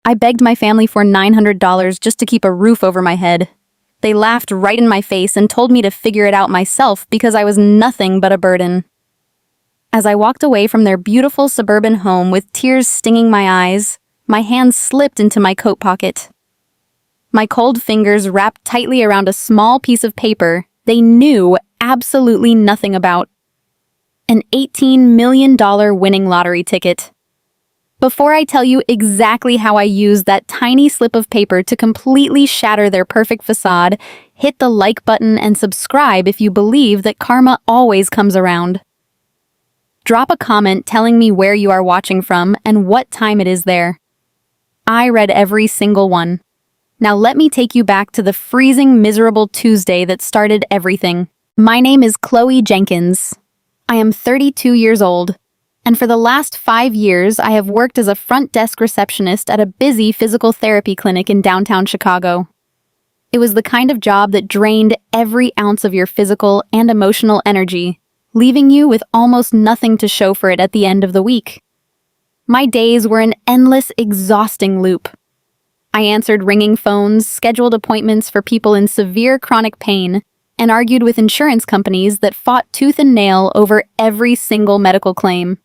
I begged my family for $900 just to keep a roof over my head. They laughed right in my face and told me to figure it out myself because I was nothing but a burden. As I walked away from their beautiful suburban home with tears stinging my eyes, my hand slipped into my coat pocket. My cold fingers wrapped tightly around a small piece of paper they knew absolutely nothing about. An $18 million winning lottery ticket. Before I tell you exactly how I used that tiny slip of paper to completely shatter their perfect facade, hit the like button and subscribe if you believe that karma always comes around. Drop a comment telling me where you are watching from and what time it is there. I read every single one. Now let me take you back to the freezing, miserable Tuesday that started everything. My name is Chloe Jenkins. I am 32 years old. And for the last 5 years, I have worked as a front desk receptionist at a busy physical therapy clinic in downtown Chicago. It was the kind of job that drained every ounce of your physical and emotional energy, leaving you with almost nothing to show for it at the end of the week. My days were an endless, exhausting loop. I answered ringing phones, scheduled appointments for people in severe chronic pain, and argued with insurance companies that fought tooth and nail over every single medical claim.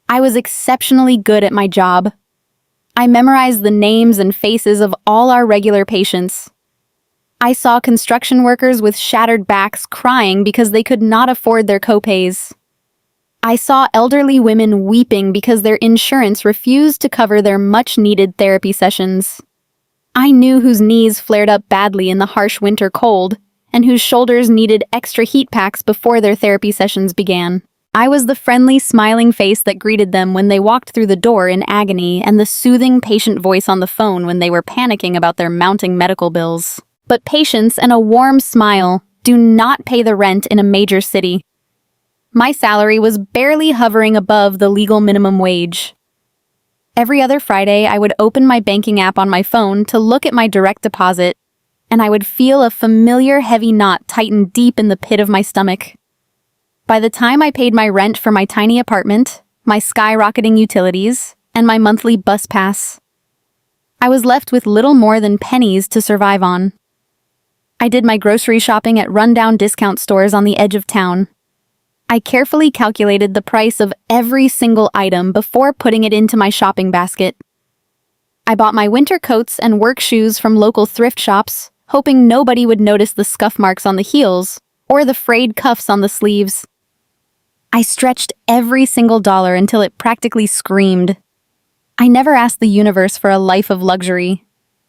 I was exceptionally good at my job. I memorized the names and faces of all our regular patients. I saw construction workers with shattered backs crying because they could not afford their copays. I saw elderly women weeping because their insurance refused to cover their much-needed therapy sessions. I knew whose knees flared up badly in the harsh winter cold and whose shoulders needed extra heat packs before their therapy sessions began. I was the friendly, smiling face that greeted them when they walked through the door in agony and the soothing, patient voice on the phone when they were panicking about their mounting medical bills. But patience and a warm smile do not pay the rent in a major city. My salary was barely hovering above the legal minimum wage. Every other Friday, I would open my banking app on my phone to look at my direct deposit, and I would feel a familiar heavy knot tighten deep in the pit of my stomach. By the time I paid my rent for my tiny apartment, my skyrocketing utilities, and my monthly bus pass, I was left with little more than pennies to survive on. I did my grocery shopping at rundown discount stores on the edge of town. I carefully calculated the price of every single item before putting it into my shopping basket. I bought my winter coats and work shoes from local thrift shops, hoping nobody would notice the scuff marks on the heels or the frayed cuffs on the sleeves. I stretched every single dollar until it practically screamed. I never asked the universe for a life of luxury.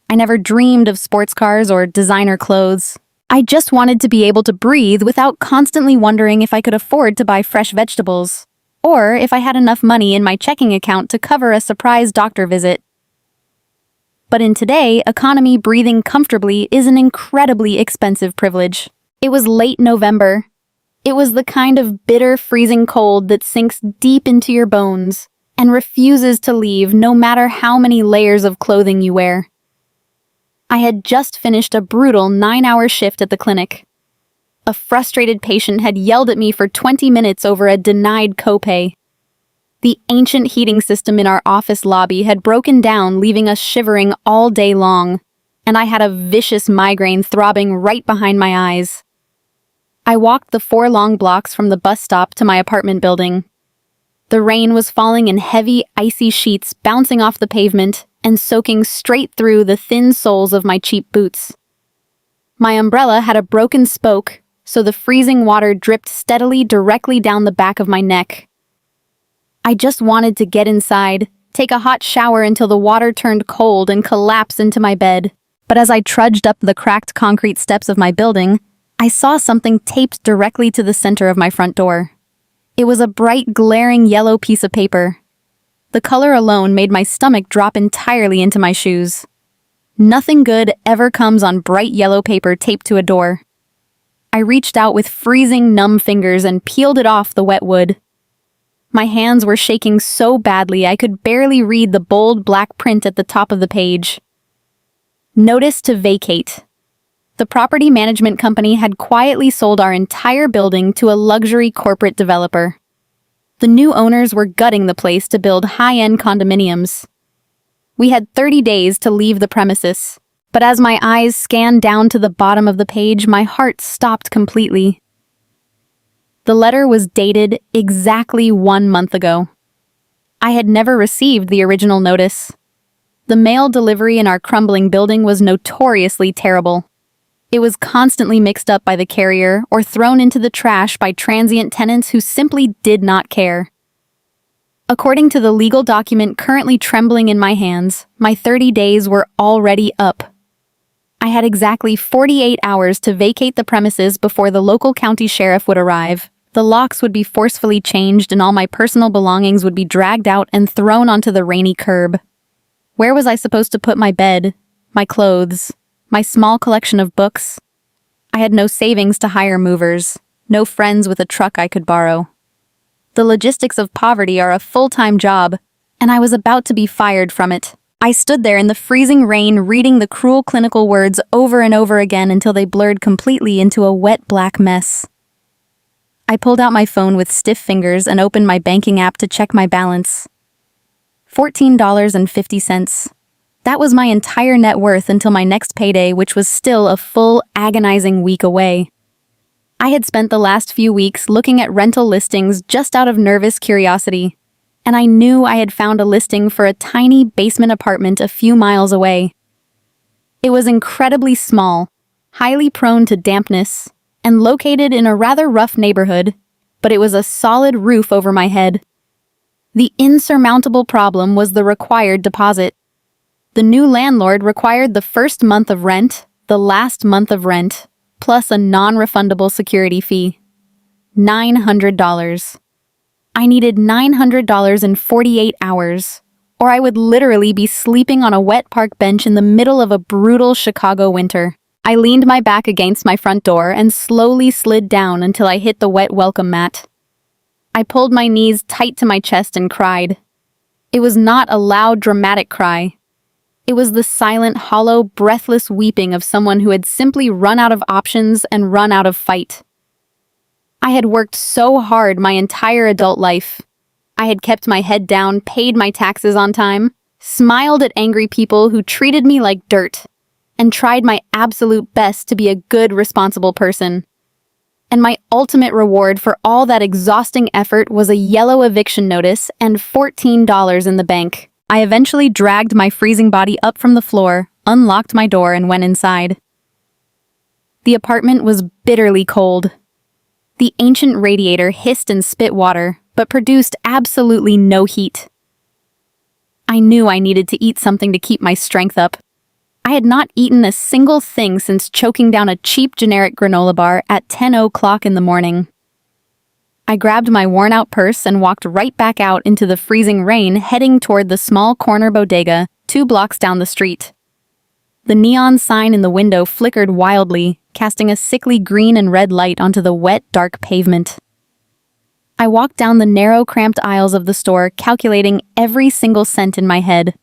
I never dreamed of sports cars or designer clothes. I just wanted to be able to breathe without constantly wondering if I could afford to buy fresh vegetables, or if I had enough money in my checking account to cover a surprise doctor visit. But in today's economy, breathing comfortably is an incredibly expensive privilege. It was late November. It was the kind of bitter, freezing cold that sinks deep into your bones and refuses to leave no matter how many layers of clothing you wear. I had just finished a brutal 9-hour shift at the clinic. A frustrated patient had yelled at me for 20 minutes over a denied copay. The ancient heating system in our office lobby had broken down, leaving us shivering all day long, and I had a vicious migraine throbbing right behind my eyes. I walked the 4 long blocks from the bus stop to my apartment building. The rain was falling in heavy, icy sheets bouncing off the pavement and soaking straight through the thin soles of my cheap boots. My umbrella had a broken spoke, so the freezing water dripped steadily directly down the back of my neck. I just wanted to get inside, take a hot shower until the water turned cold and collapse into my bed. But as I trudged up the cracked concrete steps of my building, I saw something taped directly to the center of my front door. It was a bright, glaring yellow piece of paper. The color alone made my stomach drop entirely into my shoes. Nothing good ever comes on bright yellow paper taped to a door. I reached out with freezing, numb fingers and peeled it off the wet wood. My hands were shaking so badly I could barely read the bold black print at the top of the page. Notice to vacate. The property management company had quietly sold our entire building to a luxury corporate developer. The new owners were gutting the place to build high-end condominiums. We had 30 days to leave the premises. But as my eyes scanned down to the bottom of the page, my heart stopped completely. The letter was dated exactly 1 month ago. I had never received the original notice. The mail delivery in our crumbling building was notoriously terrible. It was constantly mixed up by the carrier or thrown into the trash by transient tenants who simply did not care. According to the legal document currently trembling in my hands, my 30 days were already up. I had exactly 48 hours to vacate the premises before the local county sheriff would arrive. The locks would be forcefully changed and all my personal belongings would be dragged out and thrown onto the rainy curb. Where was I supposed to put my bed, my clothes, my small collection of books? I had no savings to hire movers, no friends with a truck I could borrow. The logistics of poverty are a full-time job, and I was about to be fired from it. I stood there in the freezing rain reading the cruel clinical words over and over again until they blurred completely into a wet black mess. I pulled out my phone with stiff fingers and opened my banking app to check my balance. $14.50. That was my entire net worth until my next payday, which was still a full, agonizing week away. I had spent the last few weeks looking at rental listings just out of nervous curiosity, and I knew I had found a listing for a tiny basement apartment a few miles away. It was incredibly small, highly prone to dampness, and located in a rather rough neighborhood, but it was a solid roof over my head. The insurmountable problem was the required deposit. The new landlord required the first month of rent, the last month of rent, plus a non-refundable security fee. $900. I needed $900 in 48 hours, or I would literally be sleeping on a wet park bench in the middle of a brutal Chicago winter. I leaned my back against my front door and slowly slid down until I hit the wet welcome mat. I pulled my knees tight to my chest and cried. It was not a loud, dramatic cry. It was the silent, hollow, breathless weeping of someone who had simply run out of options and run out of fight. I had worked so hard my entire adult life. I had kept my head down, paid my taxes on time, smiled at angry people who treated me like dirt, and tried my absolute best to be a good, responsible person. And my ultimate reward for all that exhausting effort was a yellow eviction notice and $14 in the bank. I eventually dragged my freezing body up from the floor, unlocked my door, and went inside. The apartment was bitterly cold. The ancient radiator hissed and spit water, but produced absolutely no heat. I knew I needed to eat something to keep my strength up. I had not eaten a single thing since choking down a cheap generic granola bar at 10 o'clock in the morning. I grabbed my worn-out purse and walked right back out into the freezing rain, heading toward the small corner bodega 2 blocks down the street. The neon sign in the window flickered wildly, casting a sickly green and red light onto the wet, dark pavement. I walked down the narrow, cramped aisles of the store, calculating every single cent in my head.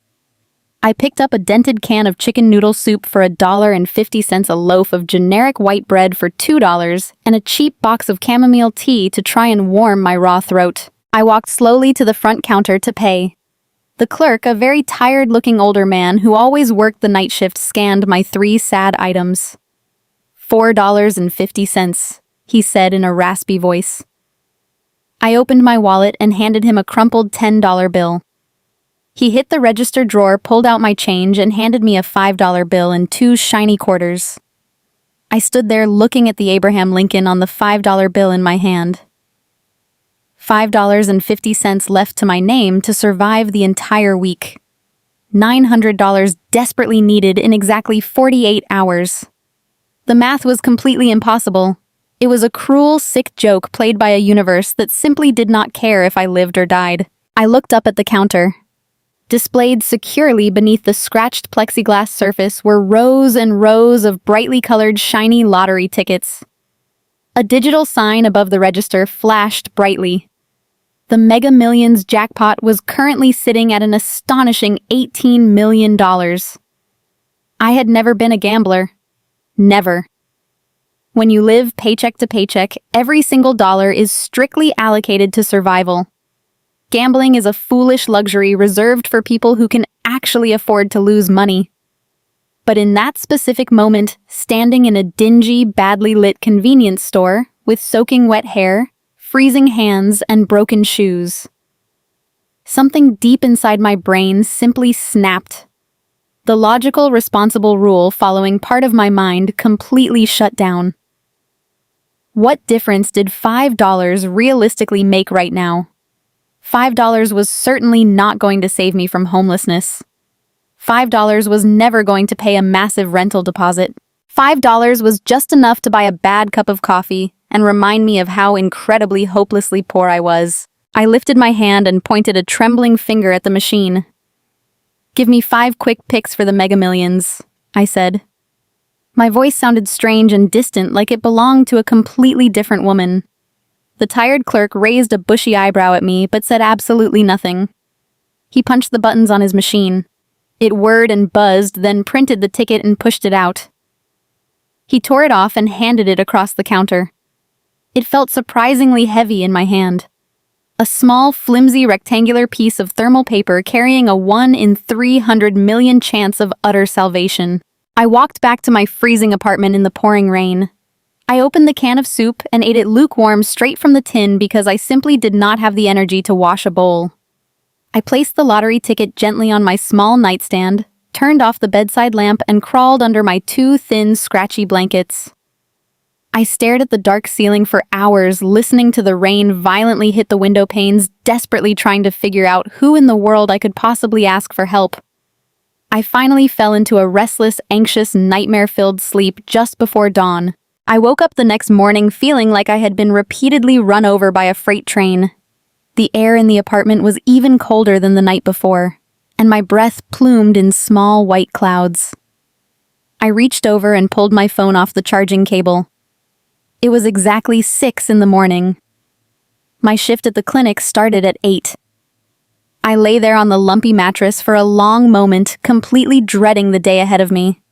I picked up a dented can of chicken noodle soup for $1.50, a loaf of generic white bread for $2, and a cheap box of chamomile tea to try and warm my raw throat. I walked slowly to the front counter to pay. The clerk, a very tired-looking older man who always worked the night shift, scanned my 3 sad items. $4.50, he said in a raspy voice. I opened my wallet and handed him a crumpled $10 bill. He hit the register drawer, pulled out my change, and handed me a $5 bill and 2 shiny quarters. I stood there looking at the Abraham Lincoln on the $5 bill in my hand. $5.50 left to my name to survive the entire week. $900 desperately needed in exactly 48 hours. The math was completely impossible. It was a cruel, sick joke played by a universe that simply did not care if I lived or died. I looked up at the counter. Displayed securely beneath the scratched plexiglass surface were rows and rows of brightly colored, shiny lottery tickets. A digital sign above the register flashed brightly. The Mega Millions jackpot was currently sitting at an astonishing $18 million. I had never been a gambler. Never. When you live paycheck to paycheck, every single dollar is strictly allocated to survival. Gambling is a foolish luxury reserved for people who can actually afford to lose money. But in that specific moment, standing in a dingy, badly lit convenience store with soaking wet hair, freezing hands, and broken shoes, something deep inside my brain simply snapped. The logical, responsible rule following part of my mind completely shut down. What difference did $5 realistically make right now? $5 was certainly not going to save me from homelessness. $5 was never going to pay a massive rental deposit. $5 was just enough to buy a bad cup of coffee and remind me of how incredibly hopelessly poor I was. I lifted my hand and pointed a trembling finger at the machine. "Give me 5 quick picks for the Mega Millions," I said. My voice sounded strange and distant, like it belonged to a completely different woman. The tired clerk raised a bushy eyebrow at me, but said absolutely nothing. He punched the buttons on his machine. It whirred and buzzed, then printed the ticket and pushed it out. He tore it off and handed it across the counter. It felt surprisingly heavy in my hand. A small, flimsy, rectangular piece of thermal paper carrying a 1 in 300 million chance of utter salvation. I walked back to my freezing apartment in the pouring rain. I opened the can of soup and ate it lukewarm straight from the tin because I simply did not have the energy to wash a bowl. I placed the lottery ticket gently on my small nightstand, turned off the bedside lamp, and crawled under my 2 thin, scratchy blankets. I stared at the dark ceiling for hours, listening to the rain violently hit the window panes, desperately trying to figure out who in the world I could possibly ask for help. I finally fell into a restless, anxious, nightmare-filled sleep just before dawn. I woke up the next morning feeling like I had been repeatedly run over by a freight train. The air in the apartment was even colder than the night before, and my breath plumed in small white clouds. I reached over and pulled my phone off the charging cable. It was exactly 6 in the morning. My shift at the clinic started at 8. I lay there on the lumpy mattress for a long moment, completely dreading the day ahead of me.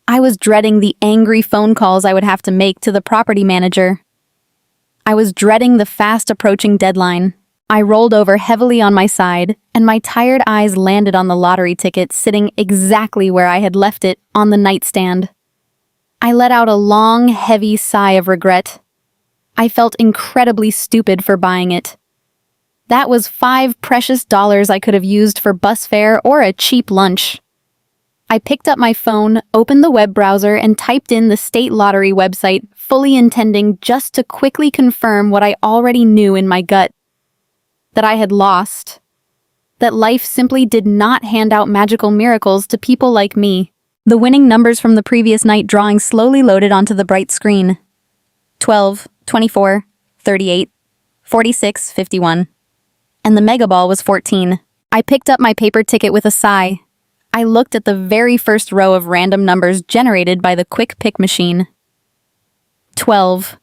I was dreading the angry phone calls I would have to make to the property manager. I was dreading the fast-approaching deadline. I rolled over heavily on my side, and my tired eyes landed on the lottery ticket sitting exactly where I had left it, on the nightstand. I let out a long, heavy sigh of regret. I felt incredibly stupid for buying it. That was $5 precious I could have used for bus fare or a cheap lunch. I picked up my phone, opened the web browser, and typed in the state lottery website, fully intending just to quickly confirm what I already knew in my gut. That I had lost. That life simply did not hand out magical miracles to people like me. The winning numbers from the previous night drawing slowly loaded onto the bright screen. 12, 24, 38, 46, 51. And the mega ball was 14. I picked up my paper ticket with a sigh. I looked at the very first row of random numbers generated by the quick pick machine. 12.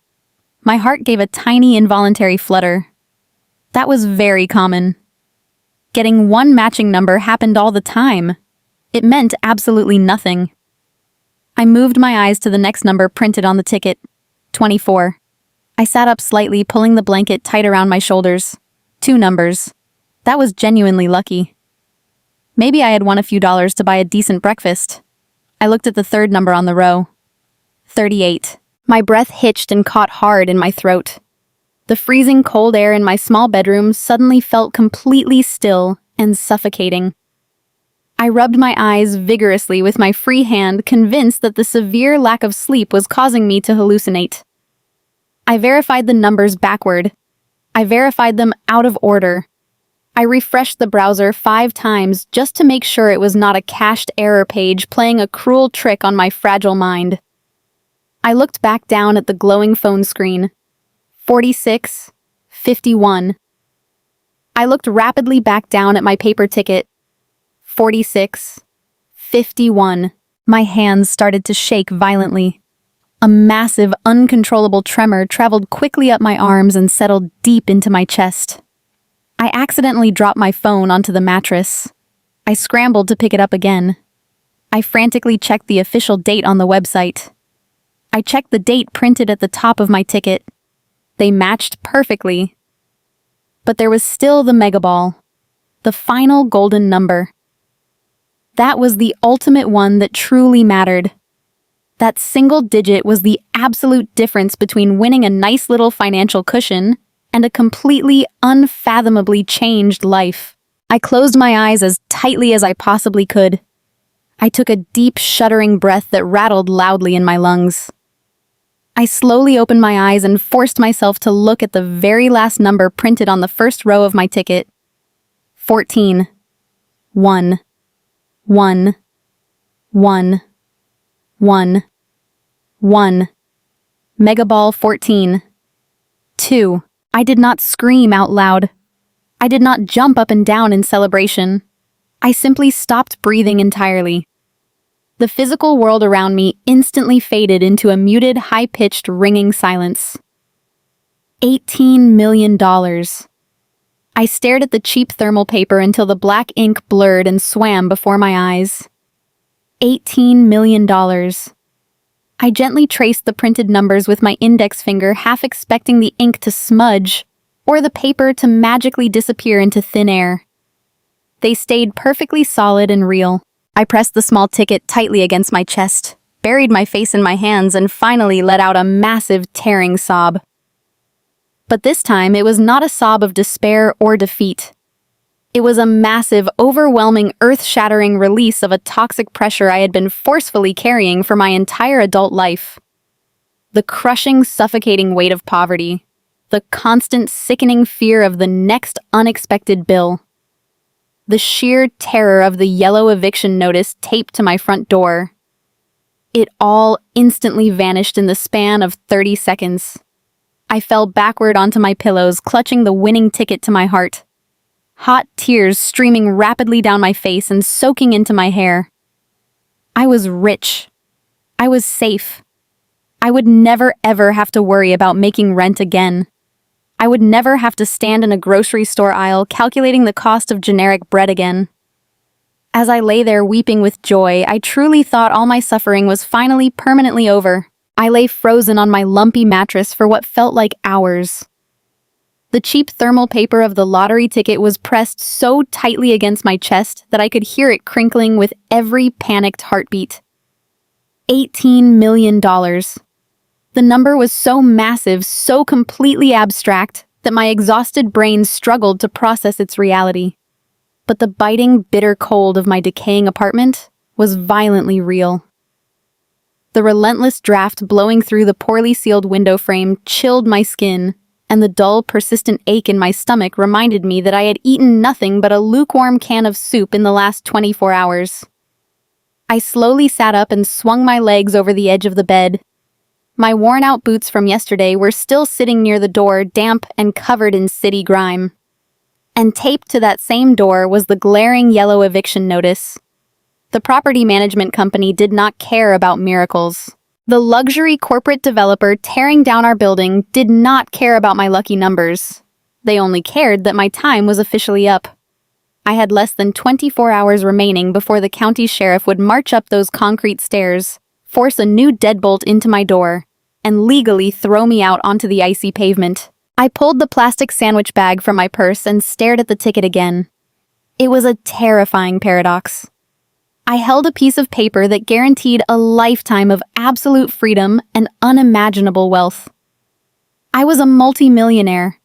My heart gave a tiny involuntary flutter. That was very common. Getting one matching number happened all the time. It meant absolutely nothing. I moved my eyes to the next number printed on the ticket. 24. I sat up slightly, pulling the blanket tight around my shoulders. 2 numbers. That was genuinely lucky. Maybe I had won a few dollars to buy a decent breakfast. I looked at the third number on the row. 38. My breath hitched and caught hard in my throat. The freezing cold air in my small bedroom suddenly felt completely still and suffocating. I rubbed my eyes vigorously with my free hand, convinced that the severe lack of sleep was causing me to hallucinate. I verified the numbers backward. I verified them out of order. I refreshed the browser 5 times just to make sure it was not a cached error page playing a cruel trick on my fragile mind. I looked back down at the glowing phone screen. 46, 51. I looked rapidly back down at my paper ticket. 46, 51. My hands started to shake violently. A massive, uncontrollable tremor traveled quickly up my arms and settled deep into my chest. I accidentally dropped my phone onto the mattress. I scrambled to pick it up again. I frantically checked the official date on the website. I checked the date printed at the top of my ticket. They matched perfectly. But there was still the mega ball, the final golden number. That was the ultimate one that truly mattered. That single digit was the absolute difference between winning a nice little financial cushion and a completely, unfathomably changed life. I closed my eyes as tightly as I possibly could. I took a deep, shuddering breath that rattled loudly in my lungs. I slowly opened my eyes and forced myself to look at the very last number printed on the first row of my ticket. 14. 1. 1. 1. 1. 1. Megaball 14. 2. I did not scream out loud. I did not jump up and down in celebration. I simply stopped breathing entirely. The physical world around me instantly faded into a muted, high-pitched, ringing silence. $18 million. I stared at the cheap thermal paper until the black ink blurred and swam before my eyes. $18 million. I gently traced the printed numbers with my index finger, half expecting the ink to smudge or the paper to magically disappear into thin air. They stayed perfectly solid and real. I pressed the small ticket tightly against my chest, buried my face in my hands, and finally let out a massive, tearing sob. But this time, it was not a sob of despair or defeat. It was a massive, overwhelming, earth-shattering release of a toxic pressure I had been forcefully carrying for my entire adult life. The crushing, suffocating weight of poverty. The constant, sickening fear of the next unexpected bill. The sheer terror of the yellow eviction notice taped to my front door. It all instantly vanished in the span of 30 seconds. I fell backward onto my pillows, clutching the winning ticket to my heart. Hot tears streaming rapidly down my face and soaking into my hair. I was rich. I was safe. I would never ever have to worry about making rent again. I would never have to stand in a grocery store aisle calculating the cost of generic bread again. As I lay there weeping with joy, I truly thought all my suffering was finally permanently over. I lay frozen on my lumpy mattress for what felt like hours. The cheap thermal paper of the lottery ticket was pressed so tightly against my chest that I could hear it crinkling with every panicked heartbeat. $18 million. The number was so massive, so completely abstract, that my exhausted brain struggled to process its reality. But the biting, bitter cold of my decaying apartment was violently real. The relentless draft blowing through the poorly sealed window frame chilled my skin, and the dull, persistent ache in my stomach reminded me that I had eaten nothing but a lukewarm can of soup in the last 24 hours. I slowly sat up and swung my legs over the edge of the bed. My worn-out boots from yesterday were still sitting near the door, damp and covered in city grime. And taped to that same door was the glaring yellow eviction notice. The property management company did not care about miracles. The luxury corporate developer tearing down our building did not care about my lucky numbers. They only cared that my time was officially up. I had less than 24 hours remaining before the county sheriff would march up those concrete stairs, force a new deadbolt into my door, and legally throw me out onto the icy pavement. I pulled the plastic sandwich bag from my purse and stared at the ticket again. It was a terrifying paradox. I held a piece of paper that guaranteed a lifetime of absolute freedom and unimaginable wealth. I was a multimillionaire.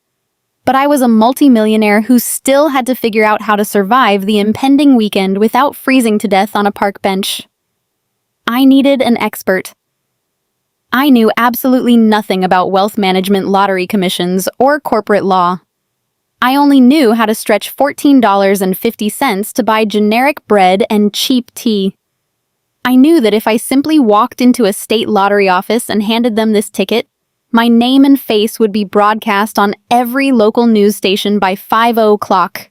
But I was a multimillionaire who still had to figure out how to survive the impending weekend without freezing to death on a park bench. I needed an expert. I knew absolutely nothing about wealth management, lottery commissions, or corporate law. I only knew how to stretch $14.50 to buy generic bread and cheap tea. I knew that if I simply walked into a state lottery office and handed them this ticket, my name and face would be broadcast on every local news station by 5:00.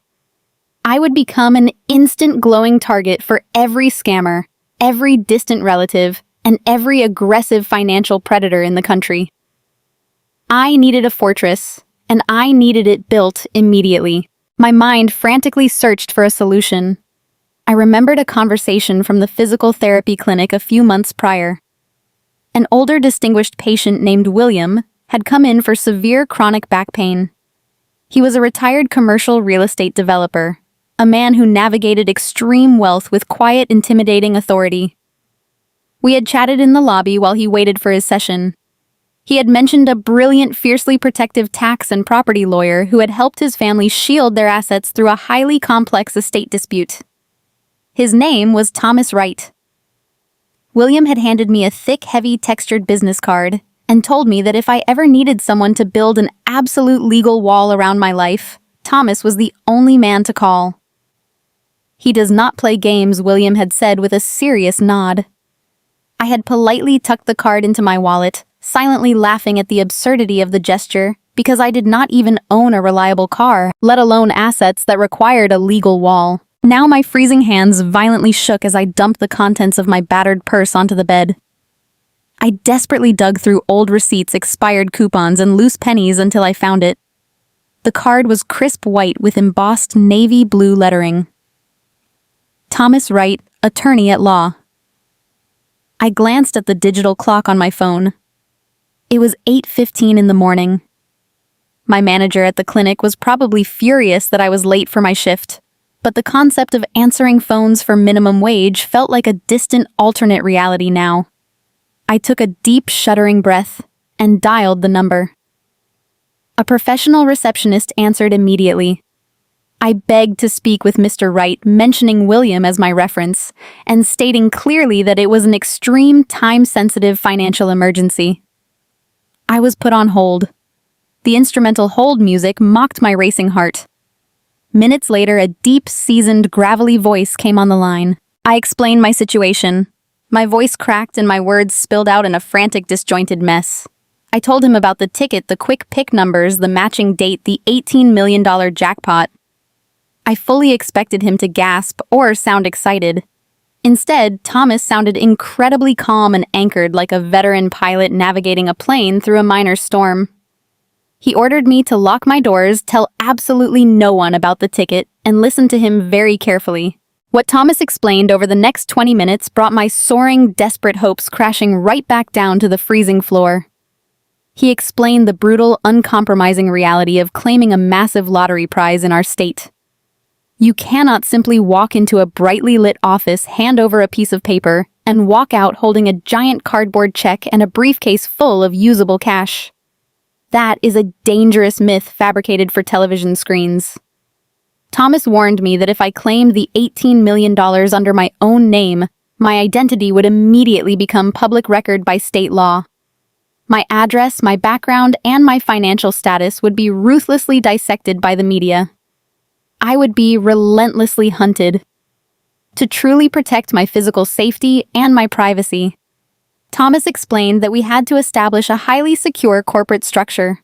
I would become an instant glowing target for every scammer, every distant relative, and every aggressive financial predator in the country. I needed a fortress, and I needed it built immediately. My mind frantically searched for a solution. I remembered a conversation from the physical therapy clinic a few months prior. An older distinguished patient named William had come in for severe chronic back pain. He was a retired commercial real estate developer, a man who navigated extreme wealth with quiet, intimidating authority. We had chatted in the lobby while he waited for his session. He had mentioned a brilliant, fiercely protective tax and property lawyer who had helped his family shield their assets through a highly complex estate dispute. His name was Thomas Wright. William had handed me a thick, heavy, textured business card and told me that if I ever needed someone to build an absolute legal wall around my life, Thomas was the only man to call. "He does not play games," William had said with a serious nod. I had politely tucked the card into my wallet, silently laughing at the absurdity of the gesture, because I did not even own a reliable car, let alone assets that required a legal wall. Now my freezing hands violently shook as I dumped the contents of my battered purse onto the bed. I desperately dug through old receipts, expired coupons, and loose pennies until I found it. The card was crisp white with embossed navy blue lettering. Thomas Wright, attorney at law. I glanced at the digital clock on my phone. It was 8:15 in the morning. My manager at the clinic was probably furious that I was late for my shift, but the concept of answering phones for minimum wage felt like a distant alternate reality now. I took a deep, shuddering breath and dialed the number. A professional receptionist answered immediately. I begged to speak with Mr. Wright, mentioning William as my reference, and stating clearly that it was an extreme, time-sensitive financial emergency. I was put on hold. The instrumental hold music mocked my racing heart. Minutes later, a deep, seasoned, gravelly voice came on the line. I explained my situation. My voice cracked and my words spilled out in a frantic, disjointed mess. I told him about the ticket, the quick pick numbers, the matching date, the $18 million jackpot. I fully expected him to gasp or sound excited. Instead, Thomas sounded incredibly calm and anchored, like a veteran pilot navigating a plane through a minor storm. He ordered me to lock my doors, tell absolutely no one about the ticket, and listen to him very carefully. What Thomas explained over the next 20 minutes brought my soaring, desperate hopes crashing right back down to the freezing floor. He explained the brutal, uncompromising reality of claiming a massive lottery prize in our state. You cannot simply walk into a brightly lit office, hand over a piece of paper, and walk out holding a giant cardboard check and a briefcase full of usable cash. That is a dangerous myth fabricated for television screens. Thomas warned me that if I claimed the $18 million under my own name, my identity would immediately become public record by state law. My address, my background, and my financial status would be ruthlessly dissected by the media. I would be relentlessly hunted. To truly protect my physical safety and my privacy, Thomas explained that we had to establish a highly secure corporate structure.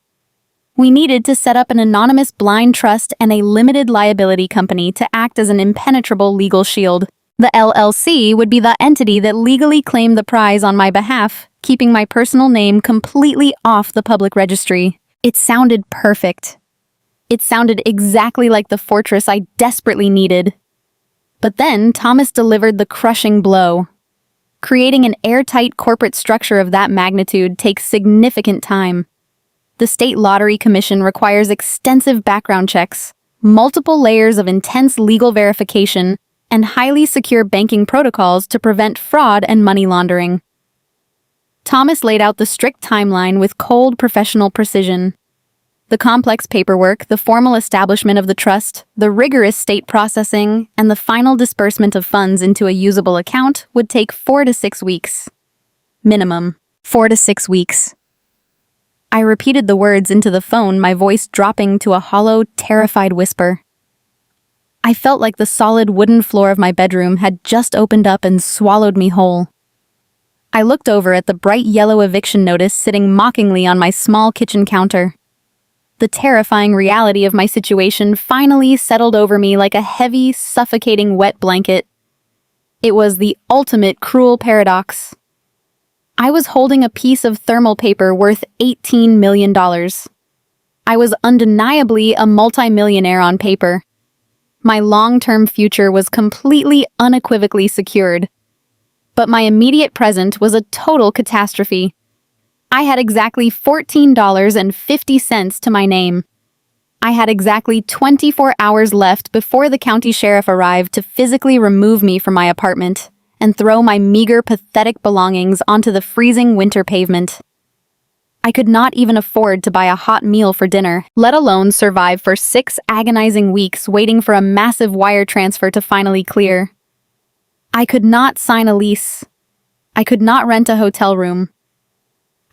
We needed to set up an anonymous blind trust and a limited liability company to act as an impenetrable legal shield. The LLC would be the entity that legally claimed the prize on my behalf, keeping my personal name completely off the public registry. It sounded perfect. It sounded exactly like the fortress I desperately needed. But then Thomas delivered the crushing blow. Creating an airtight corporate structure of that magnitude takes significant time. The State Lottery Commission requires extensive background checks, multiple layers of intense legal verification, and highly secure banking protocols to prevent fraud and money laundering. Thomas laid out the strict timeline with cold professional precision. The complex paperwork, the formal establishment of the trust, the rigorous state processing, and the final disbursement of funds into a usable account would take 4 to 6 weeks. Minimum, 4 to 6 weeks. I repeated the words into the phone, my voice dropping to a hollow, terrified whisper. I felt like the solid wooden floor of my bedroom had just opened up and swallowed me whole. I looked over at the bright yellow eviction notice sitting mockingly on my small kitchen counter. The terrifying reality of my situation finally settled over me like a heavy, suffocating wet blanket. It was the ultimate cruel paradox. I was holding a piece of thermal paper worth $18 million. I was undeniably a multimillionaire on paper. My long-term future was completely unequivocally secured. But my immediate present was a total catastrophe. I had exactly $14.50 to my name. I had exactly 24 hours left before the county sheriff arrived to physically remove me from my apartment and throw my meager, pathetic belongings onto the freezing winter pavement. I could not even afford to buy a hot meal for dinner, let alone survive for 6 agonizing weeks waiting for a massive wire transfer to finally clear. I could not sign a lease. I could not rent a hotel room.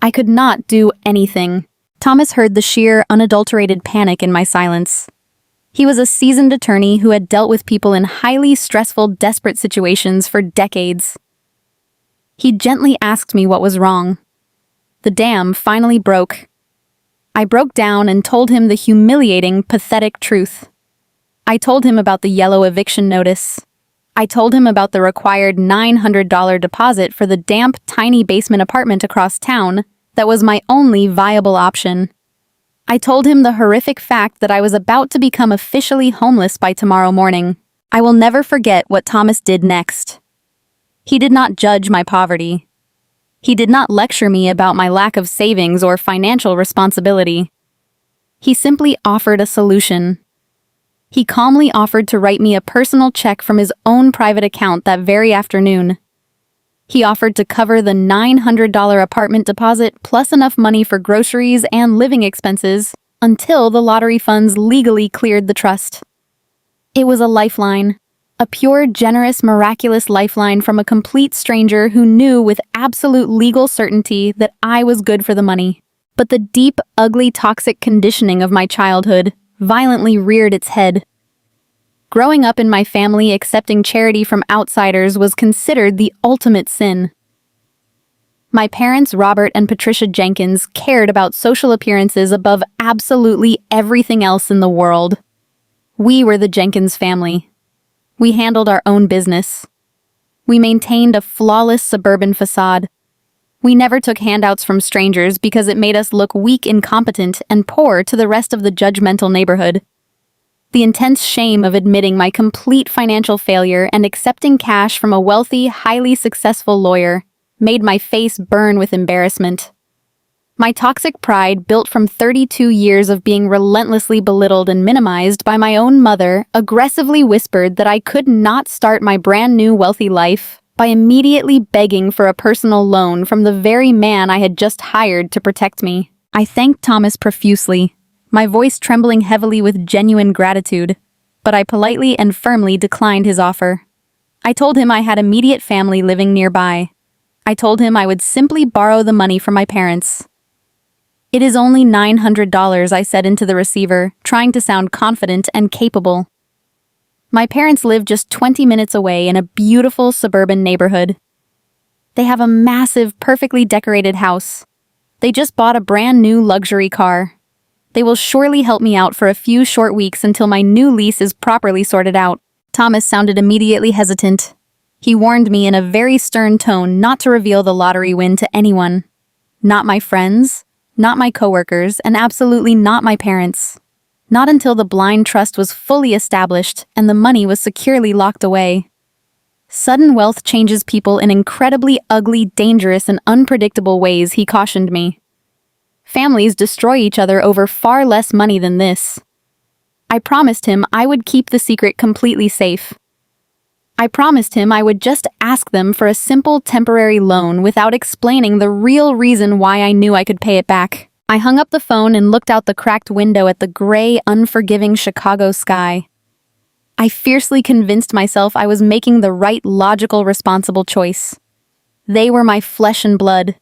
I could not do anything. Thomas heard the sheer, unadulterated panic in my silence. He was a seasoned attorney who had dealt with people in highly stressful, desperate situations for decades. He gently asked me what was wrong. The dam finally broke. I broke down and told him the humiliating, pathetic truth. I told him about the yellow eviction notice. I told him about the required $900 deposit for the damp, tiny basement apartment across town that was my only viable option. I told him the horrific fact that I was about to become officially homeless by tomorrow morning. I will never forget what Thomas did next. He did not judge my poverty. He did not lecture me about my lack of savings or financial responsibility. He simply offered a solution. He calmly offered to write me a personal check from his own private account that very afternoon. He offered to cover the $900 apartment deposit plus enough money for groceries and living expenses until the lottery funds legally cleared the trust. It was a lifeline, a pure, generous, miraculous lifeline from a complete stranger who knew with absolute legal certainty that I was good for the money. But the deep, ugly, toxic conditioning of my childhood violently reared its head. Growing up in my family, accepting charity from outsiders was considered the ultimate sin. My parents, Robert and Patricia Jenkins, cared about social appearances above absolutely everything else in the world. We were the Jenkins family. We handled our own business. We maintained a flawless suburban facade. We never took handouts from strangers because it made us look weak, incompetent, and poor to the rest of the judgmental neighborhood. The intense shame of admitting my complete financial failure and accepting cash from a wealthy, highly successful lawyer made my face burn with embarrassment. My toxic pride, built from 32 years of being relentlessly belittled and minimized by my own mother, aggressively whispered that I could not start my brand new wealthy life by immediately begging for a personal loan from the very man I had just hired to protect me. I thanked Thomas profusely, my voice trembling heavily with genuine gratitude, but I politely and firmly declined his offer. I told him I had immediate family living nearby. I told him I would simply borrow the money from my parents. "It is only $900, I said into the receiver, trying to sound confident and capable. My parents live just 20 minutes away in a beautiful suburban neighborhood. They have a massive, perfectly decorated house. They just bought a brand new luxury car. They will surely help me out for a few short weeks until my new lease is properly sorted out." Thomas sounded immediately hesitant. He warned me in a very stern tone not to reveal the lottery win to anyone. Not my friends, not my coworkers, and absolutely not my parents. Not until the blind trust was fully established and the money was securely locked away. Sudden wealth changes people in incredibly ugly, dangerous, and unpredictable ways, he cautioned me. Families destroy each other over far less money than this. I promised him I would keep the secret completely safe. I promised him I would just ask them for a simple temporary loan without explaining the real reason why I knew I could pay it back. I hung up the phone and looked out the cracked window at the gray, unforgiving Chicago sky. I fiercely convinced myself I was making the right, logical, responsible choice. They were my flesh and blood.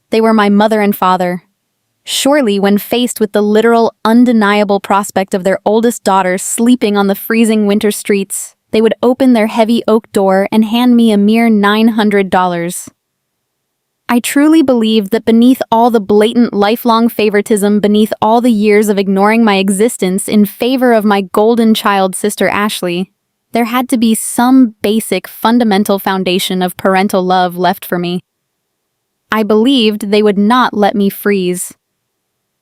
They were my mother and father. Surely, when faced with the literal, undeniable prospect of their oldest daughter sleeping on the freezing winter streets, they would open their heavy oak door and hand me a mere $900. I truly believed that beneath all the blatant lifelong favoritism, beneath all the years of ignoring my existence in favor of my golden child sister Ashley, there had to be some basic, fundamental foundation of parental love left for me. I believed they would not let me freeze.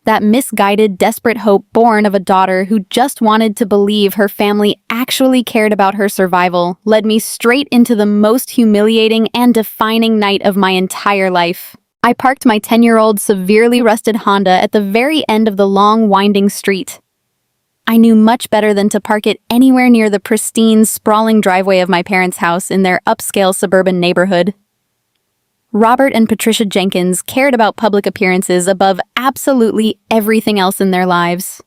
That misguided, desperate hope born of a daughter who just wanted to believe her family actually cared about her survival led me straight into the most humiliating and defining night of my entire life. I parked my 10-year-old severely rusted Honda at the very end of the long, winding street. I knew much better than to park it anywhere near the pristine, sprawling driveway of my parents' house in their upscale suburban neighborhood. Robert and Patricia Jenkins cared about public appearances above absolutely everything else in their lives.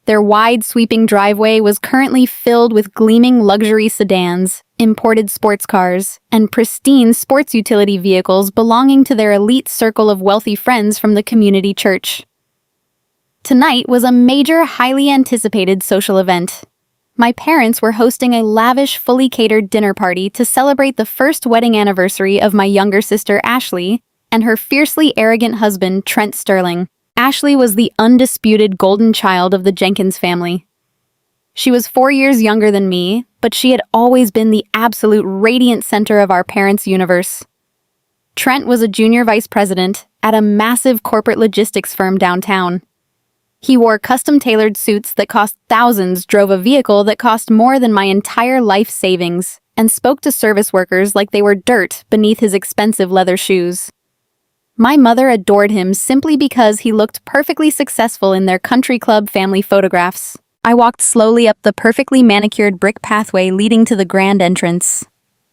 Their wide, sweeping driveway was currently filled with gleaming luxury sedans, imported sports cars, and pristine sports utility vehicles belonging to their elite circle of wealthy friends from the community church. Tonight was a major, highly anticipated social event. My parents were hosting a lavish, fully catered dinner party to celebrate the first wedding anniversary of my younger sister Ashley and her fiercely arrogant husband Trent Sterling. Ashley was the undisputed golden child of the Jenkins family. She was 4 years younger than me, but she had always been the absolute radiant center of our parents' universe. Trent was a junior vice president at a massive corporate logistics firm downtown. He wore custom-tailored suits that cost thousands, drove a vehicle that cost more than my entire life savings, and spoke to service workers like they were dirt beneath his expensive leather shoes. My mother adored him simply because he looked perfectly successful in their country club family photographs. I walked slowly up the perfectly manicured brick pathway leading to the grand entrance.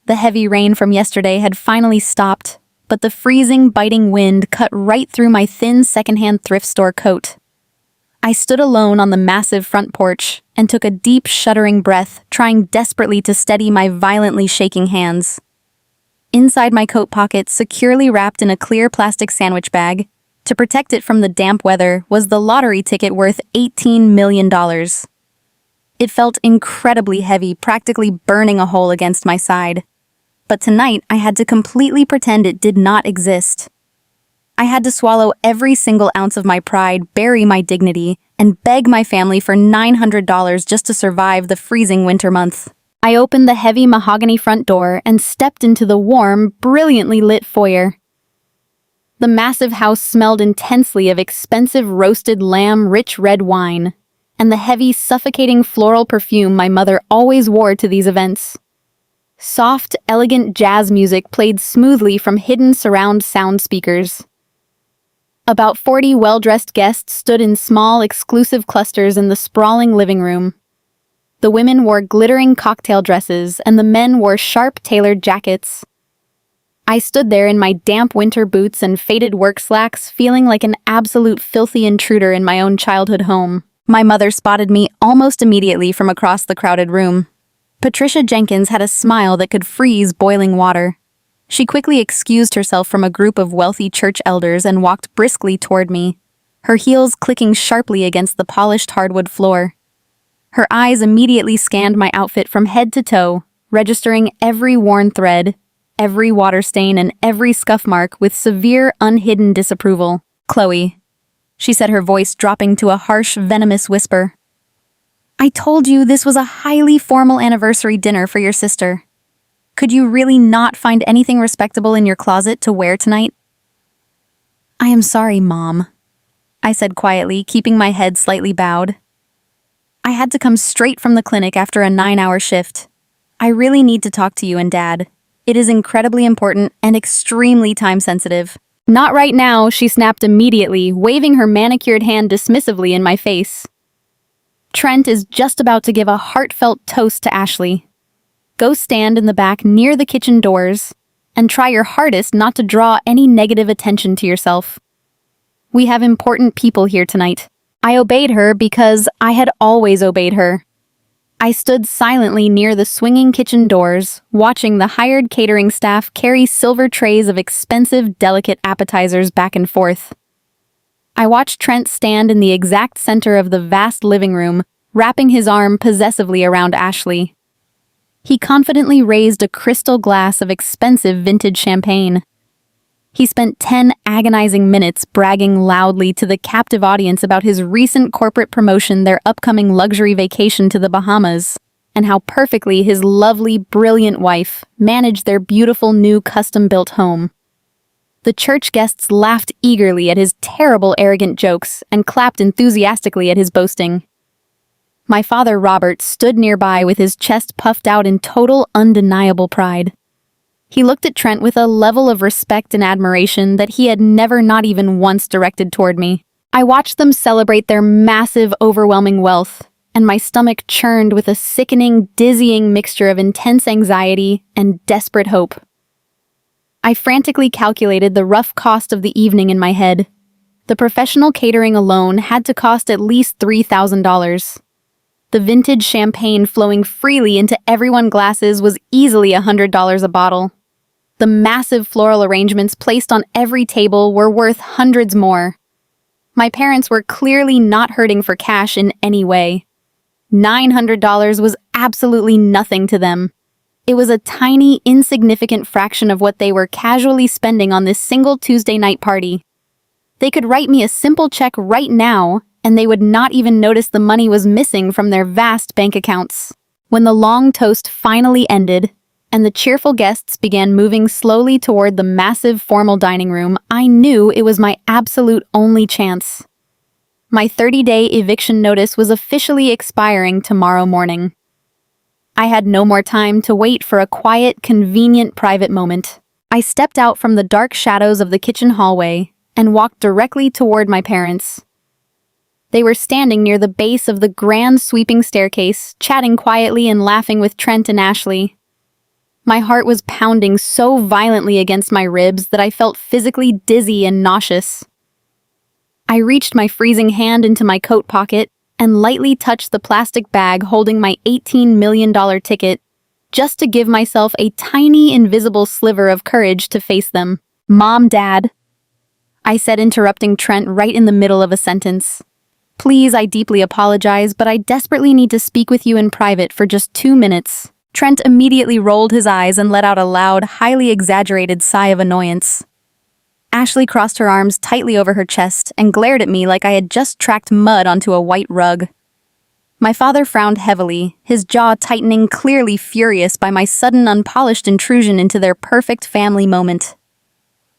The heavy rain from yesterday had finally stopped, but the freezing, biting wind cut right through my thin secondhand thrift store coat. I stood alone on the massive front porch and took a deep, shuddering breath, trying desperately to steady my violently shaking hands. Inside my coat pocket, securely wrapped in a clear plastic sandwich bag, to protect it from the damp weather, was the lottery ticket worth $18 million. It felt incredibly heavy, practically burning a hole against my side. But tonight, I had to completely pretend it did not exist. I had to swallow every single ounce of my pride, bury my dignity, and beg my family for $900 just to survive the freezing winter month. I opened the heavy mahogany front door and stepped into the warm, brilliantly lit foyer. The massive house smelled intensely of expensive roasted lamb, rich red wine, and the heavy, suffocating floral perfume my mother always wore to these events. Soft, elegant jazz music played smoothly from hidden surround sound speakers. About 40 well-dressed guests stood in small, exclusive clusters in the sprawling living room. The women wore glittering cocktail dresses, and the men wore sharp, tailored jackets. I stood there in my damp winter boots and faded work slacks, feeling like an absolute filthy intruder in my own childhood home. My mother spotted me almost immediately from across the crowded room. Patricia Jenkins had a smile that could freeze boiling water. She quickly excused herself from a group of wealthy church elders and walked briskly toward me, her heels clicking sharply against the polished hardwood floor. Her eyes immediately scanned my outfit from head to toe, registering every worn thread, every water stain, and every scuff mark with severe, unhidden disapproval. "Chloe," she said, her voice dropping to a harsh, venomous whisper. "I told you this was a highly formal anniversary dinner for your sister. Could you really not find anything respectable in your closet to wear tonight?" "I am sorry, Mom," I said quietly, keeping my head slightly bowed. "I had to come straight from the clinic after a 9-hour shift. I really need to talk to you and Dad. It is incredibly important and extremely time-sensitive." "Not right now," she snapped immediately, waving her manicured hand dismissively in my face. "Trent is just about to give a heartfelt toast to Ashley. Go stand in the back near the kitchen doors and try your hardest not to draw any negative attention to yourself. We have important people here tonight." I obeyed her because I had always obeyed her. I stood silently near the swinging kitchen doors, watching the hired catering staff carry silver trays of expensive, delicate appetizers back and forth. I watched Trent stand in the exact center of the vast living room, wrapping his arm possessively around Ashley. He confidently raised a crystal glass of expensive vintage champagne. He spent 10 agonizing minutes bragging loudly to the captive audience about his recent corporate promotion, their upcoming luxury vacation to the Bahamas, and how perfectly his lovely, brilliant wife managed their beautiful new custom-built home. The church guests laughed eagerly at his terrible, arrogant jokes and clapped enthusiastically at his boasting. My father, Robert, stood nearby with his chest puffed out in total, undeniable pride. He looked at Trent with a level of respect and admiration that he had never, not even once, directed toward me. I watched them celebrate their massive, overwhelming wealth, and my stomach churned with a sickening, dizzying mixture of intense anxiety and desperate hope. I frantically calculated the rough cost of the evening in my head. The professional catering alone had to cost at least $3,000. The vintage champagne flowing freely into everyone's glasses was easily $100 a bottle. The massive floral arrangements placed on every table were worth hundreds more. My parents were clearly not hurting for cash in any way. $900 was absolutely nothing to them. It was a tiny, insignificant fraction of what they were casually spending on this single Tuesday night party. They could write me a simple check right now, and they would not even notice the money was missing from their vast bank accounts. When the long toast finally ended, and the cheerful guests began moving slowly toward the massive formal dining room, I knew it was my absolute only chance. My 30-day eviction notice was officially expiring tomorrow morning. I had no more time to wait for a quiet, convenient private moment. I stepped out from the dark shadows of the kitchen hallway and walked directly toward my parents. They were standing near the base of the grand sweeping staircase, chatting quietly and laughing with Trent and Ashley. My heart was pounding so violently against my ribs that I felt physically dizzy and nauseous. I reached my freezing hand into my coat pocket and lightly touched the plastic bag holding my $18 million ticket, just to give myself a tiny, invisible sliver of courage to face them. "Mom, Dad," I said, interrupting Trent right in the middle of a sentence. "Please, I deeply apologize, but I desperately need to speak with you in private for just 2 minutes." Trent immediately rolled his eyes and let out a loud, highly exaggerated sigh of annoyance. Ashley crossed her arms tightly over her chest and glared at me like I had just tracked mud onto a white rug. My father frowned heavily, his jaw tightening, clearly furious by my sudden, unpolished intrusion into their perfect family moment.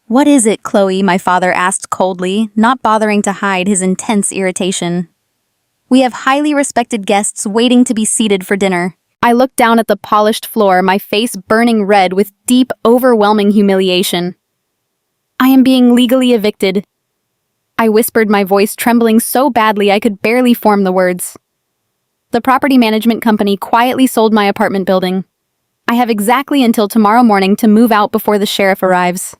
"What is it, Chloe?" my father asked coldly, not bothering to hide his intense irritation. "We have highly respected guests waiting to be seated for dinner." I looked down at the polished floor, my face burning red with deep, overwhelming humiliation. "I am being legally evicted," I whispered, my voice trembling so badly I could barely form the words. "The property management company quietly sold my apartment building. I have exactly until tomorrow morning to move out before the sheriff arrives.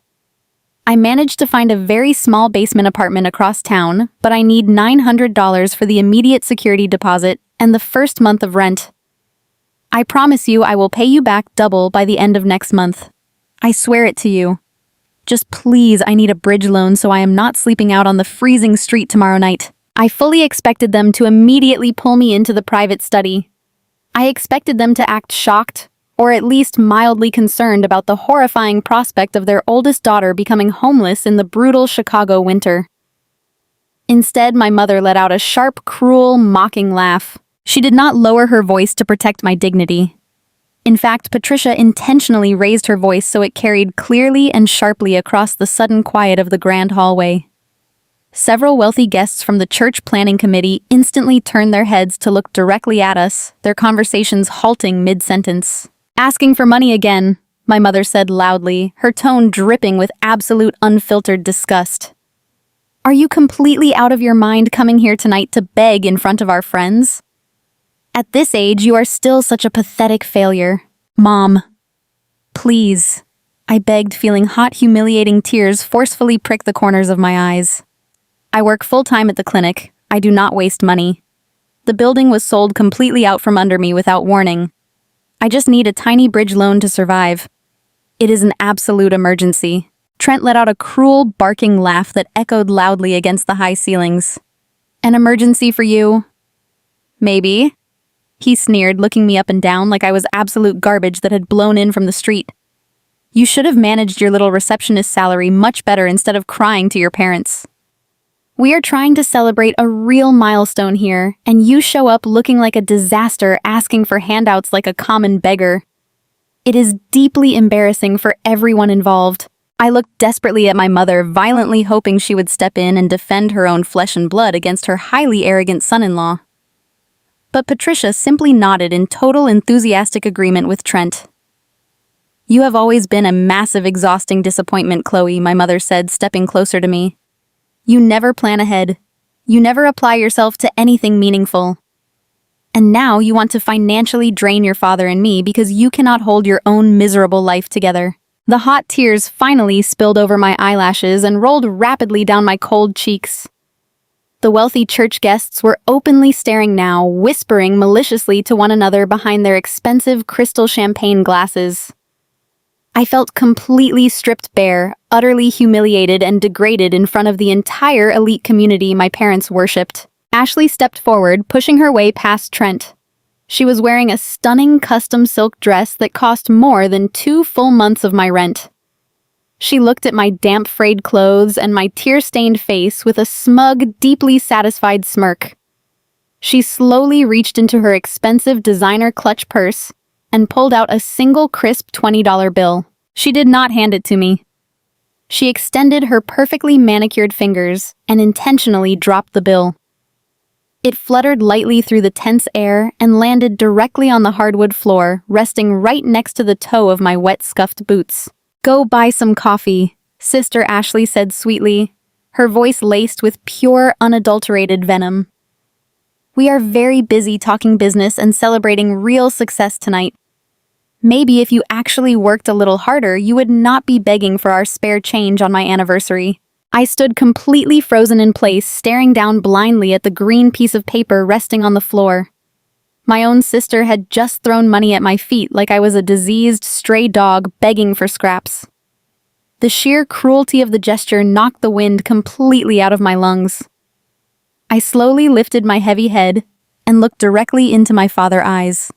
I managed to find a very small basement apartment across town, but I need $900 for the immediate security deposit and the first month of rent. I promise you I will pay you back double by the end of next month. I swear it to you. Just please, I need a bridge loan so I am not sleeping out on the freezing street tomorrow night." I fully expected them to immediately pull me into the private study. I expected them to act shocked, or at least mildly concerned about the horrifying prospect of their oldest daughter becoming homeless in the brutal Chicago winter. Instead, my mother let out a sharp, cruel, mocking laugh. She did not lower her voice to protect my dignity. In fact, Patricia intentionally raised her voice so it carried clearly and sharply across the sudden quiet of the grand hallway. Several wealthy guests from the church planning committee instantly turned their heads to look directly at us, their conversations halting mid-sentence. "Asking for money again," my mother said loudly, her tone dripping with absolute unfiltered disgust. "Are you completely out of your mind coming here tonight to beg in front of our friends? At this age, you are still such a pathetic failure. Mom, please," I begged, feeling hot, humiliating tears forcefully prick the corners of my eyes. "I work full-time at the clinic. I do not waste money. The building was sold completely out from under me without warning. I just need a tiny bridge loan to survive. It is an absolute emergency." Trent let out a cruel, barking laugh that echoed loudly against the high ceilings. "An emergency for you? Maybe," he sneered, looking me up and down like I was absolute garbage that had blown in from the street. "You should have managed your little receptionist salary much better instead of crying to your parents. We are trying to celebrate a real milestone here, and you show up looking like a disaster, asking for handouts like a common beggar. It is deeply embarrassing for everyone involved." I looked desperately at my mother, violently hoping she would step in and defend her own flesh and blood against her highly arrogant son-in-law. But Patricia simply nodded in total enthusiastic agreement with Trent. "You have always been a massive, exhausting disappointment, Chloe," my mother said, stepping closer to me. "You never plan ahead. You never apply yourself to anything meaningful. And now you want to financially drain your father and me because you cannot hold your own miserable life together. The hot tears finally spilled over my eyelashes and rolled rapidly down my cold cheeks. The wealthy church guests were openly staring now, whispering maliciously to one another behind their expensive crystal champagne glasses. I felt completely stripped bare, utterly humiliated and degraded in front of the entire elite community my parents worshipped. Ashley stepped forward, pushing her way past Trent. She was wearing a stunning custom silk dress that cost more than 2 full months of my rent. She looked at my damp frayed clothes and my tear-stained face with a smug, deeply satisfied smirk. She slowly reached into her expensive designer clutch purse and pulled out a single crisp $20 bill. She did not hand it to me. She extended her perfectly manicured fingers and intentionally dropped the bill. It fluttered lightly through the tense air and landed directly on the hardwood floor, resting right next to the toe of my wet, scuffed boots. "Go buy some coffee," Sister Ashley said sweetly, her voice laced with pure, unadulterated venom. "We are very busy talking business and celebrating real success tonight. Maybe if you actually worked a little harder, you would not be begging for our spare change on my anniversary." I stood completely frozen in place, staring down blindly at the green piece of paper resting on the floor. My own sister had just thrown money at my feet like I was a diseased, stray dog begging for scraps. The sheer cruelty of the gesture knocked the wind completely out of my lungs. I slowly lifted my heavy head and looked directly into my father's eyes.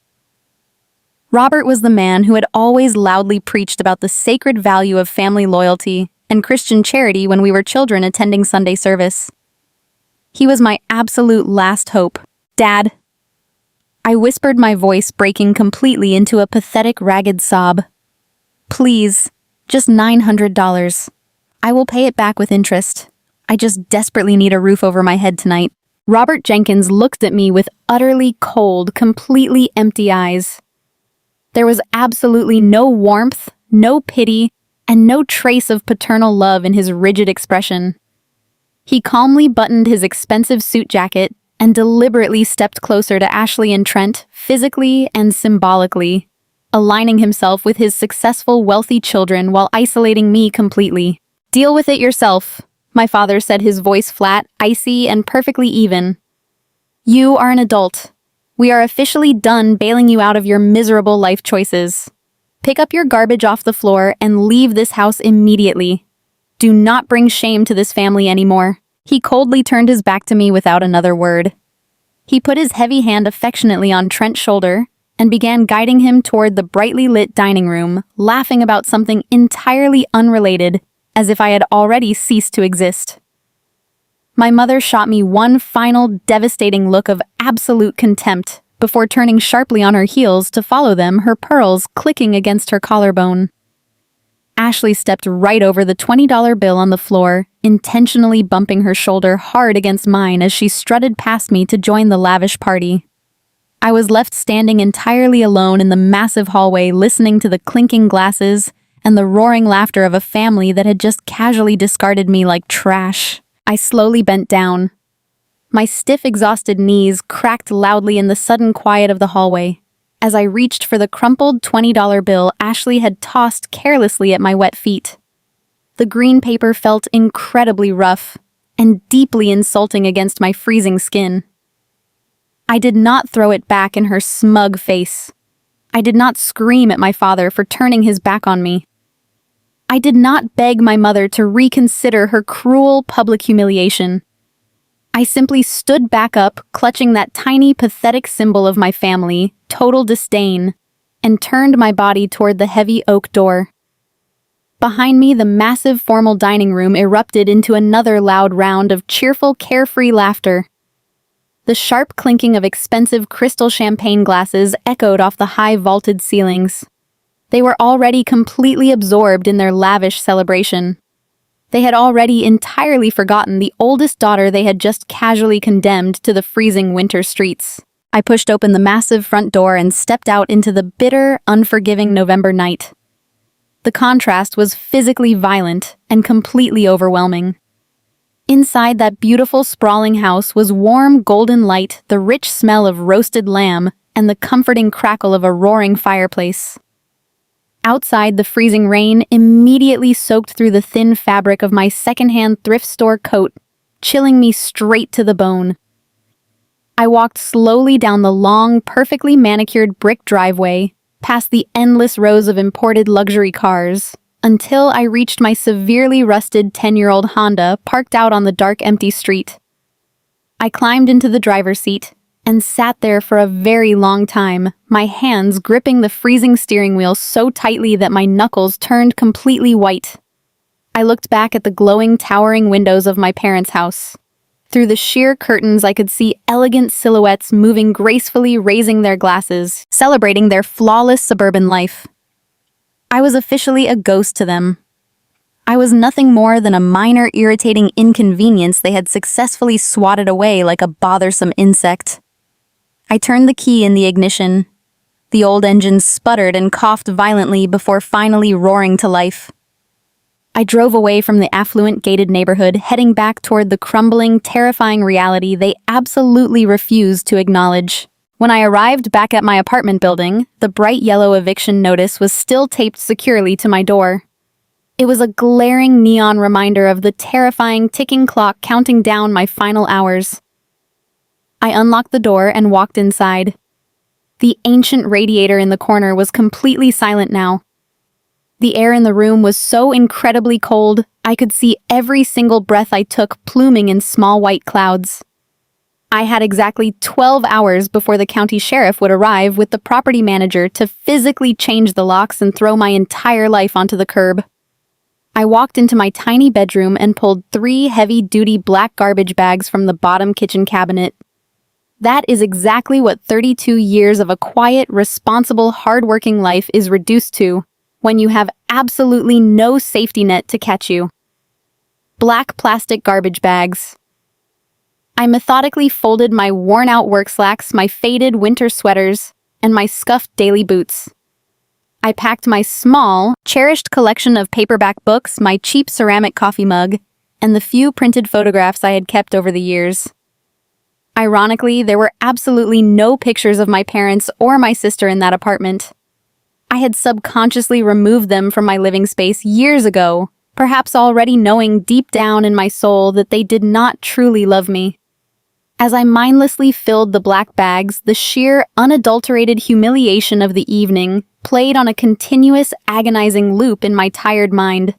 Robert was the man who had always loudly preached about the sacred value of family loyalty and Christian charity when we were children attending Sunday service. He was my absolute last hope. "Dad," I whispered, my voice breaking completely into a pathetic, ragged sob. "Please, just $900. I will pay it back with interest. I just desperately need a roof over my head tonight." Robert Jenkins looked at me with utterly cold, completely empty eyes. There was absolutely no warmth, no pity, and no trace of paternal love in his rigid expression. He calmly buttoned his expensive suit jacket and deliberately stepped closer to Ashley and Trent, physically and symbolically, aligning himself with his successful, wealthy children while isolating me completely. "Deal with it yourself," my father said, his voice flat, icy, and perfectly even. "You are an adult. We are officially done bailing you out of your miserable life choices. Pick up your garbage off the floor and leave this house immediately. Do not bring shame to this family anymore." He coldly turned his back to me without another word. He put his heavy hand affectionately on Trent's shoulder and began guiding him toward the brightly lit dining room, laughing about something entirely unrelated, as if I had already ceased to exist. My mother shot me one final, devastating look of absolute contempt before turning sharply on her heels to follow them, her pearls clicking against her collarbone. Ashley stepped right over the $20 bill on the floor, intentionally bumping her shoulder hard against mine as she strutted past me to join the lavish party. I was left standing entirely alone in the massive hallway, listening to the clinking glasses and the roaring laughter of a family that had just casually discarded me like trash. I slowly bent down. My stiff, exhausted knees cracked loudly in the sudden quiet of the hallway as I reached for the crumpled $20 bill Ashley had tossed carelessly at my wet feet. The green paper felt incredibly rough and deeply insulting against my freezing skin. I did not throw it back in her smug face. I did not scream at my father for turning his back on me. I did not beg my mother to reconsider her cruel public humiliation. I simply stood back up, clutching that tiny, pathetic symbol of my family, total disdain, and turned my body toward the heavy oak door. Behind me, the massive formal dining room erupted into another loud round of cheerful, carefree laughter. The sharp clinking of expensive crystal champagne glasses echoed off the high vaulted ceilings. They were already completely absorbed in their lavish celebration. They had already entirely forgotten the oldest daughter they had just casually condemned to the freezing winter streets. I pushed open the massive front door and stepped out into the bitter, unforgiving November night. The contrast was physically violent and completely overwhelming. Inside that beautiful sprawling house was warm golden light, the rich smell of roasted lamb, and the comforting crackle of a roaring fireplace. Outside, the freezing rain immediately soaked through the thin fabric of my secondhand thrift store coat, chilling me straight to the bone. I walked slowly down the long, perfectly manicured brick driveway, past the endless rows of imported luxury cars, until I reached my severely rusted 10-year-old Honda parked out on the dark, empty street. I climbed into the driver's seat and sat there for a very long time, my hands gripping the freezing steering wheel so tightly that my knuckles turned completely white. I looked back at the glowing, towering windows of my parents' house. Through the sheer curtains, I could see elegant silhouettes moving gracefully, raising their glasses, celebrating their flawless suburban life. I was officially a ghost to them. I was nothing more than a minor, irritating inconvenience they had successfully swatted away like a bothersome insect. I turned the key in the ignition. The old engine sputtered and coughed violently before finally roaring to life. I drove away from the affluent gated neighborhood, heading back toward the crumbling, terrifying reality they absolutely refused to acknowledge. When I arrived back at my apartment building, the bright yellow eviction notice was still taped securely to my door. It was a glaring neon reminder of the terrifying ticking clock counting down my final hours. I unlocked the door and walked inside. The ancient radiator in the corner was completely silent now. The air in the room was so incredibly cold, I could see every single breath I took pluming in small white clouds. I had exactly 12 hours before the county sheriff would arrive with the property manager to physically change the locks and throw my entire life onto the curb. I walked into my tiny bedroom and pulled 3 heavy-duty black garbage bags from the bottom kitchen cabinet. That is exactly what 32 years of a quiet, responsible, hard-working life is reduced to when you have absolutely no safety net to catch you. Black plastic garbage bags. I methodically folded my worn-out work slacks, my faded winter sweaters, and my scuffed daily boots. I packed my small, cherished collection of paperback books, my cheap ceramic coffee mug, and the few printed photographs I had kept over the years. Ironically, there were absolutely no pictures of my parents or my sister in that apartment. I had subconsciously removed them from my living space years ago, perhaps already knowing deep down in my soul that they did not truly love me. As I mindlessly filled the black bags, the sheer, unadulterated humiliation of the evening played on a continuous, agonizing loop in my tired mind.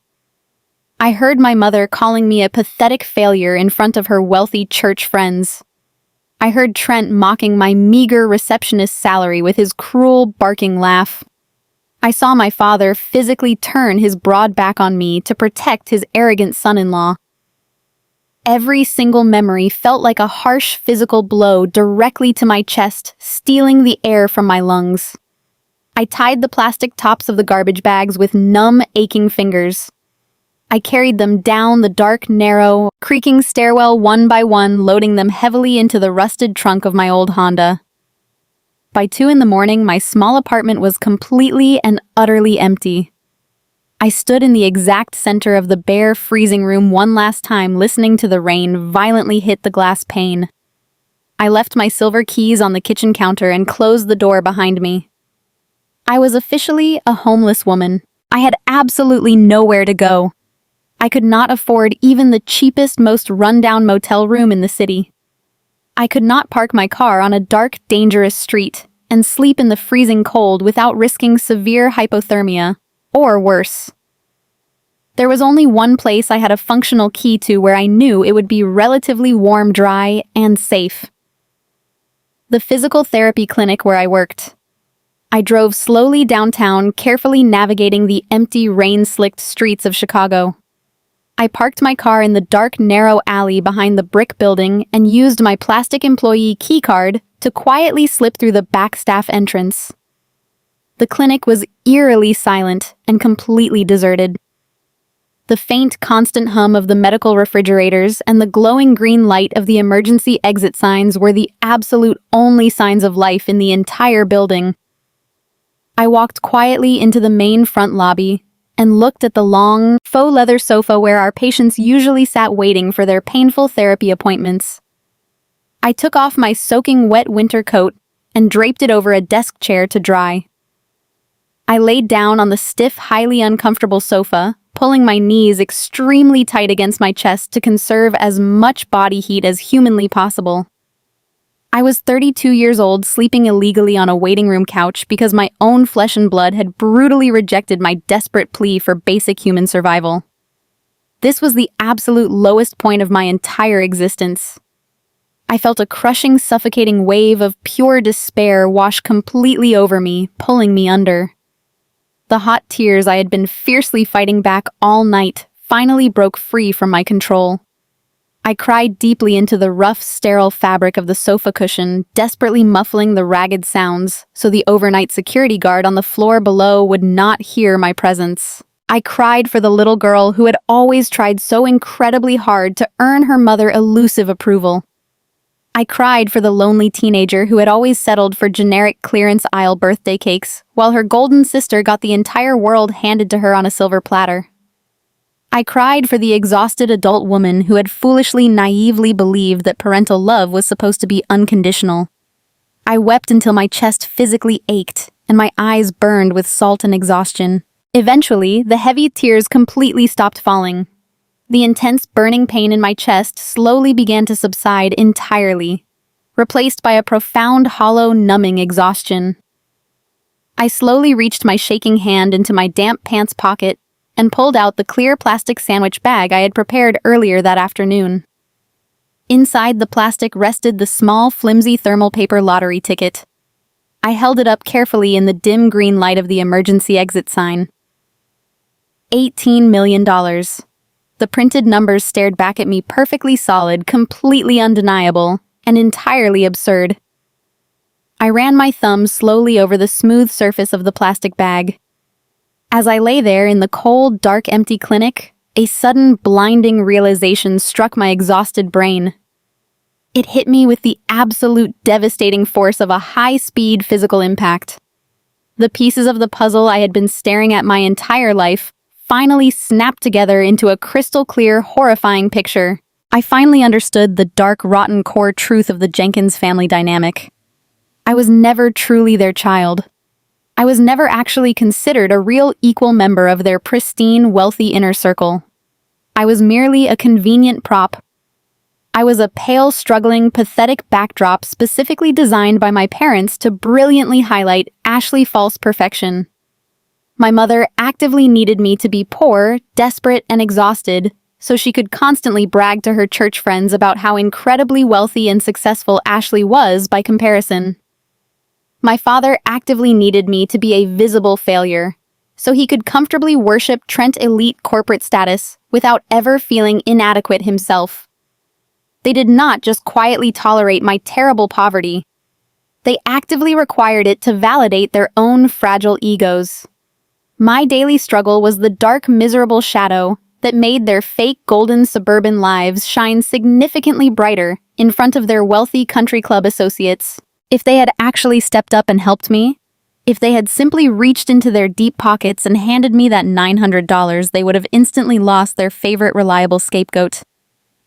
I heard my mother calling me a pathetic failure in front of her wealthy church friends. I heard Trent mocking my meager receptionist salary with his cruel, barking laugh. I saw my father physically turn his broad back on me to protect his arrogant son-in-law. Every single memory felt like a harsh physical blow directly to my chest, stealing the air from my lungs. I tied the plastic tops of the garbage bags with numb, aching fingers. I carried them down the dark, narrow, creaking stairwell one by one, loading them heavily into the rusted trunk of my old Honda. By 2 a.m, my small apartment was completely and utterly empty. I stood in the exact center of the bare, freezing room one last time, listening to the rain violently hit the glass pane. I left my silver keys on the kitchen counter and closed the door behind me. I was officially a homeless woman. I had absolutely nowhere to go. I could not afford even the cheapest, most run-down motel room in the city. I could not park my car on a dark, dangerous street and sleep in the freezing cold without risking severe hypothermia, or worse. There was only one place I had a functional key to where I knew it would be relatively warm, dry, and safe. The physical therapy clinic where I worked. I drove slowly downtown, carefully navigating the empty, rain-slicked streets of Chicago. I parked my car in the dark, narrow alley behind the brick building and used my plastic employee key card to quietly slip through the back staff entrance. The clinic was eerily silent and completely deserted. The faint, constant hum of the medical refrigerators and the glowing green light of the emergency exit signs were the absolute only signs of life in the entire building. I walked quietly into the main front lobby, and looked at the long, faux leather sofa where our patients usually sat waiting for their painful therapy appointments. I took off my soaking wet winter coat and draped it over a desk chair to dry. I laid down on the stiff, highly uncomfortable sofa, pulling my knees extremely tight against my chest to conserve as much body heat as humanly possible. I was 32 years old, sleeping illegally on a waiting room couch because my own flesh and blood had brutally rejected my desperate plea for basic human survival. This was the absolute lowest point of my entire existence. I felt a crushing, suffocating wave of pure despair wash completely over me, pulling me under. The hot tears I had been fiercely fighting back all night finally broke free from my control. I cried deeply into the rough, sterile fabric of the sofa cushion, desperately muffling the ragged sounds so the overnight security guard on the floor below would not hear my presence. I cried for the little girl who had always tried so incredibly hard to earn her mother's elusive approval. I cried for the lonely teenager who had always settled for generic clearance aisle birthday cakes, while her golden sister got the entire world handed to her on a silver platter. I cried for the exhausted adult woman who had foolishly, naively believed that parental love was supposed to be unconditional. I wept until my chest physically ached, and my eyes burned with salt and exhaustion. Eventually, the heavy tears completely stopped falling. The intense burning pain in my chest slowly began to subside entirely, replaced by a profound, hollow, numbing exhaustion. I slowly reached my shaking hand into my damp pants pocket and pulled out the clear plastic sandwich bag I had prepared earlier that afternoon. Inside the plastic rested the small, flimsy thermal paper lottery ticket. I held it up carefully in the dim green light of the emergency exit sign. $18 million. The printed numbers stared back at me perfectly solid, completely undeniable, and entirely absurd. I ran my thumb slowly over the smooth surface of the plastic bag. As I lay there in the cold, dark, empty clinic, a sudden, blinding realization struck my exhausted brain. It hit me with the absolute devastating force of a high-speed physical impact. The pieces of the puzzle I had been staring at my entire life finally snapped together into a crystal-clear, horrifying picture. I finally understood the dark, rotten core truth of the Jenkins family dynamic. I was never truly their child. I was never actually considered a real equal member of their pristine, wealthy inner circle. I was merely a convenient prop. I was a pale, struggling, pathetic backdrop specifically designed by my parents to brilliantly highlight Ashley false perfection. My mother actively needed me to be poor, desperate, and exhausted, so she could constantly brag to her church friends about how incredibly wealthy and successful Ashley was by comparison. My father actively needed me to be a visible failure, so he could comfortably worship Trent elite corporate status without ever feeling inadequate himself. They did not just quietly tolerate my terrible poverty. They actively required it to validate their own fragile egos. My daily struggle was the dark, miserable shadow that made their fake golden suburban lives shine significantly brighter in front of their wealthy country club associates. If they had actually stepped up and helped me, if they had simply reached into their deep pockets and handed me that $900, they would have instantly lost their favorite reliable scapegoat.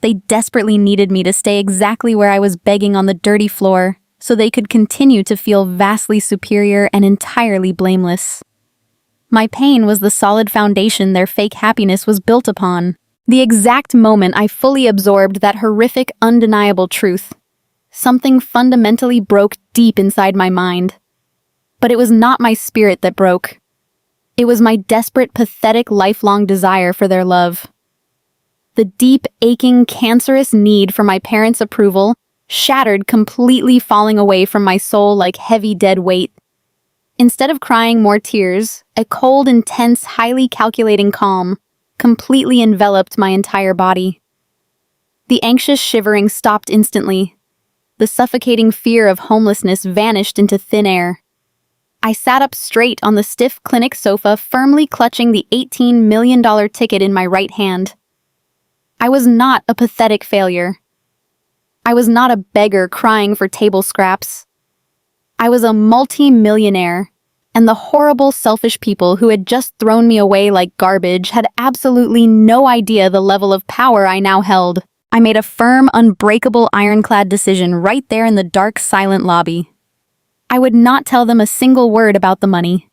They desperately needed me to stay exactly where I was begging on the dirty floor, so they could continue to feel vastly superior and entirely blameless. My pain was the solid foundation their fake happiness was built upon. The exact moment I fully absorbed that horrific, undeniable truth, something fundamentally broke deep inside my mind. But it was not my spirit that broke. It was my desperate, pathetic, lifelong desire for their love. The deep, aching, cancerous need for my parents' approval shattered, completely falling away from my soul like heavy dead weight. Instead of crying more tears, a cold, intense, highly calculating calm completely enveloped my entire body. The anxious shivering stopped instantly. The suffocating fear of homelessness vanished into thin air. I sat up straight on the stiff clinic sofa, firmly clutching the $18 million ticket in my right hand. I was not a pathetic failure. I was not a beggar crying for table scraps. I was a multi-millionaire, and the horrible, selfish people who had just thrown me away like garbage had absolutely no idea the level of power I now held. I made a firm, unbreakable, ironclad decision right there in the dark, silent lobby. I would not tell them a single word about the money.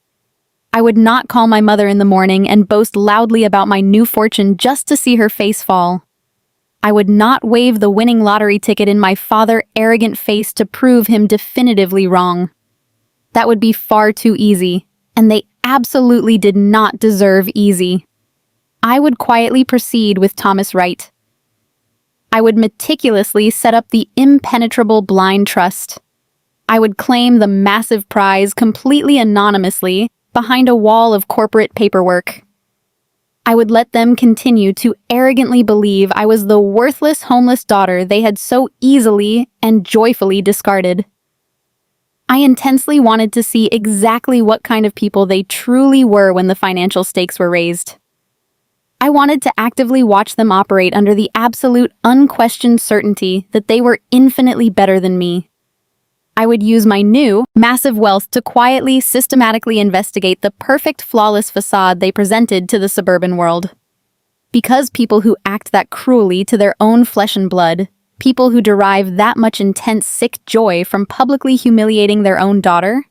I would not call my mother in the morning and boast loudly about my new fortune just to see her face fall. I would not wave the winning lottery ticket in my father's arrogant face to prove him definitively wrong. That would be far too easy, and they absolutely did not deserve easy. I would quietly proceed with Thomas Wright. I would meticulously set up the impenetrable blind trust. I would claim the massive prize completely anonymously behind a wall of corporate paperwork. I would let them continue to arrogantly believe I was the worthless homeless daughter they had so easily and joyfully discarded. I intensely wanted to see exactly what kind of people they truly were when the financial stakes were raised. I wanted to actively watch them operate under the absolute, unquestioned certainty that they were infinitely better than me. I would use my new, massive wealth to quietly, systematically investigate the perfect, flawless facade they presented to the suburban world. Because people who act that cruelly to their own flesh and blood, people who derive that much intense, sick joy from publicly humiliating their own daughter,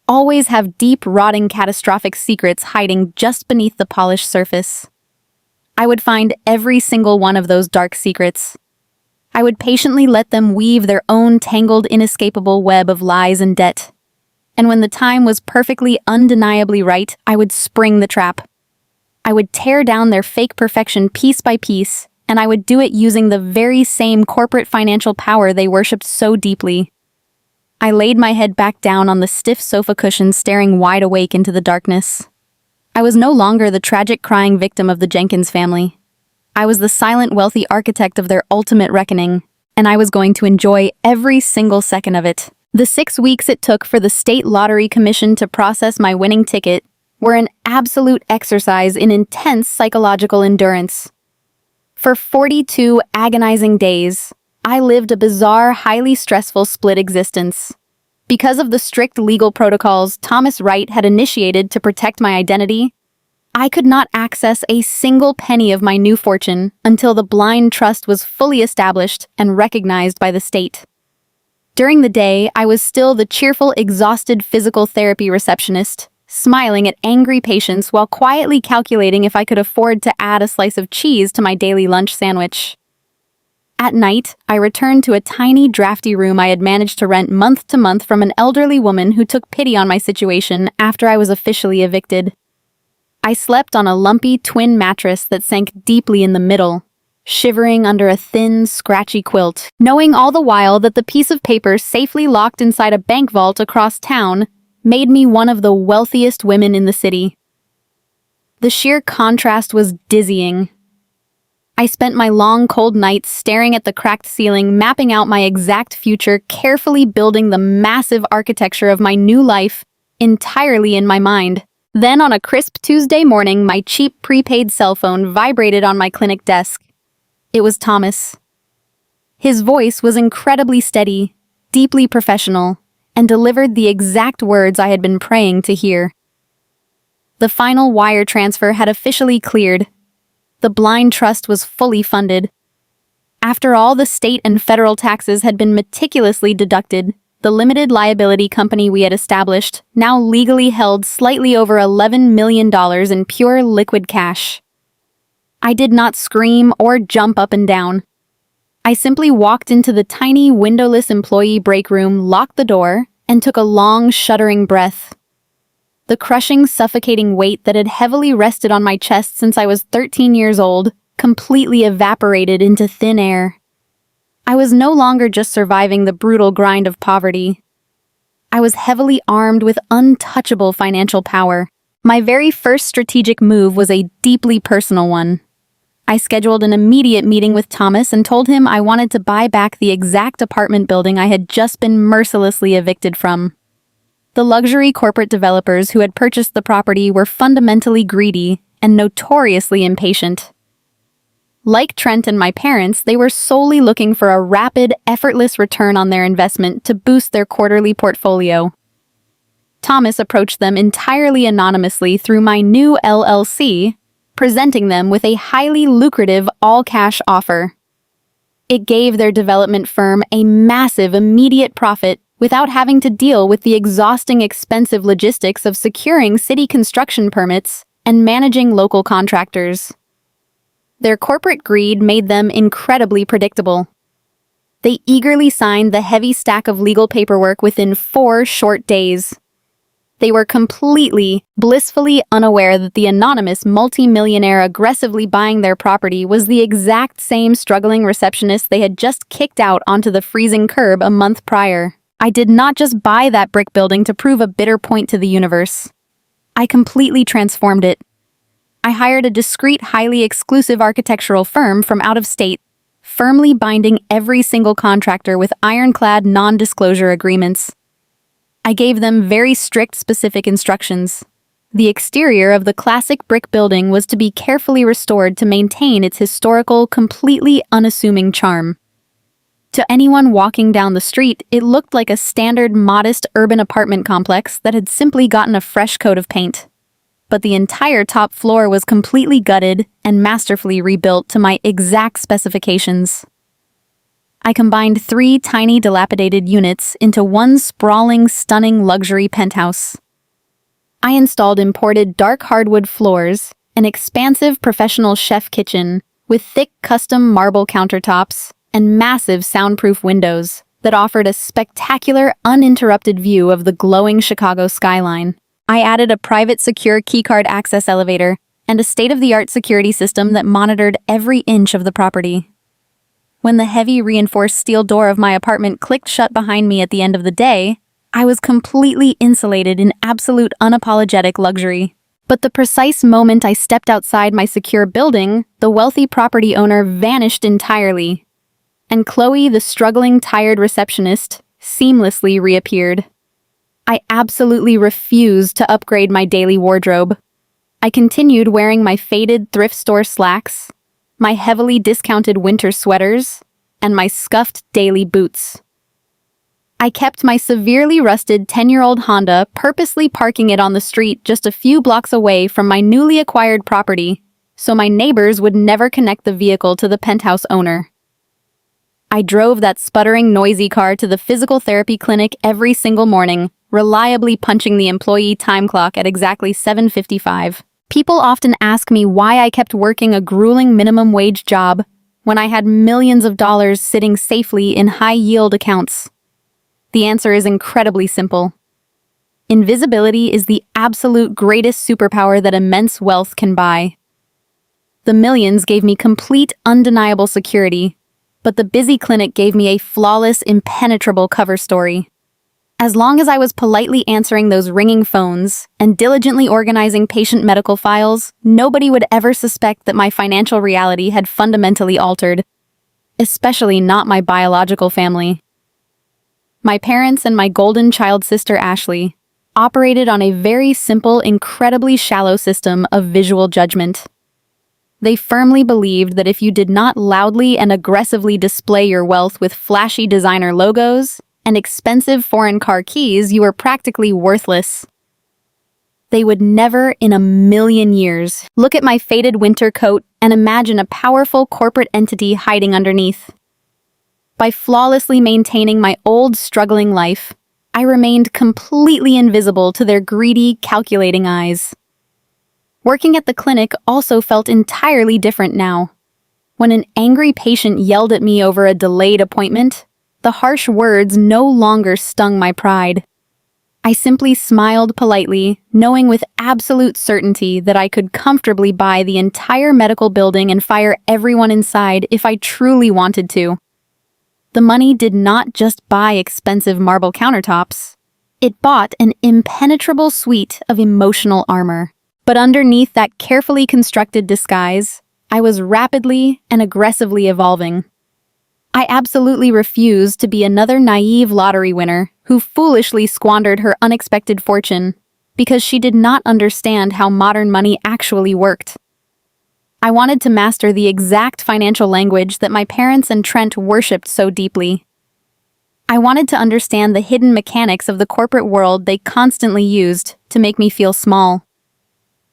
always have deep, rotting, catastrophic secrets hiding just beneath the polished surface. I would find every single one of those dark secrets. I would patiently let them weave their own tangled, inescapable web of lies and debt. And when the time was perfectly, undeniably right, I would spring the trap. I would tear down their fake perfection piece by piece, and I would do it using the very same corporate financial power they worshipped so deeply. I laid my head back down on the stiff sofa cushions, staring wide awake into the darkness. I was no longer the tragic, crying victim of the Jenkins family. I was the silent, wealthy architect of their ultimate reckoning, and I was going to enjoy every single second of it. The 6 weeks it took for the State Lottery Commission to process my winning ticket were an absolute exercise in intense psychological endurance. For 42 agonizing days, I lived a bizarre, highly stressful split existence. Because of the strict legal protocols Thomas Wright had initiated to protect my identity, I could not access a single penny of my new fortune until the blind trust was fully established and recognized by the state. During the day, I was still the cheerful, exhausted physical therapy receptionist, smiling at angry patients while quietly calculating if I could afford to add a slice of cheese to my daily lunch sandwich. At night, I returned to a tiny, drafty room I had managed to rent month to month from an elderly woman who took pity on my situation after I was officially evicted. I slept on a lumpy twin mattress that sank deeply in the middle, shivering under a thin, scratchy quilt, knowing all the while that the piece of paper safely locked inside a bank vault across town made me one of the wealthiest women in the city. The sheer contrast was dizzying. I spent my long, cold nights staring at the cracked ceiling, mapping out my exact future, carefully building the massive architecture of my new life entirely in my mind. Then on a crisp Tuesday morning, my cheap prepaid cell phone vibrated on my clinic desk. It was Thomas. His voice was incredibly steady, deeply professional, and delivered the exact words I had been praying to hear. The final wire transfer had officially cleared. The blind trust was fully funded. After all the state and federal taxes had been meticulously deducted, the limited liability company we had established now legally held slightly over $11 million in pure liquid cash. I did not scream or jump up and down. I simply walked into the tiny, windowless employee break room, locked the door, and took a long, shuddering breath. The crushing, suffocating weight that had heavily rested on my chest since I was 13 years old completely evaporated into thin air. I was no longer just surviving the brutal grind of poverty. I was heavily armed with untouchable financial power. My very first strategic move was a deeply personal one. I scheduled an immediate meeting with Thomas and told him I wanted to buy back the exact apartment building I had just been mercilessly evicted from. The luxury corporate developers who had purchased the property were fundamentally greedy and notoriously impatient. Like Trent and my parents, they were solely looking for a rapid, effortless return on their investment to boost their quarterly portfolio. Thomas approached them entirely anonymously through my new LLC, presenting them with a highly lucrative all-cash offer. It gave their development firm a massive immediate profit without having to deal with the exhausting expensive logistics of securing city construction permits and managing local contractors. Their corporate greed made them incredibly predictable. They eagerly signed the heavy stack of legal paperwork within 4 short days. They were completely, blissfully unaware that the anonymous multi-millionaire aggressively buying their property was the exact same struggling receptionist they had just kicked out onto the freezing curb a month prior. I did not just buy that brick building to prove a bitter point to the universe. I completely transformed it. I hired a discreet, highly exclusive architectural firm from out of state, firmly binding every single contractor with ironclad non-disclosure agreements. I gave them very strict specific instructions. The exterior of the classic brick building was to be carefully restored to maintain its historical, completely unassuming charm. To anyone walking down the street, it looked like a standard, modest urban apartment complex that had simply gotten a fresh coat of paint. But the entire top floor was completely gutted and masterfully rebuilt to my exact specifications. I combined 3 tiny dilapidated units into one sprawling, stunning luxury penthouse. I installed imported dark hardwood floors, an expansive professional chef kitchen with thick custom marble countertops and massive soundproof windows that offered a spectacular, uninterrupted view of the glowing Chicago skyline. I added a private secure keycard access elevator and a state-of-the-art security system that monitored every inch of the property. When the heavy reinforced steel door of my apartment clicked shut behind me at the end of the day, I was completely insulated in absolute unapologetic luxury. But the precise moment I stepped outside my secure building, the wealthy property owner vanished entirely. And Chloe, the struggling, tired receptionist, seamlessly reappeared. I absolutely refused to upgrade my daily wardrobe. I continued wearing my faded thrift store slacks, my heavily discounted winter sweaters, and my scuffed daily boots. I kept my severely rusted 10-year-old Honda, purposely parking it on the street just a few blocks away from my newly acquired property, so my neighbors would never connect the vehicle to the penthouse owner. I drove that sputtering, noisy car to the physical therapy clinic every single morning, reliably punching the employee time clock at exactly 7:55. People often ask me why I kept working a grueling minimum wage job when I had millions of dollars sitting safely in high-yield accounts. The answer is incredibly simple. Invisibility is the absolute greatest superpower that immense wealth can buy. The millions gave me complete, undeniable security, but the busy clinic gave me a flawless, impenetrable cover story. As long as I was politely answering those ringing phones and diligently organizing patient medical files, nobody would ever suspect that my financial reality had fundamentally altered, especially not my biological family. My parents and my golden child sister Ashley operated on a very simple, incredibly shallow system of visual judgment. They firmly believed that if you did not loudly and aggressively display your wealth with flashy designer logos and expensive foreign car keys, you were practically worthless. They would never in a million years look at my faded winter coat and imagine a powerful corporate entity hiding underneath. By flawlessly maintaining my old, struggling life, I remained completely invisible to their greedy, calculating eyes. Working at the clinic also felt entirely different now. When an angry patient yelled at me over a delayed appointment, the harsh words no longer stung my pride. I simply smiled politely, knowing with absolute certainty that I could comfortably buy the entire medical building and fire everyone inside if I truly wanted to. The money did not just buy expensive marble countertops. It bought an impenetrable suite of emotional armor. But underneath that carefully constructed disguise, I was rapidly and aggressively evolving. I absolutely refused to be another naive lottery winner who foolishly squandered her unexpected fortune because she did not understand how modern money actually worked. I wanted to master the exact financial language that my parents and Trent worshipped so deeply. I wanted to understand the hidden mechanics of the corporate world they constantly used to make me feel small.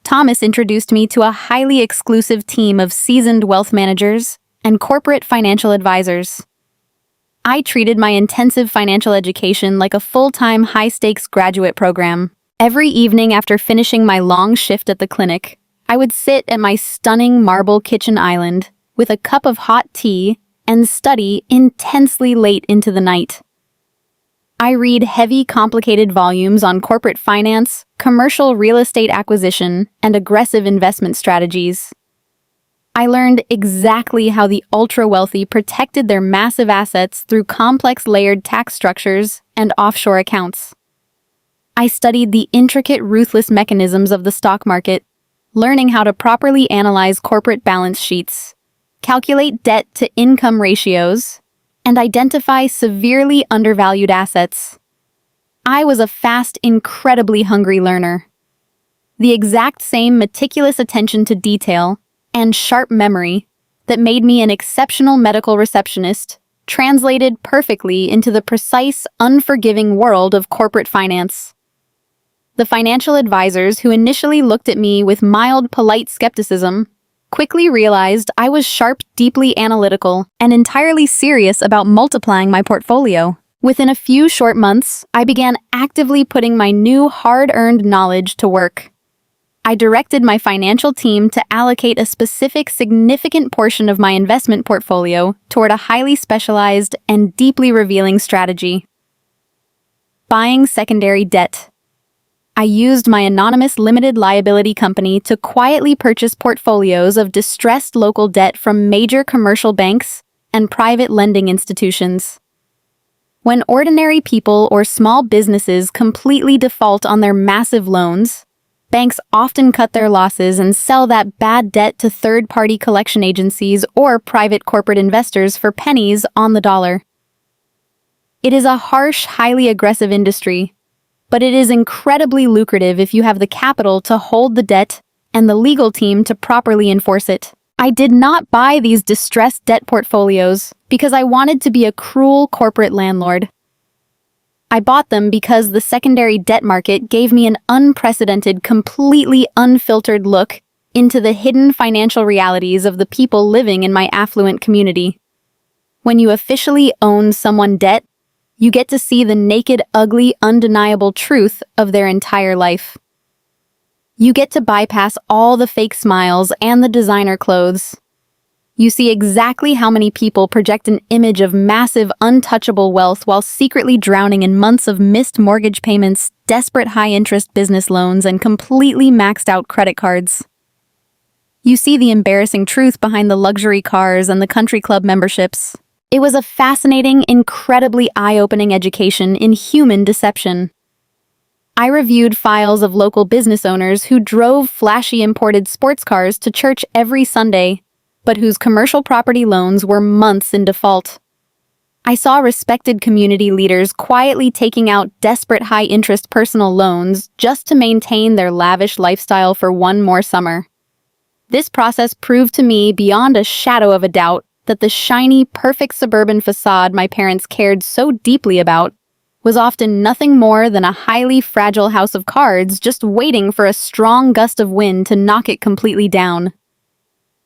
Thomas introduced me to a highly exclusive team of seasoned wealth managers and corporate financial advisors. I treated my intensive financial education like a full-time, high-stakes graduate program. Every evening after finishing my long shift at the clinic, I would sit at my stunning marble kitchen island with a cup of hot tea and study intensely late into the night. I read heavy, complicated volumes on corporate finance, commercial real estate acquisition, and aggressive investment strategies. I learned exactly how the ultra-wealthy protected their massive assets through complex layered tax structures and offshore accounts. I studied the intricate, ruthless mechanisms of the stock market, learning how to properly analyze corporate balance sheets, calculate debt-to-income ratios, and identify severely undervalued assets. I was a fast, incredibly hungry learner. The exact same meticulous attention to detail and sharp memory that made me an exceptional medical receptionist translated perfectly into the precise, unforgiving world of corporate finance. The financial advisors who initially looked at me with mild, polite skepticism quickly realized I was sharp, deeply analytical, and entirely serious about multiplying my portfolio. Within a few short months, I began actively putting my new hard-earned knowledge to work. I directed my financial team to allocate a specific, significant portion of my investment portfolio toward a highly specialized and deeply revealing strategy: buying secondary debt. I used my anonymous limited liability company to quietly purchase portfolios of distressed local debt from major commercial banks and private lending institutions. When ordinary people or small businesses completely default on their massive loans, banks often cut their losses and sell that bad debt to third-party collection agencies or private corporate investors for pennies on the dollar. It is a harsh, highly aggressive industry, but it is incredibly lucrative if you have the capital to hold the debt and the legal team to properly enforce it. I did not buy these distressed debt portfolios because I wanted to be a cruel corporate landlord. I bought them because the secondary debt market gave me an unprecedented, completely unfiltered look into the hidden financial realities of the people living in my affluent community. When you officially own someone's debt, you get to see the naked, ugly, undeniable truth of their entire life. You get to bypass all the fake smiles and the designer clothes. You see exactly how many people project an image of massive, untouchable wealth while secretly drowning in months of missed mortgage payments, desperate high-interest business loans, and completely maxed-out credit cards. You see the embarrassing truth behind the luxury cars and the country club memberships. It was a fascinating, incredibly eye-opening education in human deception. I reviewed files of local business owners who drove flashy imported sports cars to church every Sunday, but whose commercial property loans were months in default. I saw respected community leaders quietly taking out desperate high-interest personal loans just to maintain their lavish lifestyle for one more summer. This process proved to me beyond a shadow of a doubt that the shiny, perfect suburban facade my parents cared so deeply about was often nothing more than a highly fragile house of cards just waiting for a strong gust of wind to knock it completely down.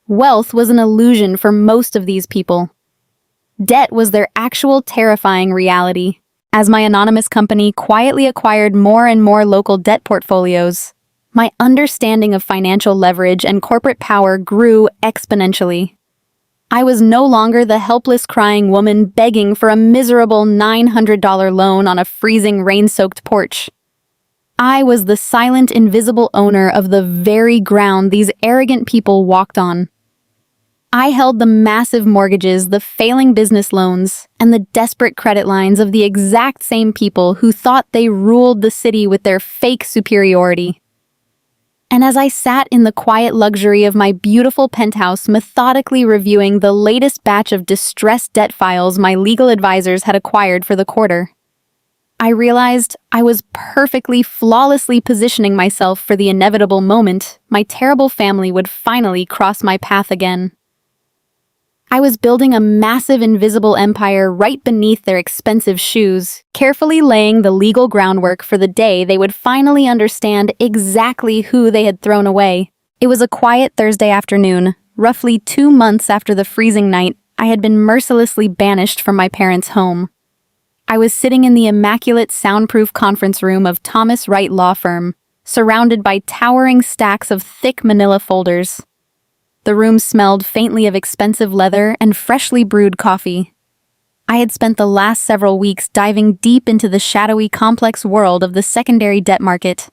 Wealth was an illusion for most of these people. Debt was their actual terrifying reality. As my anonymous company quietly acquired more and more local debt portfolios, my understanding of financial leverage and corporate power grew exponentially. I was no longer the helpless crying woman begging for a miserable $900 loan on a freezing rain-soaked porch. I was the silent, invisible owner of the very ground these arrogant people walked on. I held the massive mortgages, the failing business loans, and the desperate credit lines of the exact same people who thought they ruled the city with their fake superiority. And as I sat in the quiet luxury of my beautiful penthouse methodically reviewing the latest batch of distressed debt files my legal advisors had acquired for the quarter, I realized I was perfectly, flawlessly positioning myself for the inevitable moment my terrible family would finally cross my path again. I was building a massive invisible empire right beneath their expensive shoes, carefully laying the legal groundwork for the day they would finally understand exactly who they had thrown away. It was a quiet Thursday afternoon, roughly 2 months after the freezing night I had been mercilessly banished from my parents' home. I was sitting in the immaculate soundproof conference room of Thomas Wright Law Firm, surrounded by towering stacks of thick manila folders. The room smelled faintly of expensive leather and freshly brewed coffee. I had spent the last several weeks diving deep into the shadowy, complex world of the secondary debt market.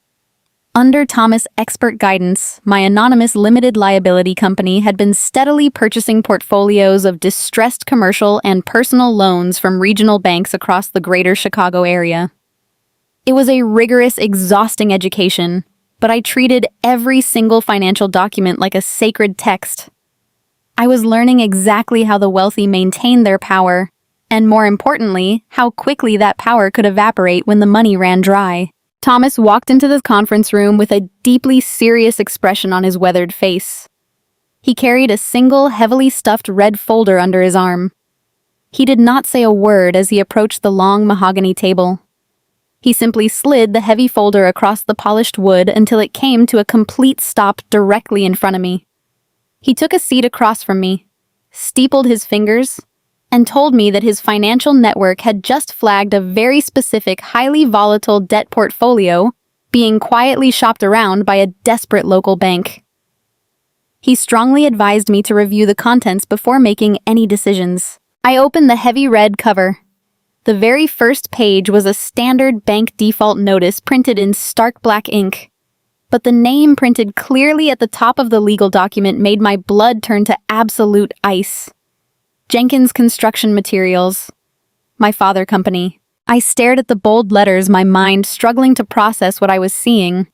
Under Thomas' expert guidance, my anonymous limited liability company had been steadily purchasing portfolios of distressed commercial and personal loans from regional banks across the greater Chicago area. It was a rigorous, exhausting education, but I treated every single financial document like a sacred text. I was learning exactly how the wealthy maintained their power, and more importantly, how quickly that power could evaporate when the money ran dry. Thomas walked into the conference room with a deeply serious expression on his weathered face. He carried a single, heavily stuffed red folder under his arm. He did not say a word as he approached the long mahogany table. He simply slid the heavy folder across the polished wood until it came to a complete stop directly in front of me. He took a seat across from me, steepled his fingers, and told me that his financial network had just flagged a very specific, highly volatile debt portfolio being quietly shopped around by a desperate local bank. He strongly advised me to review the contents before making any decisions. I opened the heavy red cover. The very first page was a standard bank default notice printed in stark black ink. But the name printed clearly at the top of the legal document made my blood turn to absolute ice. Jenkins Construction Materials. My father company. I stared at the bold letters, my mind struggling to process what I was seeing.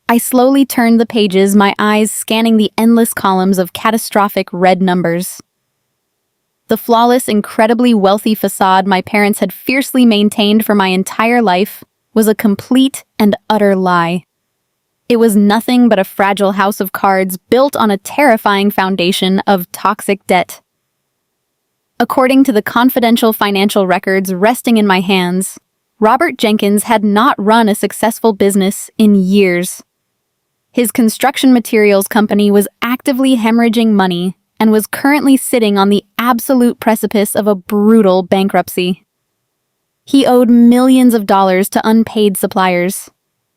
I slowly turned the pages, my eyes scanning the endless columns of catastrophic red numbers. The flawless, incredibly wealthy facade my parents had fiercely maintained for my entire life was a complete and utter lie. It was nothing but a fragile house of cards built on a terrifying foundation of toxic debt. According to the confidential financial records resting in my hands, Robert Jenkins had not run a successful business in years. His construction materials company was actively hemorrhaging money and was currently sitting on the absolute precipice of a brutal bankruptcy. He owed millions of dollars to unpaid suppliers.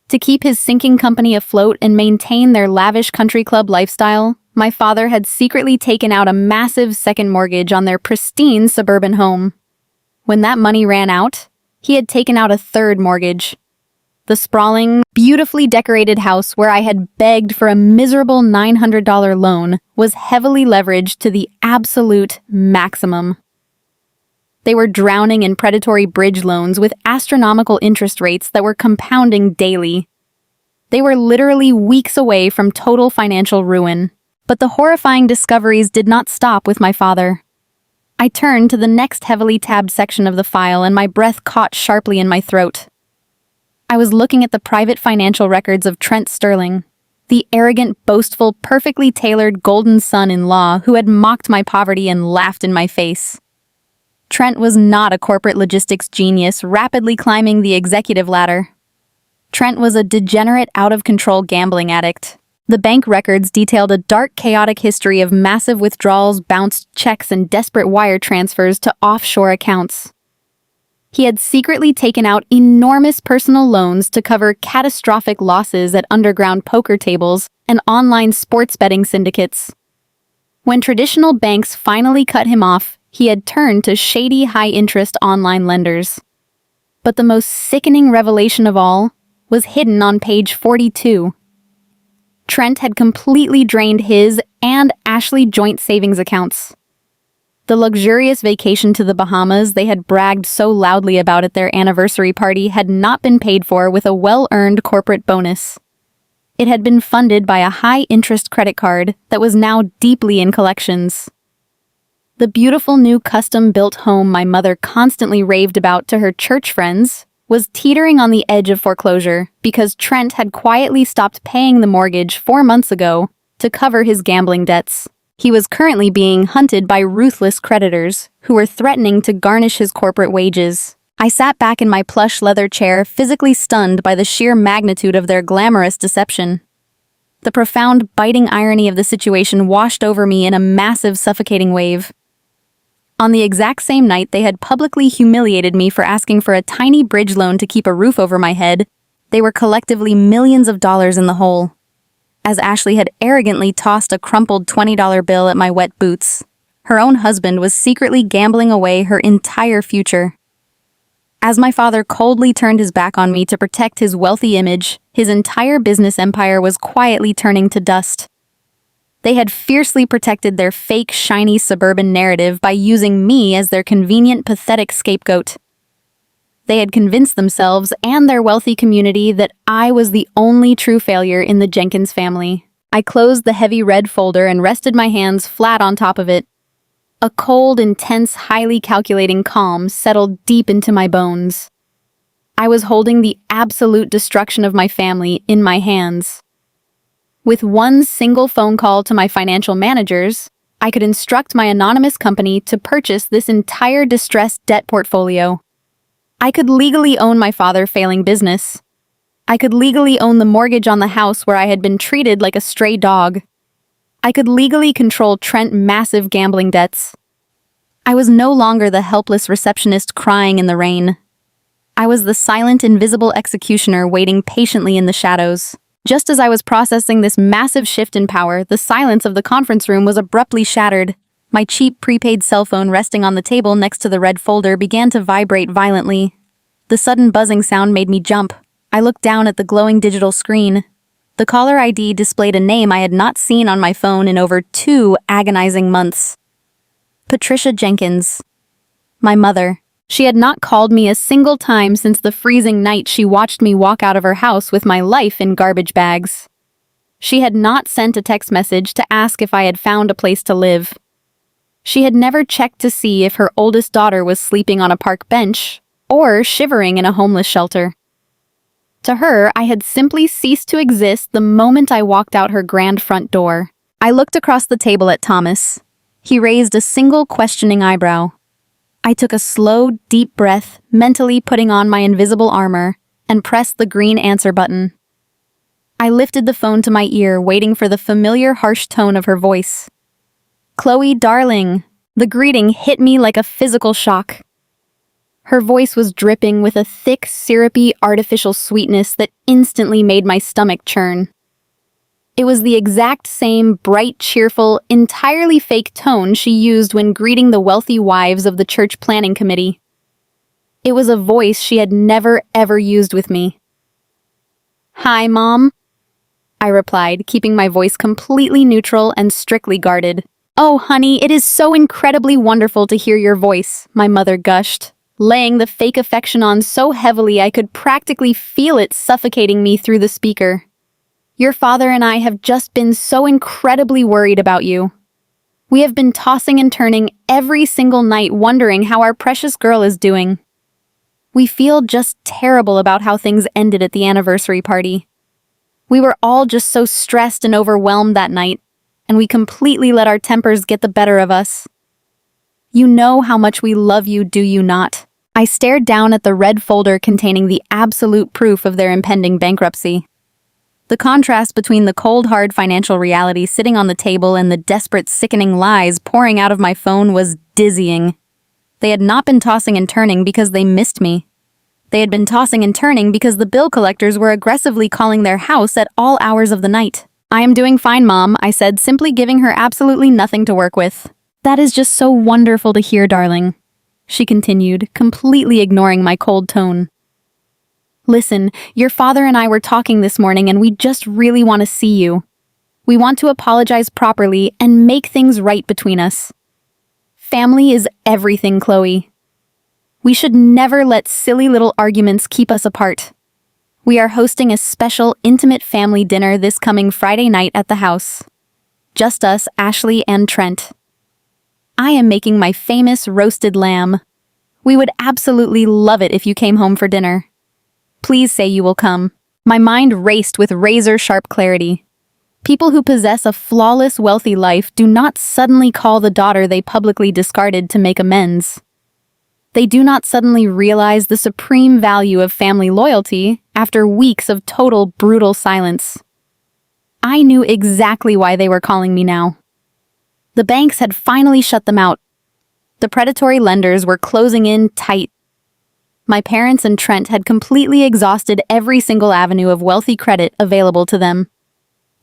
To keep his sinking company afloat and maintain their lavish country club lifestyle, my father had secretly taken out a massive second mortgage on their pristine suburban home. When that money ran out, he had taken out a third mortgage. The sprawling, beautifully decorated house where I had begged for a miserable $900 loan was heavily leveraged to the absolute maximum. They were drowning in predatory bridge loans with astronomical interest rates that were compounding daily. They were literally weeks away from total financial ruin. But the horrifying discoveries did not stop with my father. I turned to the next heavily tabbed section of the file and my breath caught sharply in my throat. I was looking at the private financial records of Trent Sterling, the arrogant, boastful, perfectly tailored golden son-in-law who had mocked my poverty and laughed in my face. Trent was not a corporate logistics genius rapidly climbing the executive ladder. Trent was a degenerate, out-of-control gambling addict. The bank records detailed a dark, chaotic history of massive withdrawals, bounced checks, and desperate wire transfers to offshore accounts. He had secretly taken out enormous personal loans to cover catastrophic losses at underground poker tables and online sports betting syndicates. When traditional banks finally cut him off, he had turned to shady, high-interest online lenders. But the most sickening revelation of all was hidden on page 42. Trent had completely drained his and Ashley joint savings accounts. The luxurious vacation to the Bahamas they had bragged so loudly about at their anniversary party had not been paid for with a well-earned corporate bonus. It had been funded by a high-interest credit card that was now deeply in collections. The beautiful new custom-built home my mother constantly raved about to her church friends was teetering on the edge of foreclosure because Trent had quietly stopped paying the mortgage 4 months ago to cover his gambling debts. He was currently being hunted by ruthless creditors who were threatening to garnish his corporate wages. I sat back in my plush leather chair, physically stunned by the sheer magnitude of their glamorous deception. The profound, biting irony of the situation washed over me in a massive, suffocating wave. On the exact same night they had publicly humiliated me for asking for a tiny bridge loan to keep a roof over my head, they were collectively millions of dollars in the hole. As Ashley had arrogantly tossed a crumpled $20 bill at my wet boots, her own husband was secretly gambling away her entire future. As my father coldly turned his back on me to protect his wealthy image, his entire business empire was quietly turning to dust. They had fiercely protected their fake, shiny suburban narrative by using me as their convenient, pathetic scapegoat. They had convinced themselves and their wealthy community that I was the only true failure in the Jenkins family. I closed the heavy red folder and rested my hands flat on top of it. A cold, intense, highly calculating calm settled deep into my bones. I was holding the absolute destruction of my family in my hands. With one single phone call to my financial managers, I could instruct my anonymous company to purchase this entire distressed debt portfolio. I could legally own my father failing business. I could legally own the mortgage on the house where I had been treated like a stray dog. I could legally control Trent's massive gambling debts. I was no longer the helpless receptionist crying in the rain. I was the silent, invisible executioner waiting patiently in the shadows. Just as I was processing this massive shift in power, the silence of the conference room was abruptly shattered. My cheap prepaid cell phone resting on the table next to the red folder began to vibrate violently. The sudden buzzing sound made me jump. I looked down at the glowing digital screen. The caller ID displayed a name I had not seen on my phone in over 2 agonizing months. Patricia Jenkins. My mother. She had not called me a single time since the freezing night she watched me walk out of her house with my life in garbage bags. She had not sent a text message to ask if I had found a place to live. She had never checked to see if her oldest daughter was sleeping on a park bench or shivering in a homeless shelter. To her, I had simply ceased to exist the moment I walked out her grand front door. I looked across the table at Thomas. He raised a single questioning eyebrow. I took a slow, deep breath, mentally putting on my invisible armor, and pressed the green answer button. I lifted the phone to my ear, waiting for the familiar, harsh tone of her voice. "Chloe, darling." The greeting hit me like a physical shock. Her voice was dripping with a thick, syrupy, artificial sweetness that instantly made my stomach churn. It was the exact same bright, cheerful, entirely fake tone she used when greeting the wealthy wives of the church planning committee. It was a voice she had never, ever used with me. "Hi, Mom," I replied, keeping my voice completely neutral and strictly guarded. "Oh, honey, it is so incredibly wonderful to hear your voice," my mother gushed, laying the fake affection on so heavily I could practically feel it suffocating me through the speaker. "Your father and I have just been so incredibly worried about you. We have been tossing and turning every single night wondering how our precious girl is doing. We feel just terrible about how things ended at the anniversary party. We were all just so stressed and overwhelmed that night, and we completely let our tempers get the better of us. You know how much we love you, do you not?" I stared down at the red folder containing the absolute proof of their impending bankruptcy. The contrast between the cold, hard financial reality sitting on the table and the desperate, sickening lies pouring out of my phone was dizzying. They had not been tossing and turning because they missed me. They had been tossing and turning because the bill collectors were aggressively calling their house at all hours of the night. "I am doing fine, Mom," I said, simply giving her absolutely nothing to work with. "That is just so wonderful to hear, darling," she continued, completely ignoring my cold tone. "Listen, your father and I were talking this morning and we just really want to see you. We want to apologize properly and make things right between us. Family is everything, Chloe. We should never let silly little arguments keep us apart. We are hosting a special, intimate family dinner this coming Friday night at the house. Just us, Ashley and Trent. I am making my famous roasted lamb. We would absolutely love it if you came home for dinner. Please say you will come." My mind raced with razor-sharp clarity. People who possess a flawless, wealthy life do not suddenly call the daughter they publicly discarded to make amends. They do not suddenly realize the supreme value of family loyalty after weeks of total, brutal silence. I knew exactly why they were calling me now. The banks had finally shut them out. The predatory lenders were closing in tight. My parents and Trent had completely exhausted every single avenue of wealthy credit available to them.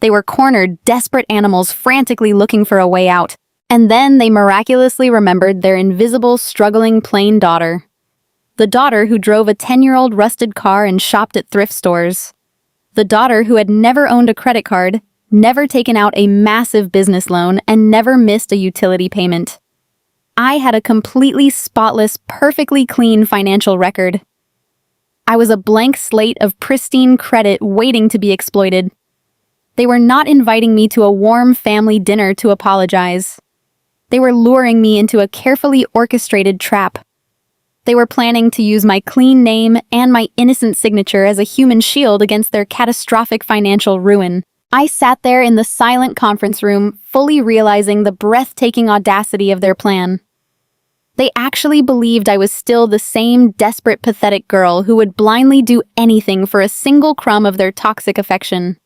They were cornered, desperate animals frantically looking for a way out. And then they miraculously remembered their invisible, struggling, plain daughter. The daughter who drove a 10-year-old rusted car and shopped at thrift stores. The daughter who had never owned a credit card, never taken out a massive business loan, and never missed a utility payment. I had a completely spotless, perfectly clean financial record. I was a blank slate of pristine credit waiting to be exploited. They were not inviting me to a warm family dinner to apologize. They were luring me into a carefully orchestrated trap. They were planning to use my clean name and my innocent signature as a human shield against their catastrophic financial ruin. I sat there in the silent conference room, fully realizing the breathtaking audacity of their plan. They actually believed I was still the same desperate, pathetic girl who would blindly do anything for a single crumb of their toxic affection.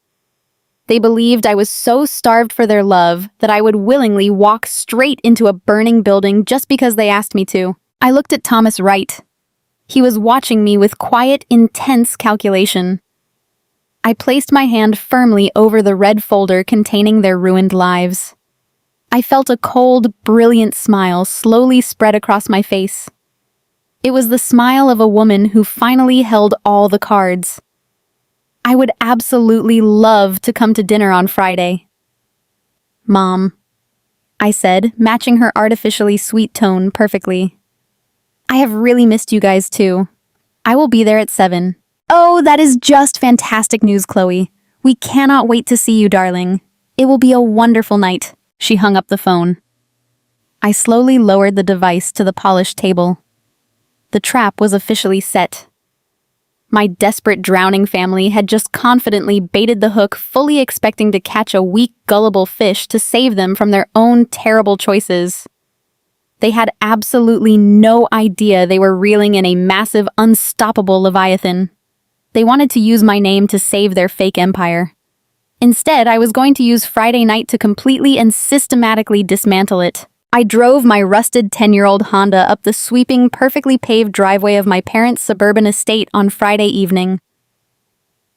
They believed I was so starved for their love that I would willingly walk straight into a burning building just because they asked me to. I looked at Thomas Wright. He was watching me with quiet, intense calculation. I placed my hand firmly over the red folder containing their ruined lives. I felt a cold, brilliant smile slowly spread across my face. It was the smile of a woman who finally held all the cards. I would absolutely love to come to dinner on Friday. Mom, I said, matching her artificially sweet tone perfectly. I have really missed you guys too. I will be there at 7. Oh, that is just fantastic news, Chloe. We cannot wait to see you, darling. It will be a wonderful night. She hung up the phone. I slowly lowered the device to the polished table. The trap was officially set. My desperate, drowning family had just confidently baited the hook, fully expecting to catch a weak, gullible fish to save them from their own terrible choices. They had absolutely no idea they were reeling in a massive, unstoppable leviathan. They wanted to use my name to save their fake empire. Instead, I was going to use Friday night to completely and systematically dismantle it. I drove my rusted 10-year-old Honda up the sweeping, perfectly paved driveway of my parents' suburban estate on Friday evening.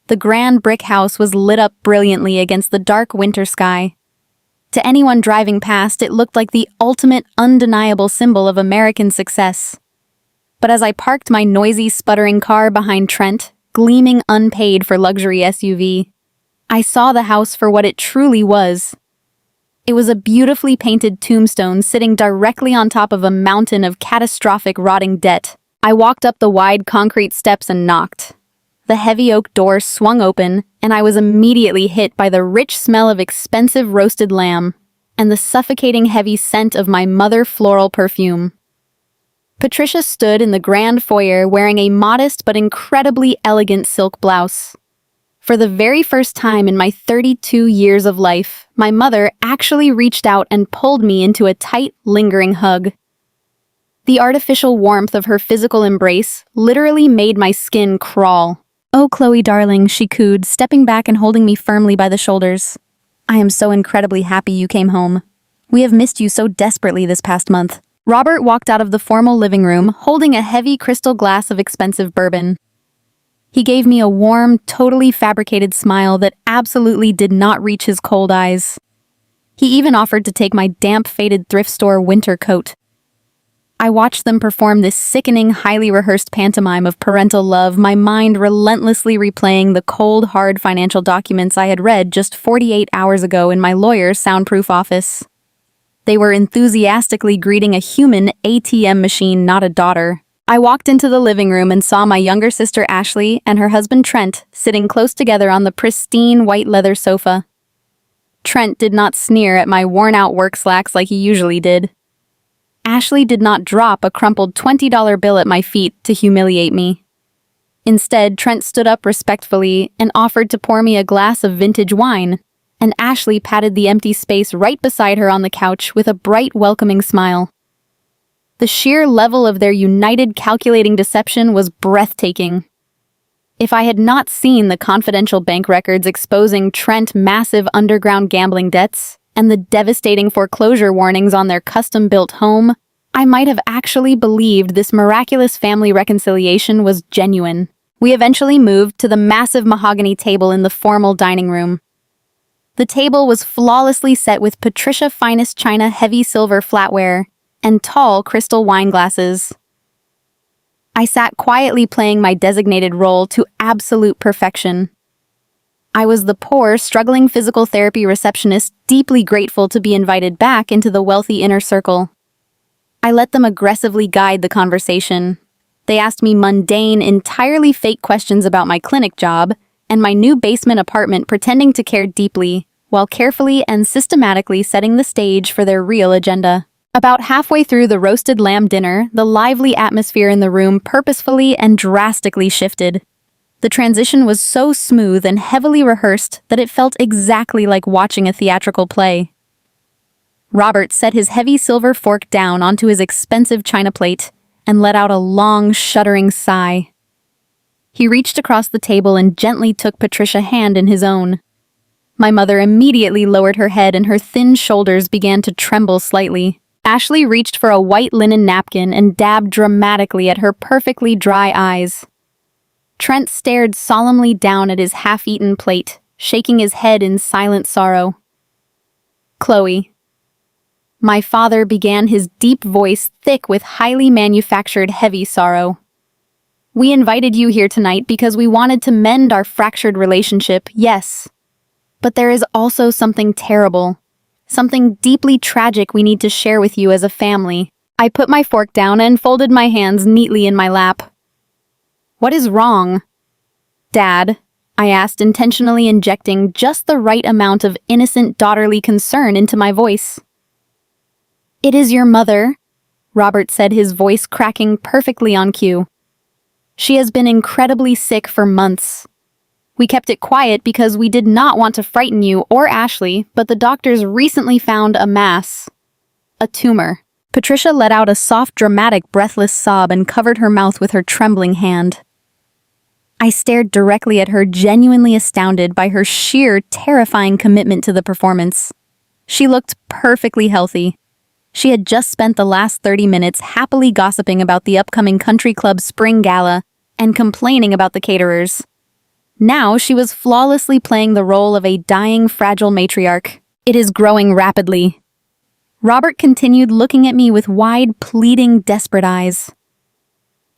The grand brick house was lit up brilliantly against the dark winter sky. To anyone driving past, it looked like the ultimate, undeniable symbol of American success. But as I parked my noisy, sputtering car behind Trent, gleaming unpaid for luxury SUV, I saw the house for what it truly was. It was a beautifully painted tombstone sitting directly on top of a mountain of catastrophic rotting debt. I walked up the wide concrete steps and knocked. The heavy oak door swung open, and I was immediately hit by the rich smell of expensive roasted lamb and the suffocating heavy scent of my mother floral perfume. Patricia stood in the grand foyer wearing a modest but incredibly elegant silk blouse. For the very first time in my 32 years of life, my mother actually reached out and pulled me into a tight, lingering hug. The artificial warmth of her physical embrace literally made my skin crawl. "Oh, Chloe, darling," she cooed, stepping back and holding me firmly by the shoulders. "I am so incredibly happy you came home. We have missed you so desperately this past month." Robert walked out of the formal living room, holding a heavy crystal glass of expensive bourbon. He gave me a warm, totally fabricated smile that absolutely did not reach his cold eyes. He even offered to take my damp, faded thrift store winter coat. I watched them perform this sickening, highly rehearsed pantomime of parental love, my mind relentlessly replaying the cold, hard financial documents I had read just 48 hours ago in my lawyer's soundproof office. They were enthusiastically greeting a human ATM machine, not a daughter. I walked into the living room and saw my younger sister Ashley and her husband Trent sitting close together on the pristine white leather sofa. Trent did not sneer at my worn-out work slacks like he usually did. Ashley did not drop a crumpled $20 bill at my feet to humiliate me. Instead, Trent stood up respectfully and offered to pour me a glass of vintage wine, and Ashley patted the empty space right beside her on the couch with a bright, welcoming smile. The sheer level of their united calculating deception was breathtaking. If I had not seen the confidential bank records exposing Trent's massive underground gambling debts and the devastating foreclosure warnings on their custom-built home, I might have actually believed this miraculous family reconciliation was genuine. We eventually moved to the massive mahogany table in the formal dining room. The table was flawlessly set with Patricia finest china heavy silver flatware and tall crystal wine glasses. I sat quietly playing my designated role to absolute perfection. I was the poor, struggling physical therapy receptionist, deeply grateful to be invited back into the wealthy inner circle. I let them aggressively guide the conversation. They asked me mundane, entirely fake questions about my clinic job and my new basement apartment, pretending to care deeply, while carefully and systematically setting the stage for their real agenda. About halfway through the roasted lamb dinner, the lively atmosphere in the room purposefully and drastically shifted. The transition was so smooth and heavily rehearsed that it felt exactly like watching a theatrical play. Robert set his heavy silver fork down onto his expensive china plate and let out a long, shuddering sigh. He reached across the table and gently took Patricia's hand in his own. My mother immediately lowered her head and her thin shoulders began to tremble slightly. Ashley reached for a white linen napkin and dabbed dramatically at her perfectly dry eyes. Trent stared solemnly down at his half-eaten plate, shaking his head in silent sorrow. Chloe. My father began, his deep voice thick with highly manufactured heavy sorrow. We invited you here tonight because we wanted to mend our fractured relationship, yes. But there is also something terrible, something deeply tragic we need to share with you as a family. I put my fork down and folded my hands neatly in my lap. What is wrong? Dad, I asked, intentionally injecting just the right amount of innocent daughterly concern into my voice. It is your mother, Robert said, his voice cracking perfectly on cue. She has been incredibly sick for months. We kept it quiet because we did not want to frighten you or Ashley, but the doctors recently found a mass. A tumor. Patricia let out a soft, dramatic, breathless sob and covered her mouth with her trembling hand. I stared directly at her, genuinely astounded by her sheer, terrifying commitment to the performance. She looked perfectly healthy. She had just spent the last 30 minutes happily gossiping about the upcoming country club spring gala and complaining about the caterers. Now she was flawlessly playing the role of a dying, fragile matriarch. It is growing rapidly. Robert continued, looking at me with wide, pleading, desperate eyes.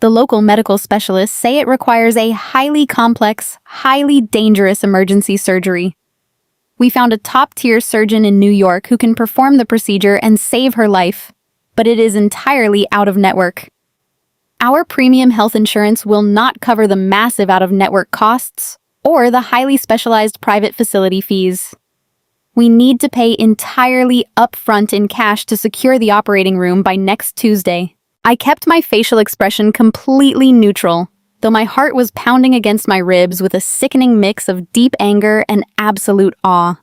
The local medical specialists say it requires a highly complex, highly dangerous emergency surgery. We found a top-tier surgeon in New York who can perform the procedure and save her life, but it is entirely out of network. Our premium health insurance will not cover the massive out-of-network costs or the highly specialized private facility fees. We need to pay entirely upfront in cash to secure the operating room by next Tuesday. I kept my facial expression completely neutral, though my heart was pounding against my ribs with a sickening mix of deep anger and absolute awe.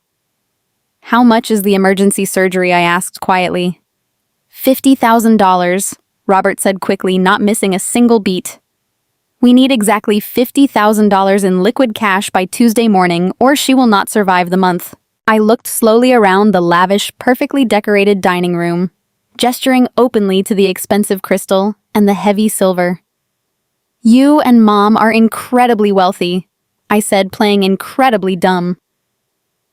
How much is the emergency surgery? I asked quietly. $50,000, Robert said quickly, not missing a single beat. We need exactly $50,000 in liquid cash by Tuesday morning, or she will not survive the month. I looked slowly around the lavish, perfectly decorated dining room, gesturing openly to the expensive crystal and the heavy silver. You and Mom are incredibly wealthy, I said, playing incredibly dumb.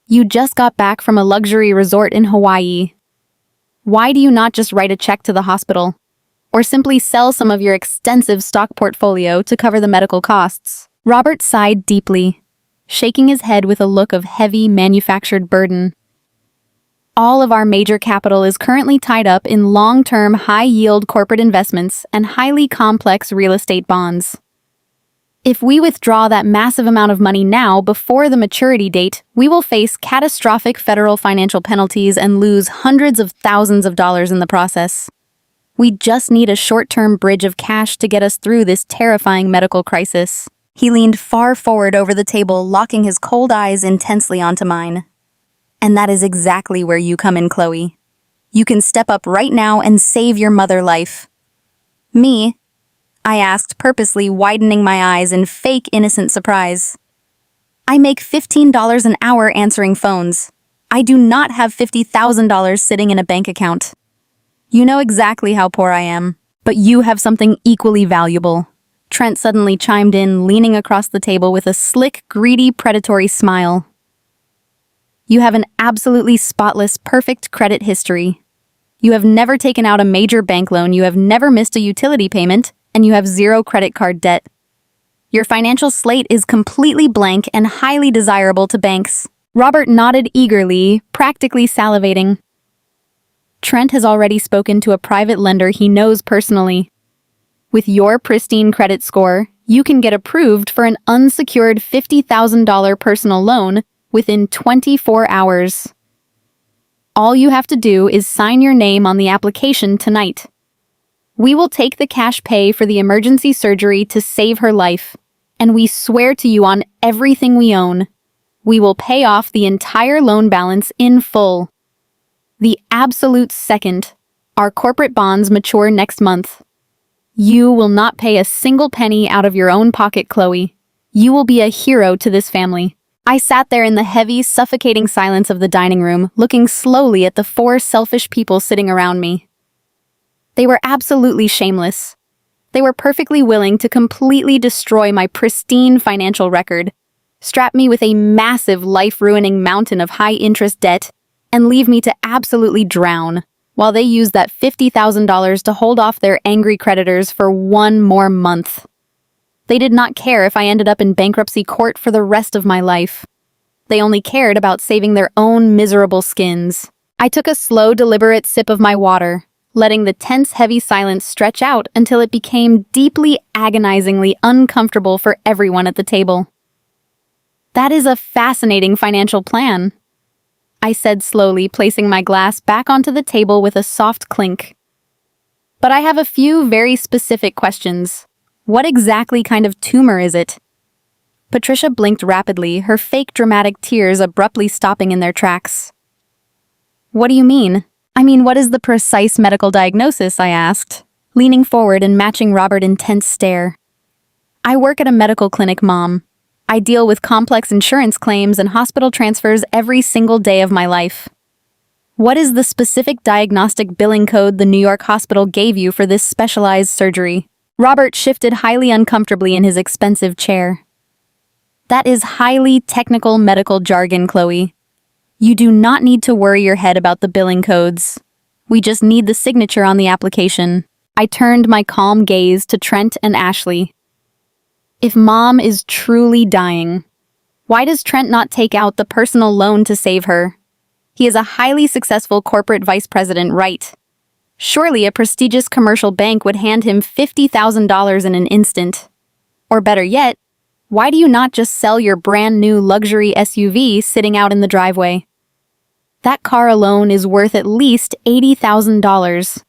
You just got back from a luxury resort in Hawaii. Why do you not just write a check to the hospital? Or simply sell some of your extensive stock portfolio to cover the medical costs? Robert sighed deeply, shaking his head with a look of heavy, manufactured burden. All of our major capital is currently tied up in long-term, high-yield corporate investments and highly complex real estate bonds. If we withdraw that massive amount of money now before the maturity date, we will face catastrophic federal financial penalties and lose hundreds of thousands of dollars in the process. We just need a short-term bridge of cash to get us through this terrifying medical crisis. He leaned far forward over the table, locking his cold eyes intensely onto mine. And that is exactly where you come in, Chloe. You can step up right now and save your mother life. Me? I asked, purposely widening my eyes in fake innocent surprise. I make $15 an hour answering phones. I do not have $50,000 sitting in a bank account. You know exactly how poor I am, but you have something equally valuable. Trent suddenly chimed in, leaning across the table with a slick, greedy, predatory smile. You have an absolutely spotless, perfect credit history. You have never taken out a major bank loan, you have never missed a utility payment, and you have zero credit card debt. Your financial slate is completely blank and highly desirable to banks. Robert nodded eagerly, practically salivating. Trent has already spoken to a private lender he knows personally. With your pristine credit score, you can get approved for an unsecured $50,000 personal loan within 24 hours. All you have to do is sign your name on the application tonight. We will take the cash pay for the emergency surgery to save her life, and we swear to you on everything we own. We will pay off the entire loan balance in full. The absolute second. Our corporate bonds mature next month. You will not pay a single penny out of your own pocket, Chloe. You will be a hero to this family. I sat there in the heavy, suffocating silence of the dining room, looking slowly at the four selfish people sitting around me. They were absolutely shameless. They were perfectly willing to completely destroy my pristine financial record, strap me with a massive, life-ruining mountain of high-interest debt, and leave me to absolutely drown, while they used that $50,000 to hold off their angry creditors for one more month. They did not care if I ended up in bankruptcy court for the rest of my life. They only cared about saving their own miserable skins. I took a slow, deliberate sip of my water, letting the tense, heavy silence stretch out until it became deeply, agonizingly uncomfortable for everyone at the table. That is a fascinating financial plan, I said slowly, placing my glass back onto the table with a soft clink. But I have a few very specific questions. What exactly kind of tumor is it? Patricia blinked rapidly, her fake dramatic tears abruptly stopping in their tracks. What do you mean? What is the precise medical diagnosis? I asked, leaning forward and matching Robert's intense stare. I work at a medical clinic, Mom. I deal with complex insurance claims and hospital transfers every single day of my life. What is the specific diagnostic billing code the New York hospital gave you for this specialized surgery? Robert shifted highly uncomfortably in his expensive chair. That is highly technical medical jargon, Chloe. You do not need to worry your head about the billing codes. We just need the signature on the application. I turned my calm gaze to Trent and Ashley. If Mom is truly dying, why does Trent not take out the personal loan to save her? He is a highly successful corporate vice president, right? Surely a prestigious commercial bank would hand him $50,000 in an instant. Or better yet, why do you not just sell your brand new luxury SUV sitting out in the driveway? That car alone is worth at least $80,000.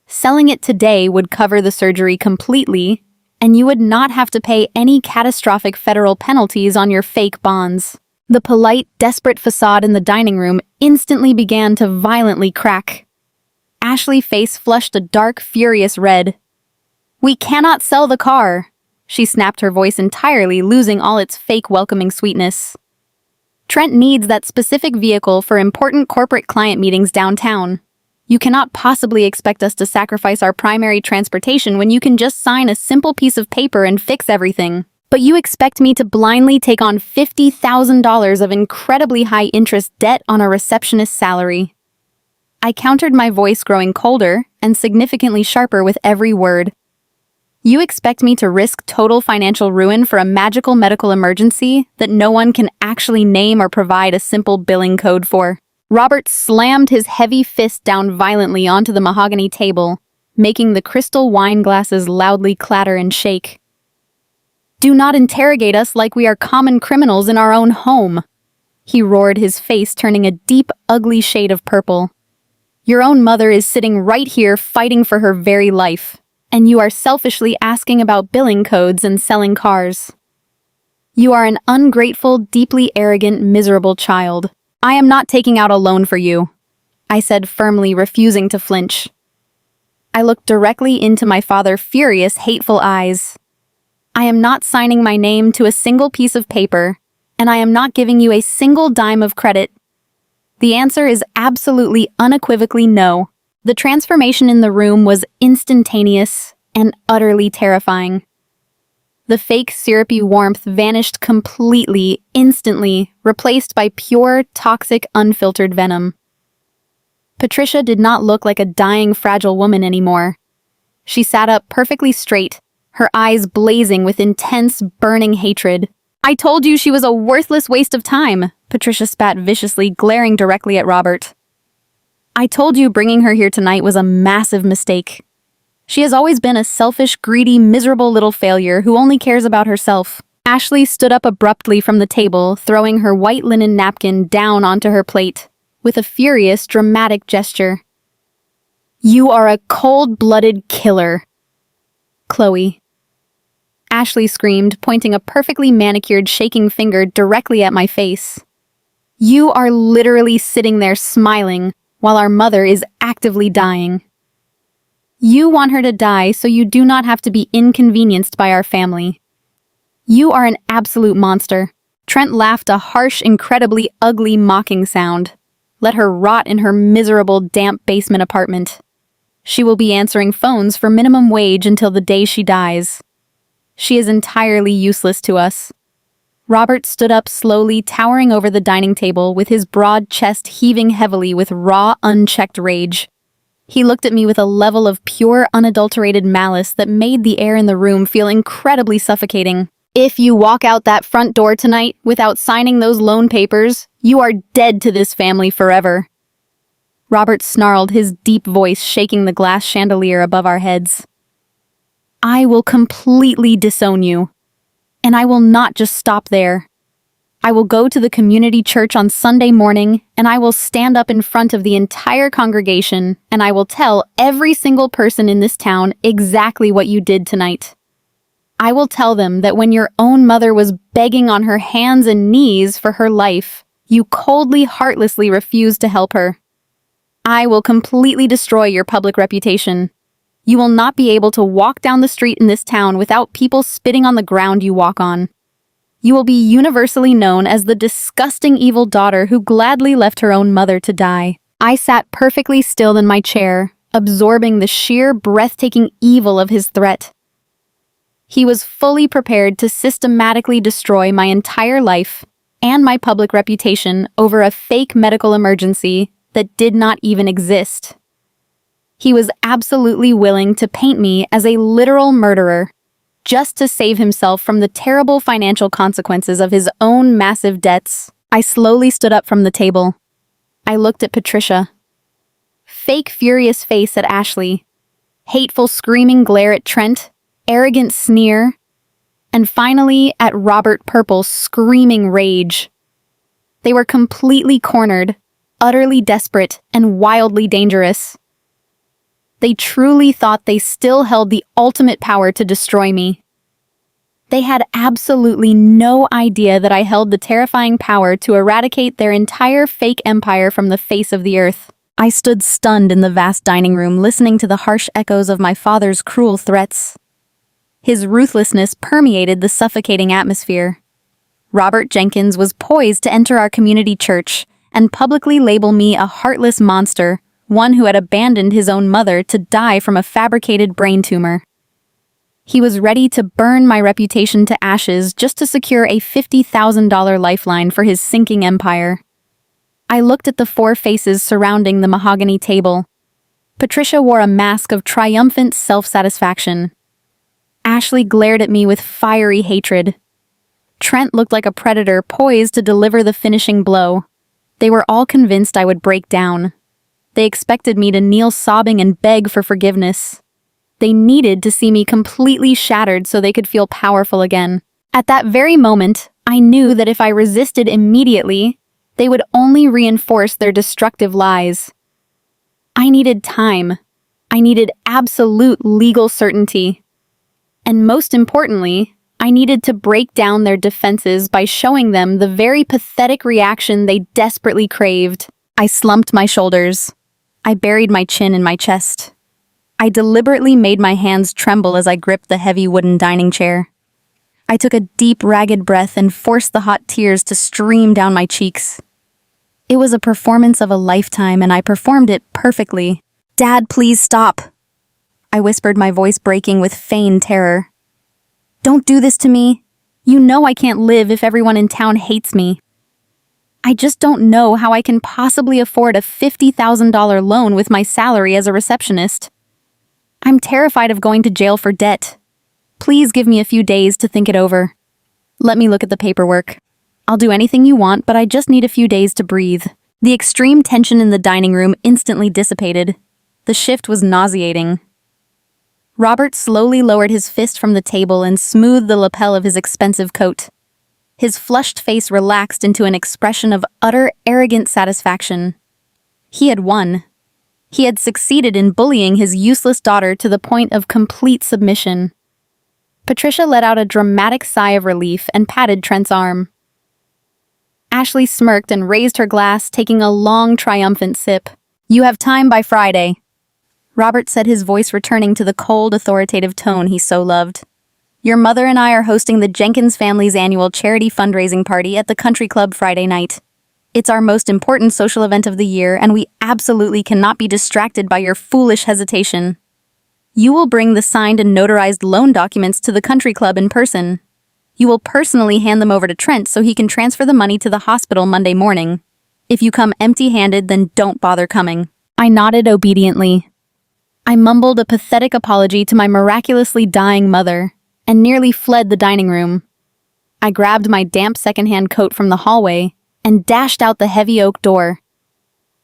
Selling it today would cover the surgery completely, and you would not have to pay any catastrophic federal penalties on your fake bonds. The polite, desperate facade in the dining room instantly began to violently crack. Ashley's face flushed a dark, furious red. We cannot sell the car, she snapped, her voice entirely losing all its fake welcoming sweetness. Trent needs that specific vehicle for important corporate client meetings downtown. You cannot possibly expect us to sacrifice our primary transportation when you can just sign a simple piece of paper and fix everything. But you expect me to blindly take on $50,000 of incredibly high-interest debt on a receptionist's salary. I countered, my voice growing colder and significantly sharper with every word. You expect me to risk total financial ruin for a magical medical emergency that no one can actually name or provide a simple billing code for? Robert slammed his heavy fist down violently onto the mahogany table, making the crystal wine glasses loudly clatter and shake. Do not interrogate us like we are common criminals in our own home, he roared, his face turning a deep, ugly shade of purple. Your own mother is sitting right here fighting for her very life, and you are selfishly asking about billing codes and selling cars. You are an ungrateful, deeply arrogant, miserable child. I am not taking out a loan for you, I said firmly, refusing to flinch. I looked directly into my father's furious, hateful eyes. I am not signing my name to a single piece of paper, and I am not giving you a single dime of credit. The answer is absolutely unequivocally no. The transformation in the room was instantaneous and utterly terrifying. The fake syrupy warmth vanished completely, instantly, replaced by pure, toxic, unfiltered venom. Patricia did not look like a dying, fragile woman anymore. She sat up perfectly straight, her eyes blazing with intense, burning hatred. I told you she was a worthless waste of time, Patricia spat viciously, glaring directly at Robert. I told you bringing her here tonight was a massive mistake. She has always been a selfish, greedy, miserable little failure who only cares about herself. Ashley stood up abruptly from the table, throwing her white linen napkin down onto her plate, with a furious, dramatic gesture. You are a cold-blooded killer. Chloe. Ashley screamed, pointing a perfectly manicured, shaking finger directly at my face. You are literally sitting there smiling, while our mother is actively dying. You want her to die so you do not have to be inconvenienced by our family. You are an absolute monster. Trent laughed a harsh, incredibly ugly, mocking sound. Let her rot in her miserable, damp basement apartment. She will be answering phones for minimum wage until the day she dies. She is entirely useless to us. Robert stood up slowly, towering over the dining table, with his broad chest heaving heavily with raw, unchecked rage. He looked at me with a level of pure, unadulterated malice that made the air in the room feel incredibly suffocating. If you walk out that front door tonight without signing those loan papers, you are dead to this family forever. Robert snarled, his deep voice shaking the glass chandelier above our heads. I will completely disown you. And I will not just stop there. I will go to the community church on Sunday morning, and I will stand up in front of the entire congregation, and I will tell every single person in this town exactly what you did tonight. I will tell them that when your own mother was begging on her hands and knees for her life, you coldly, heartlessly refused to help her. I will completely destroy your public reputation. You will not be able to walk down the street in this town without people spitting on the ground you walk on. You will be universally known as the disgusting evil daughter who gladly left her own mother to die. I sat perfectly still in my chair, absorbing the sheer, breathtaking evil of his threat. He was fully prepared to systematically destroy my entire life and my public reputation over a fake medical emergency that did not even exist. He was absolutely willing to paint me as a literal murderer, just to save himself from the terrible financial consequences of his own massive debts. I slowly stood up from the table. I looked at Patricia. Fake furious face at Ashley. Hateful screaming glare at Trent. Arrogant sneer. And finally at Robert Purple's screaming rage. They were completely cornered, utterly desperate, and wildly dangerous. They truly thought they still held the ultimate power to destroy me. They had absolutely no idea that I held the terrifying power to eradicate their entire fake empire from the face of the earth. I stood stunned in the vast dining room, listening to the harsh echoes of my father's cruel threats. His ruthlessness permeated the suffocating atmosphere. Robert Jenkins was poised to enter our community church and publicly label me a heartless monster, one who had abandoned his own mother to die from a fabricated brain tumor. He was ready to burn my reputation to ashes just to secure a $50,000 lifeline for his sinking empire. I looked at the four faces surrounding the mahogany table. Patricia wore a mask of triumphant self-satisfaction. Ashley glared at me with fiery hatred. Trent looked like a predator poised to deliver the finishing blow. They were all convinced I would break down. They expected me to kneel sobbing and beg for forgiveness. They needed to see me completely shattered so they could feel powerful again. At that very moment, I knew that if I resisted immediately, they would only reinforce their destructive lies. I needed time. I needed absolute legal certainty. And most importantly, I needed to break down their defenses by showing them the very pathetic reaction they desperately craved. I slumped my shoulders. I buried my chin in my chest. I deliberately made my hands tremble as I gripped the heavy wooden dining chair. I took a deep, ragged breath and forced the hot tears to stream down my cheeks. It was a performance of a lifetime, and I performed it perfectly. "Dad, please stop," I whispered, my voice breaking with feigned terror. "Don't do this to me. You know I can't live if everyone in town hates me. I just don't know how I can possibly afford a $50,000 loan with my salary as a receptionist. I'm terrified of going to jail for debt. Please give me a few days to think it over. Let me look at the paperwork. I'll do anything you want, but I just need a few days to breathe." The extreme tension in the dining room instantly dissipated. The shift was nauseating. Robert slowly lowered his fist from the table and smoothed the lapel of his expensive coat. His flushed face relaxed into an expression of utter, arrogant satisfaction. He had won. He had succeeded in bullying his useless daughter to the point of complete submission. Patricia let out a dramatic sigh of relief and patted Trent's arm. Ashley smirked and raised her glass, taking a long, triumphant sip. "You have time by Friday," Robert said, his voice returning to the cold, authoritative tone he so loved. "Your mother and I are hosting the Jenkins family's annual charity fundraising party at the country club Friday night. It's our most important social event of the year, and we absolutely cannot be distracted by your foolish hesitation. You will bring the signed and notarized loan documents to the country club in person. You will personally hand them over to Trent so he can transfer the money to the hospital Monday morning. If you come empty-handed, then don't bother coming." I nodded obediently. I mumbled a pathetic apology to my miraculously dying mother and nearly fled the dining room. I grabbed my damp secondhand coat from the hallway and dashed out the heavy oak door.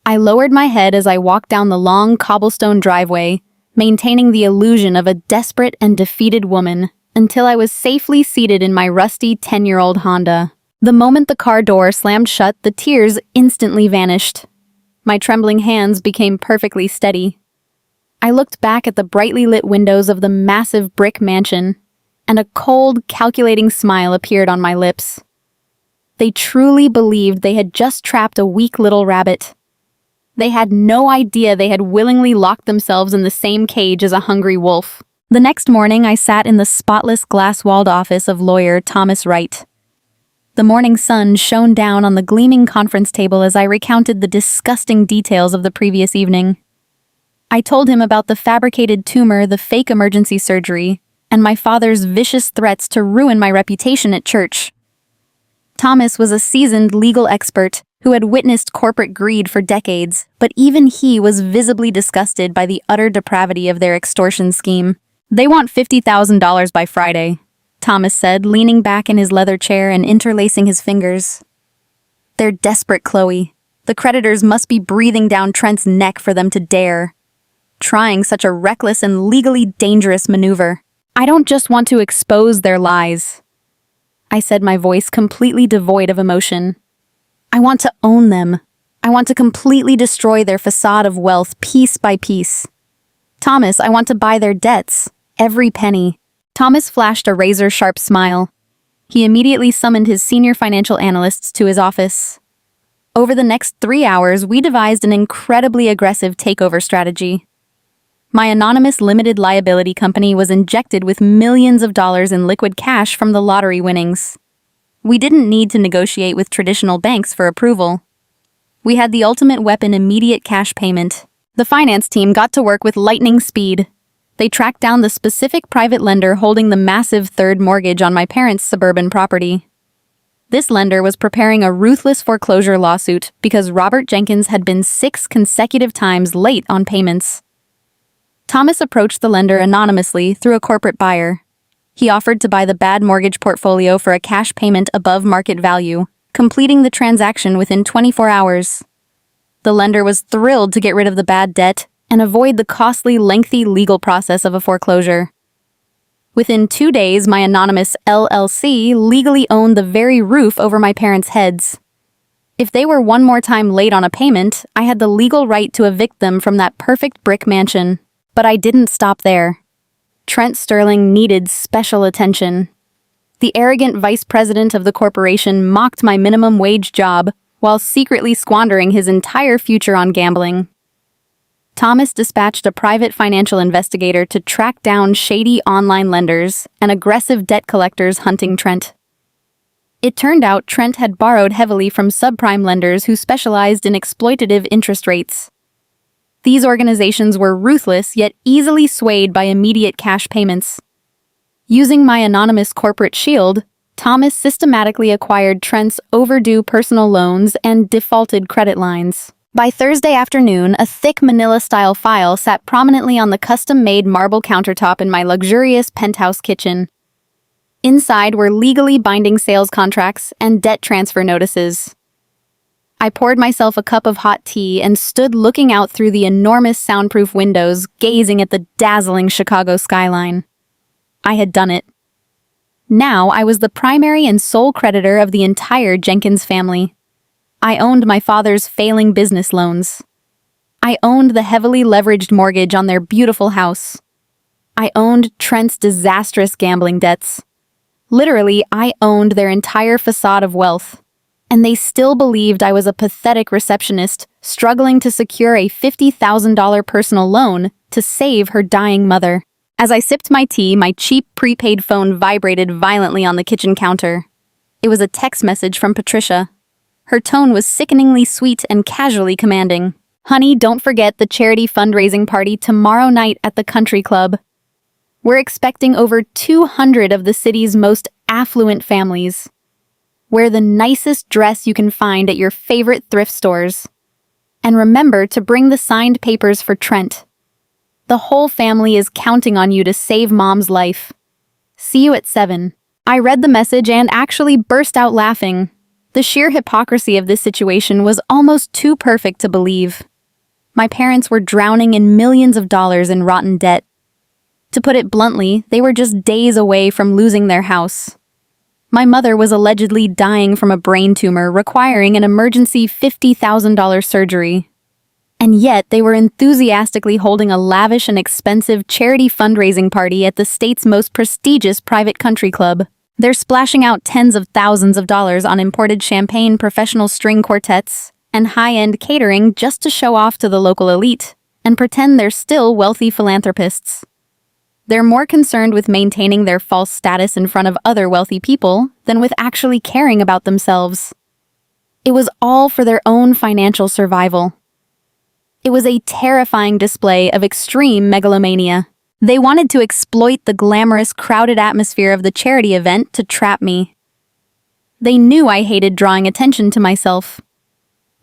I lowered my head as I walked down the long cobblestone driveway, maintaining the illusion of a desperate and defeated woman, until I was safely seated in my rusty 10-year-old Honda. The moment the car door slammed shut, the tears instantly vanished. My trembling hands became perfectly steady. I looked back at the brightly lit windows of the massive brick mansion, and a cold, calculating smile appeared on my lips. They truly believed they had just trapped a weak little rabbit. They had no idea they had willingly locked themselves in the same cage as a hungry wolf. The next morning, I sat in the spotless, glass-walled office of lawyer Thomas Wright. The morning sun shone down on the gleaming conference table as I recounted the disgusting details of the previous evening. I told him about the fabricated tumor, the fake emergency surgery, and my father's vicious threats to ruin my reputation at church. Thomas was a seasoned legal expert who had witnessed corporate greed for decades, but even he was visibly disgusted by the utter depravity of their extortion scheme. "They want $50,000 by Friday," Thomas said, leaning back in his leather chair and interlacing his fingers. "They're desperate, Chloe. The creditors must be breathing down Trent's neck for them to dare. Trying such a reckless and legally dangerous maneuver. I don't just want to expose their lies," I said, my voice completely devoid of emotion. "I want to own them. I want to completely destroy their facade of wealth piece by piece. Thomas, I want to buy their debts, every penny." Thomas flashed a razor-sharp smile. He immediately summoned his senior financial analysts to his office. Over the next 3 hours, we devised an incredibly aggressive takeover strategy. My anonymous limited liability company was injected with millions of dollars in liquid cash from the lottery winnings. We didn't need to negotiate with traditional banks for approval. We had the ultimate weapon: immediate cash payment. The finance team got to work with lightning speed. They tracked down the specific private lender holding the massive third mortgage on my parents' suburban property. This lender was preparing a ruthless foreclosure lawsuit because Robert Jenkins had been 6 consecutive times late on payments. Thomas approached the lender anonymously through a corporate buyer. He offered to buy the bad mortgage portfolio for a cash payment above market value, completing the transaction within 24 hours. The lender was thrilled to get rid of the bad debt and avoid the costly, lengthy legal process of a foreclosure. Within 2 days, my anonymous LLC legally owned the very roof over my parents' heads. If they were one more time late on a payment, I had the legal right to evict them from that perfect brick mansion. But I didn't stop there. Trent Sterling needed special attention. The arrogant vice president of the corporation mocked my minimum wage job while secretly squandering his entire future on gambling. Thomas dispatched a private financial investigator to track down shady online lenders and aggressive debt collectors hunting Trent. It turned out Trent had borrowed heavily from subprime lenders who specialized in exploitative interest rates. These organizations were ruthless yet easily swayed by immediate cash payments. Using my anonymous corporate shield, Thomas systematically acquired Trent's overdue personal loans and defaulted credit lines. By Thursday afternoon, a thick manila-style file sat prominently on the custom-made marble countertop in my luxurious penthouse kitchen. Inside were legally binding sales contracts and debt transfer notices. I poured myself a cup of hot tea and stood looking out through the enormous soundproof windows, gazing at the dazzling Chicago skyline. I had done it. Now I was the primary and sole creditor of the entire Jenkins family. I owned my father's failing business loans. I owned the heavily leveraged mortgage on their beautiful house. I owned Trent's disastrous gambling debts. Literally, I owned their entire facade of wealth. And they still believed I was a pathetic receptionist struggling to secure a $50,000 personal loan to save her dying mother. As I sipped my tea, my cheap prepaid phone vibrated violently on the kitchen counter. It was a text message from Patricia. Her tone was sickeningly sweet and casually commanding. "Honey, don't forget the charity fundraising party tomorrow night at the country club. We're expecting over 200 of the city's most affluent families. Wear the nicest dress you can find at your favorite thrift stores. And remember to bring the signed papers for Trent. The whole family is counting on you to save Mom's life. See you at 7. I read the message and actually burst out laughing. The sheer hypocrisy of this situation was almost too perfect to believe. My parents were drowning in millions of dollars in rotten debt. To put it bluntly, they were just days away from losing their house. My mother was allegedly dying from a brain tumor requiring an emergency $50,000 surgery. And yet they were enthusiastically holding a lavish and expensive charity fundraising party at the state's most prestigious private country club. They're splashing out tens of thousands of dollars on imported champagne, professional string quartets, and high-end catering just to show off to the local elite and pretend they're still wealthy philanthropists. They're more concerned with maintaining their false status in front of other wealthy people than with actually caring about themselves. It was all for their own financial survival. It was a terrifying display of extreme megalomania. They wanted to exploit the glamorous, crowded atmosphere of the charity event to trap me. They knew I hated drawing attention to myself.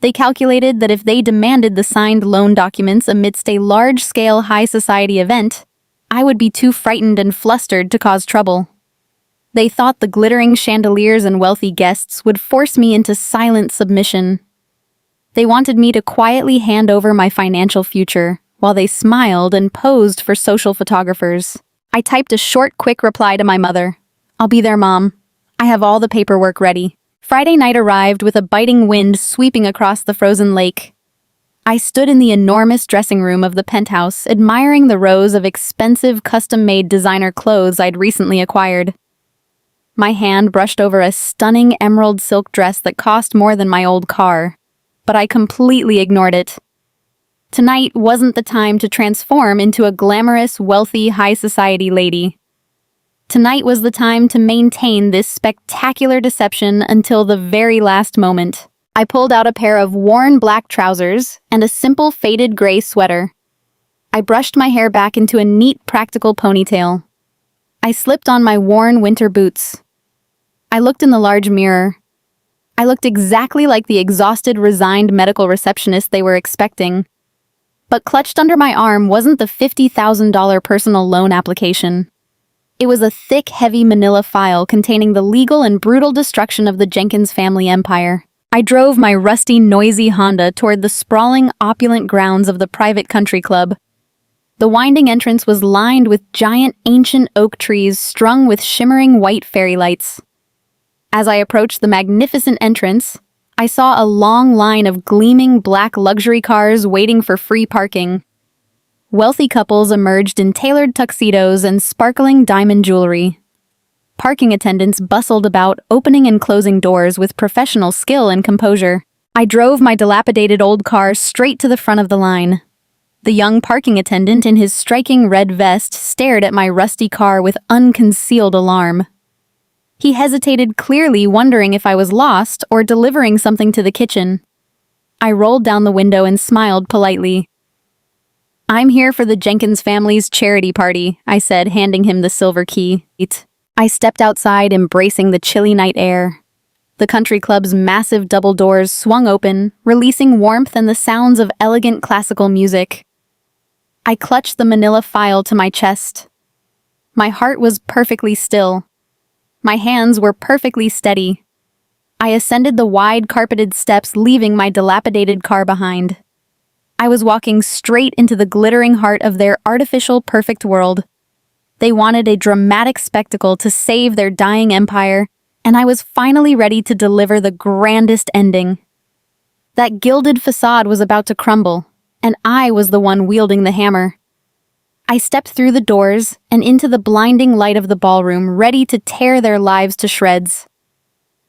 They calculated that if they demanded the signed loan documents amidst a large-scale high society event, I would be too frightened and flustered to cause trouble. They thought the glittering chandeliers and wealthy guests would force me into silent submission. They wanted me to quietly hand over my financial future, while they smiled and posed for social photographers. I typed a short, quick reply to my mother. "I'll be there, Mom. I have all the paperwork ready." Friday night arrived with a biting wind sweeping across the frozen lake. I stood in the enormous dressing room of the penthouse, admiring the rows of expensive, custom-made designer clothes I'd recently acquired. My hand brushed over a stunning emerald silk dress that cost more than my old car, but I completely ignored it. Tonight wasn't the time to transform into a glamorous, wealthy, high-society lady. Tonight was the time to maintain this spectacular deception until the very last moment. I pulled out a pair of worn black trousers and a simple faded gray sweater. I brushed my hair back into a neat, practical ponytail. I slipped on my worn winter boots. I looked in the large mirror. I looked exactly like the exhausted, resigned medical receptionist they were expecting. But clutched under my arm wasn't the $50,000 personal loan application. It was a thick, heavy manila file containing the legal and brutal destruction of the Jenkins family empire. I drove my rusty, noisy Honda toward the sprawling, opulent grounds of the private country club. The winding entrance was lined with giant, ancient oak trees strung with shimmering white fairy lights. As I approached the magnificent entrance, I saw a long line of gleaming black luxury cars waiting for free parking. Wealthy couples emerged in tailored tuxedos and sparkling diamond jewelry. Parking attendants bustled about, opening and closing doors with professional skill and composure. I drove my dilapidated old car straight to the front of the line. The young parking attendant in his striking red vest stared at my rusty car with unconcealed alarm. He hesitated, clearly wondering if I was lost or delivering something to the kitchen. I rolled down the window and smiled politely. "I'm here for the Jenkins family's charity party," I said, handing him the silver key. I stepped outside, embracing the chilly night air. The country club's massive double doors swung open, releasing warmth and the sounds of elegant classical music. I clutched the manila file to my chest. My heart was perfectly still. My hands were perfectly steady. I ascended the wide carpeted steps, leaving my dilapidated car behind. I was walking straight into the glittering heart of their artificial perfect world. They wanted a dramatic spectacle to save their dying empire, and I was finally ready to deliver the grandest ending. That gilded facade was about to crumble, and I was the one wielding the hammer. I stepped through the doors and into the blinding light of the ballroom, ready to tear their lives to shreds.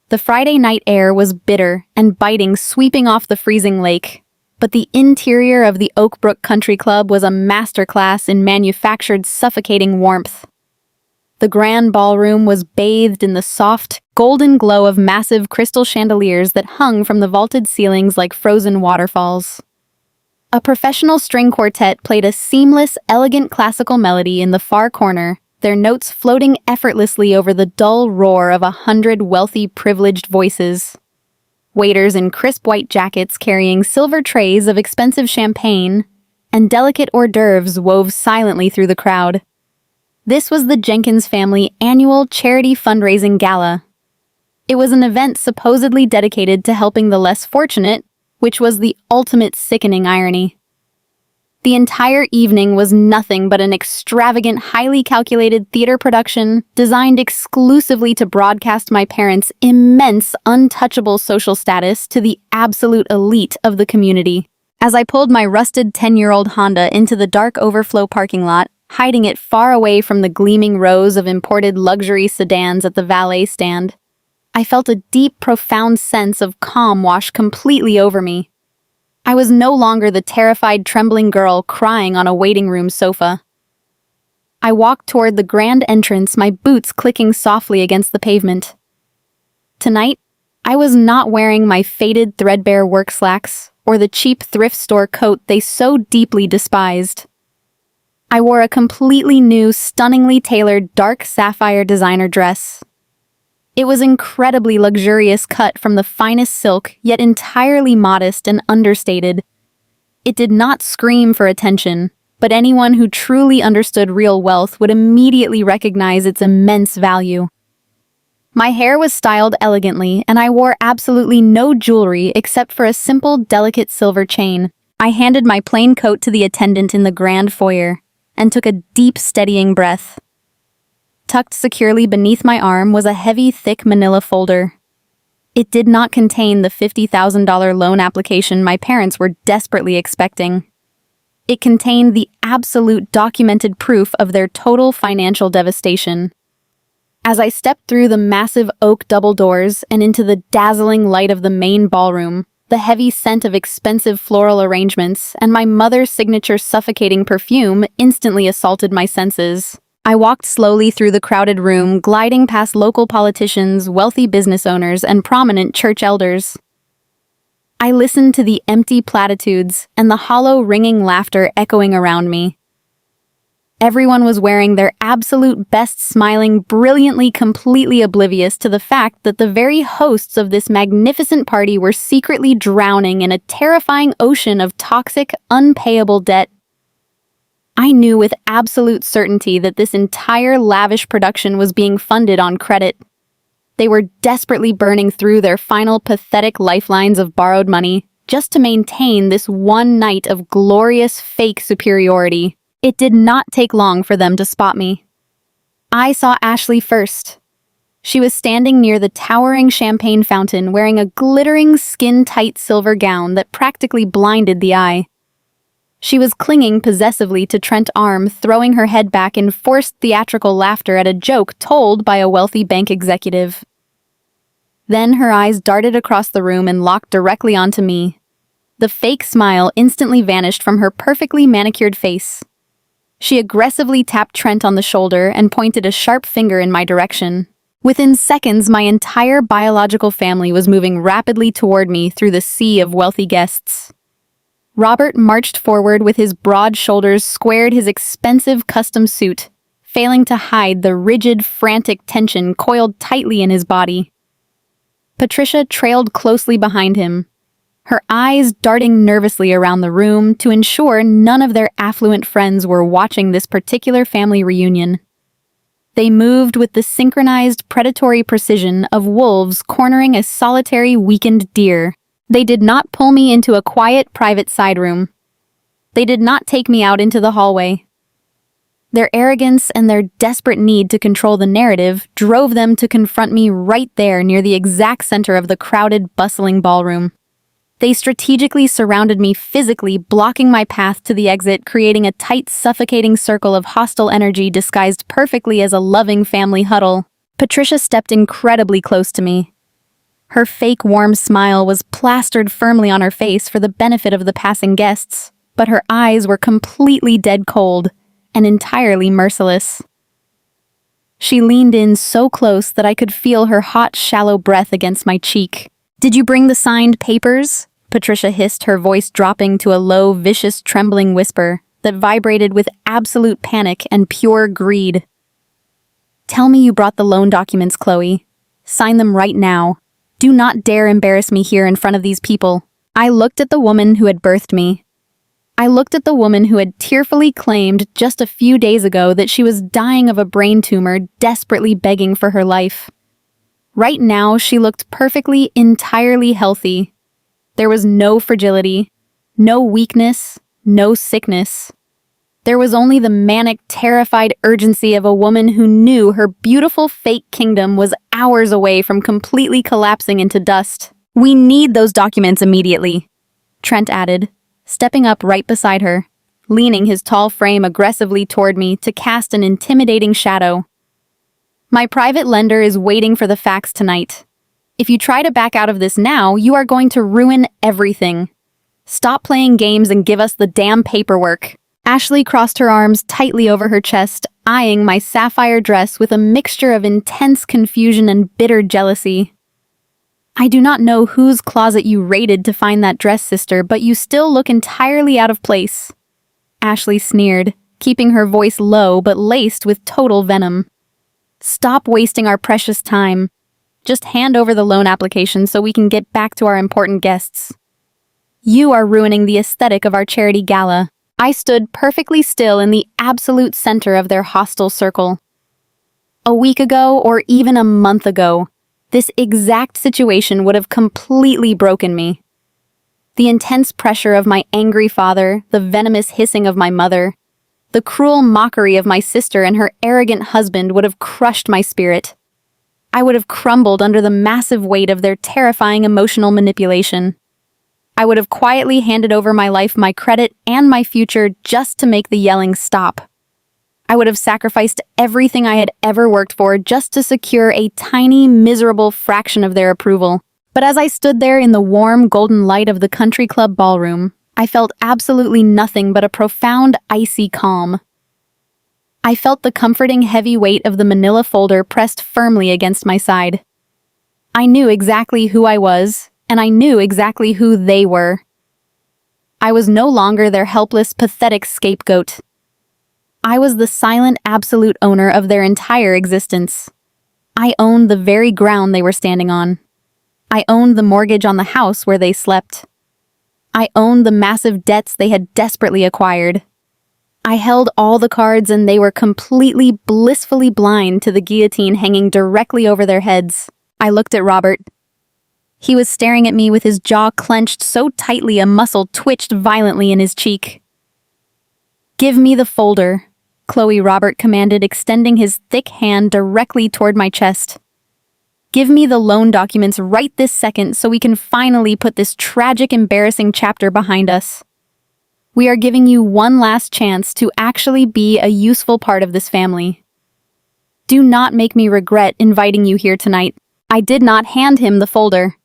The Friday night air was bitter and biting, sweeping off the freezing lake, but the interior of the Oakbrook Country Club was a masterclass in manufactured, suffocating warmth. The grand ballroom was bathed in the soft, golden glow of massive crystal chandeliers that hung from the vaulted ceilings like frozen waterfalls. A professional string quartet played a seamless, elegant classical melody in the far corner, their notes floating effortlessly over the dull roar of 100 wealthy, privileged voices. Waiters in crisp white jackets carrying silver trays of expensive champagne and delicate hors d'oeuvres wove silently through the crowd. This was the Jenkins family annual charity fundraising gala. It was an event supposedly dedicated to helping the less fortunate, which was the ultimate sickening irony. The entire evening was nothing but an extravagant, highly calculated theater production designed exclusively to broadcast my parents' immense, untouchable social status to the absolute elite of the community. As I pulled my rusted 10-year-old Honda into the dark overflow parking lot, hiding it far away from the gleaming rows of imported luxury sedans at the valet stand, I felt a deep, profound sense of calm wash completely over me. I was no longer the terrified, trembling girl crying on a waiting room sofa. I walked toward the grand entrance, my boots clicking softly against the pavement. Tonight, I was not wearing my faded, threadbare work slacks or the cheap thrift store coat they so deeply despised. I wore a completely new, stunningly tailored dark sapphire designer dress. It was incredibly luxurious, cut from the finest silk, yet entirely modest and understated. It did not scream for attention, but anyone who truly understood real wealth would immediately recognize its immense value. My hair was styled elegantly, and I wore absolutely no jewelry except for a simple, delicate silver chain. I handed my plain coat to the attendant in the grand foyer and took a deep, steadying breath. Tucked securely beneath my arm was a heavy, thick manila folder. It did not contain the $50,000 loan application my parents were desperately expecting. It contained the absolute documented proof of their total financial devastation. As I stepped through the massive oak double doors and into the dazzling light of the main ballroom, the heavy scent of expensive floral arrangements and my mother's signature suffocating perfume instantly assaulted my senses. I walked slowly through the crowded room, gliding past local politicians, wealthy business owners, and prominent church elders. I listened to the empty platitudes and the hollow, ringing laughter echoing around me. Everyone was wearing their absolute best, smiling brilliantly, completely oblivious to the fact that the very hosts of this magnificent party were secretly drowning in a terrifying ocean of toxic, unpayable debt. I knew with absolute certainty that this entire lavish production was being funded on credit. They were desperately burning through their final pathetic lifelines of borrowed money just to maintain this one night of glorious fake superiority. It did not take long for them to spot me. I saw Ashley first. She was standing near the towering champagne fountain wearing a glittering, skin-tight silver gown that practically blinded the eye. She was clinging possessively to Trent's arm, throwing her head back in forced theatrical laughter at a joke told by a wealthy bank executive. Then her eyes darted across the room and locked directly onto me. The fake smile instantly vanished from her perfectly manicured face. She aggressively tapped Trent on the shoulder and pointed a sharp finger in my direction. Within seconds, my entire biological family was moving rapidly toward me through the sea of wealthy guests. Robert marched forward with his broad shoulders squared his expensive custom suit, failing to hide the rigid, frantic tension coiled tightly in his body. Patricia trailed closely behind him, her eyes darting nervously around the room to ensure none of their affluent friends were watching this particular family reunion. They moved with the synchronized predatory precision of wolves cornering a solitary weakened deer. They did not pull me into a quiet, private side room. They did not take me out into the hallway. Their arrogance and their desperate need to control the narrative drove them to confront me right there near the exact center of the crowded, bustling ballroom. They strategically surrounded me physically, blocking my path to the exit, creating a tight, suffocating circle of hostile energy disguised perfectly as a loving family huddle. Patricia stepped incredibly close to me. Her fake warm smile was plastered firmly on her face for the benefit of the passing guests, but her eyes were completely dead cold and entirely merciless. She leaned in so close that I could feel her hot, shallow breath against my cheek. "Did you bring the signed papers?" Patricia hissed, her voice dropping to a low, vicious, trembling whisper that vibrated with absolute panic and pure greed. "Tell me you brought the loan documents, Chloe. Sign them right now. Do not dare embarrass me here in front of these people." I looked at the woman who had birthed me. I looked at the woman who had tearfully claimed just a few days ago that she was dying of a brain tumor, desperately begging for her life. Right now, she looked perfectly, entirely healthy. There was no fragility, no weakness, no sickness. There was only the manic, terrified urgency of a woman who knew her beautiful fake kingdom was hours away from completely collapsing into dust. "We need those documents immediately," Trent added, stepping up right beside her, leaning his tall frame aggressively toward me to cast an intimidating shadow. "My private lender is waiting for the facts tonight. If you try to back out of this now, you are going to ruin everything. Stop playing games and give us the damn paperwork." Ashley crossed her arms tightly over her chest, eyeing my sapphire dress with a mixture of intense confusion and bitter jealousy. "I do not know whose closet you raided to find that dress, sister, but you still look entirely out of place," Ashley sneered, keeping her voice low but laced with total venom. "Stop wasting our precious time. Just hand over the loan application so we can get back to our important guests. You are ruining the aesthetic of our charity gala." I stood perfectly still in the absolute center of their hostile circle. A week ago, or even a month ago, this exact situation would have completely broken me. The intense pressure of my angry father, the venomous hissing of my mother, the cruel mockery of my sister and her arrogant husband would have crushed my spirit. I would have crumbled under the massive weight of their terrifying emotional manipulation. I would have quietly handed over my life, my credit, and my future just to make the yelling stop. I would have sacrificed everything I had ever worked for just to secure a tiny, miserable fraction of their approval. But as I stood there in the warm, golden light of the country club ballroom, I felt absolutely nothing but a profound, icy calm. I felt the comforting heavy weight of the manila folder pressed firmly against my side. I knew exactly who I was, and I knew exactly who they were. I was no longer their helpless, pathetic scapegoat. I was the silent, absolute owner of their entire existence. I owned the very ground they were standing on. I owned the mortgage on the house where they slept. I owned the massive debts they had desperately acquired. I held all the cards and they were completely, blissfully blind to the guillotine hanging directly over their heads. I looked at Robert. He was staring at me with his jaw clenched so tightly a muscle twitched violently in his cheek. "Give me the folder," Chloe Robert commanded, extending his thick hand directly toward my chest. "Give me the loan documents right this second so we can finally put this tragic, embarrassing chapter behind us." We are giving you one last chance to actually be a useful part of this family. Do not make me regret inviting you here tonight. I did not hand him the folder.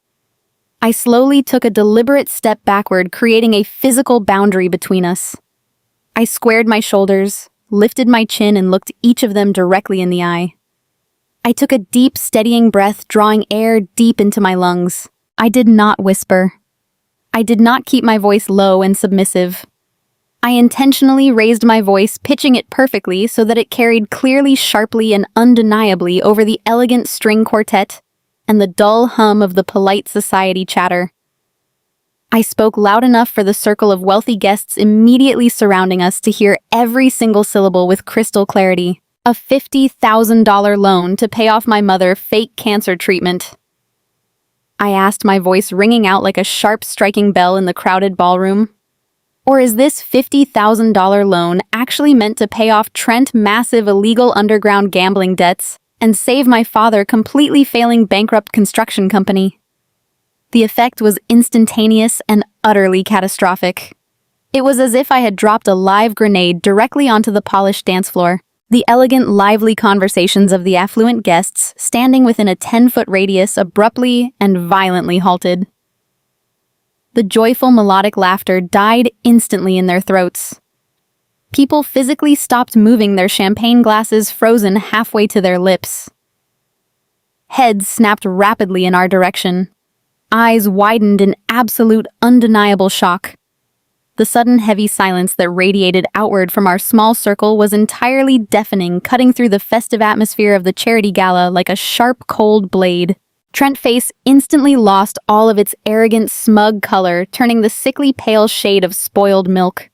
I slowly took a deliberate step backward, creating a physical boundary between us. I squared my shoulders, lifted my chin, and looked each of them directly in the eye. I took a deep, steadying breath, drawing air deep into my lungs. I did not whisper. I did not keep my voice low and submissive. I intentionally raised my voice, pitching it perfectly so that it carried clearly, sharply, and undeniably over the elegant string quartet and the dull hum of the polite society chatter. I spoke loud enough for the circle of wealthy guests immediately surrounding us to hear every single syllable with crystal clarity. A $50,000 loan to pay off my mother's fake cancer treatment. I asked, my voice ringing out like a sharp striking bell in the crowded ballroom. Or is this $50,000 loan actually meant to pay off Trent's massive illegal underground gambling debts and save my father completely failing bankrupt construction company? The effect was instantaneous and utterly catastrophic. It was as if I had dropped a live grenade directly onto the polished dance floor. The elegant, lively conversations of the affluent guests standing within a 10-foot radius abruptly and violently halted. The joyful melodic laughter died instantly in their throats. People physically stopped moving, their champagne glasses frozen halfway to their lips. Heads snapped rapidly in our direction. Eyes widened in absolute, undeniable shock. The sudden heavy silence that radiated outward from our small circle was entirely deafening, cutting through the festive atmosphere of the charity gala like a sharp, cold blade. Trent's face instantly lost all of its arrogant, smug color, turning the sickly pale shade of spoiled milk.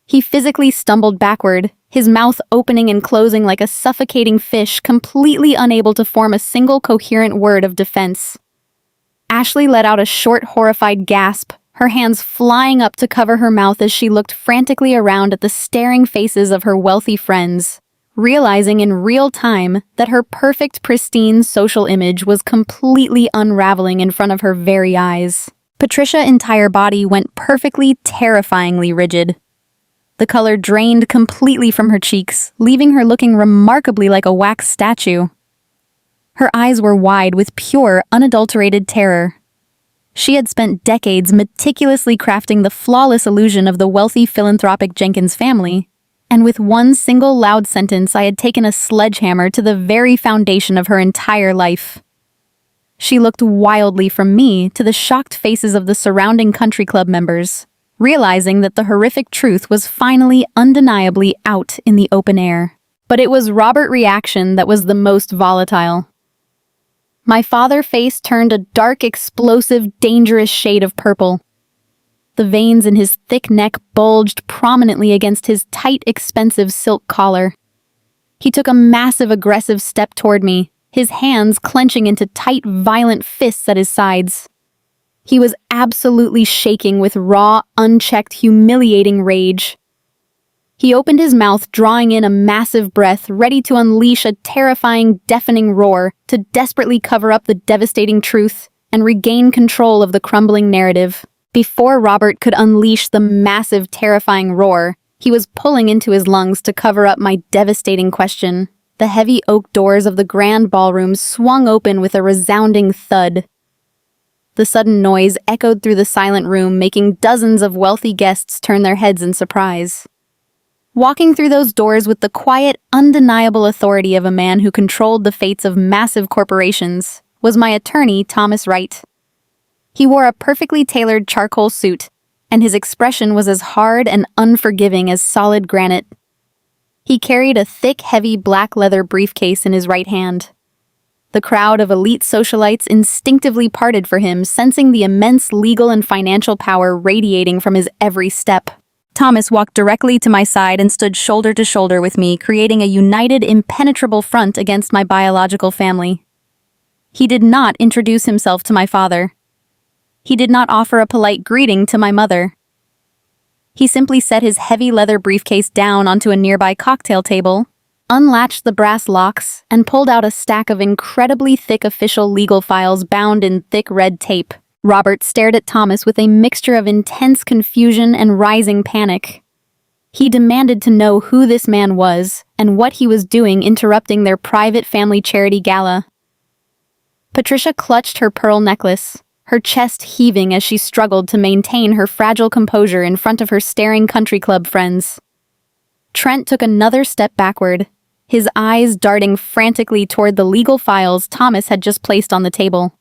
He physically stumbled backward, his mouth opening and closing like a suffocating fish, completely unable to form a single coherent word of defense. Ashley let out a short, horrified gasp, her hands flying up to cover her mouth as she looked frantically around at the staring faces of her wealthy friends, realizing in real time that her perfect, pristine social image was completely unraveling in front of her very eyes. Patricia's entire body went perfectly, terrifyingly rigid. The color drained completely from her cheeks, leaving her looking remarkably like a wax statue. Her eyes were wide with pure, unadulterated terror. She had spent decades meticulously crafting the flawless illusion of the wealthy philanthropic Jenkins family, and with one single loud sentence I had taken a sledgehammer to the very foundation of her entire life. She looked wildly from me to the shocked faces of the surrounding country club members, realizing that the horrific truth was finally undeniably out in the open air. But it was Robert's reaction that was the most volatile. My father's face turned a dark, explosive, dangerous shade of purple. The veins in his thick neck bulged prominently against his tight, expensive silk collar. He took a massive, aggressive step toward me, his hands clenching into tight, violent fists at his sides. He was absolutely shaking with raw, unchecked, humiliating rage. He opened his mouth, drawing in a massive breath, ready to unleash a terrifying, deafening roar to desperately cover up the devastating truth and regain control of the crumbling narrative. Before Robert could unleash the massive, terrifying roar, he was pulling into his lungs to cover up my devastating question. The heavy oak doors of the grand ballroom swung open with a resounding thud. The sudden noise echoed through the silent room, making dozens of wealthy guests turn their heads in surprise. Walking through those doors with the quiet, undeniable authority of a man who controlled the fates of massive corporations was my attorney, Thomas Wright. He wore a perfectly tailored charcoal suit, and his expression was as hard and unforgiving as solid granite. He carried a thick, heavy black leather briefcase in his right hand. The crowd of elite socialites instinctively parted for him, sensing the immense legal and financial power radiating from his every step. Thomas walked directly to my side and stood shoulder to shoulder with me, creating a united, impenetrable front against my biological family. He did not introduce himself to my father. He did not offer a polite greeting to my mother. He simply set his heavy leather briefcase down onto a nearby cocktail table, unlatched the brass locks, and pulled out a stack of incredibly thick official legal files bound in thick red tape. Robert stared at Thomas with a mixture of intense confusion and rising panic. He demanded to know who this man was and what he was doing interrupting their private family charity gala. Patricia clutched her pearl necklace, her chest heaving as she struggled to maintain her fragile composure in front of her staring country club friends. Trent took another step backward, his eyes darting frantically toward the legal files Thomas had just placed on the table.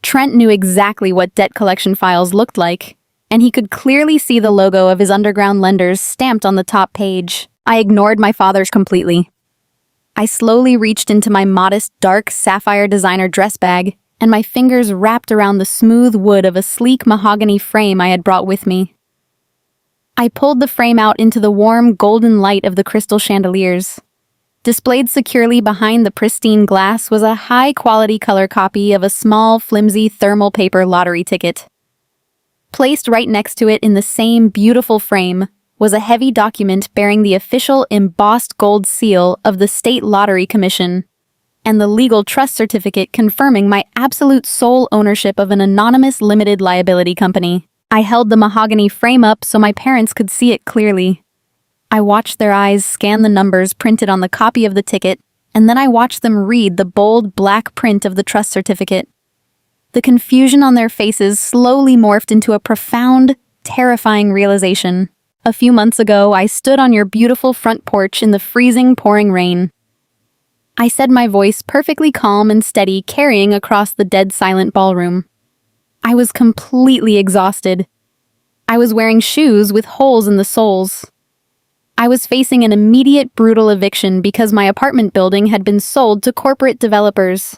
Trent knew exactly what debt collection files looked like, and he could clearly see the logo of his underground lenders stamped on the top page. I ignored my father's completely. I slowly reached into my modest, dark, sapphire designer dress bag, and my fingers wrapped around the smooth wood of a sleek mahogany frame I had brought with me. I pulled the frame out into the warm, golden light of the crystal chandeliers. Displayed securely behind the pristine glass was a high-quality color copy of a small, flimsy thermal paper lottery ticket. Placed right next to it in the same beautiful frame was a heavy document bearing the official embossed gold seal of the State Lottery Commission and the legal trust certificate confirming my absolute sole ownership of an anonymous limited liability company. I held the mahogany frame up so my parents could see it clearly. I watched their eyes scan the numbers printed on the copy of the ticket, and then I watched them read the bold black print of the trust certificate. The confusion on their faces slowly morphed into a profound, terrifying realization. A few months ago, I stood on your beautiful front porch in the freezing, pouring rain. I said, my voice perfectly calm and steady, carrying across the dead silent ballroom. I was completely exhausted. I was wearing shoes with holes in the soles. I was facing an immediate brutal eviction because my apartment building had been sold to corporate developers.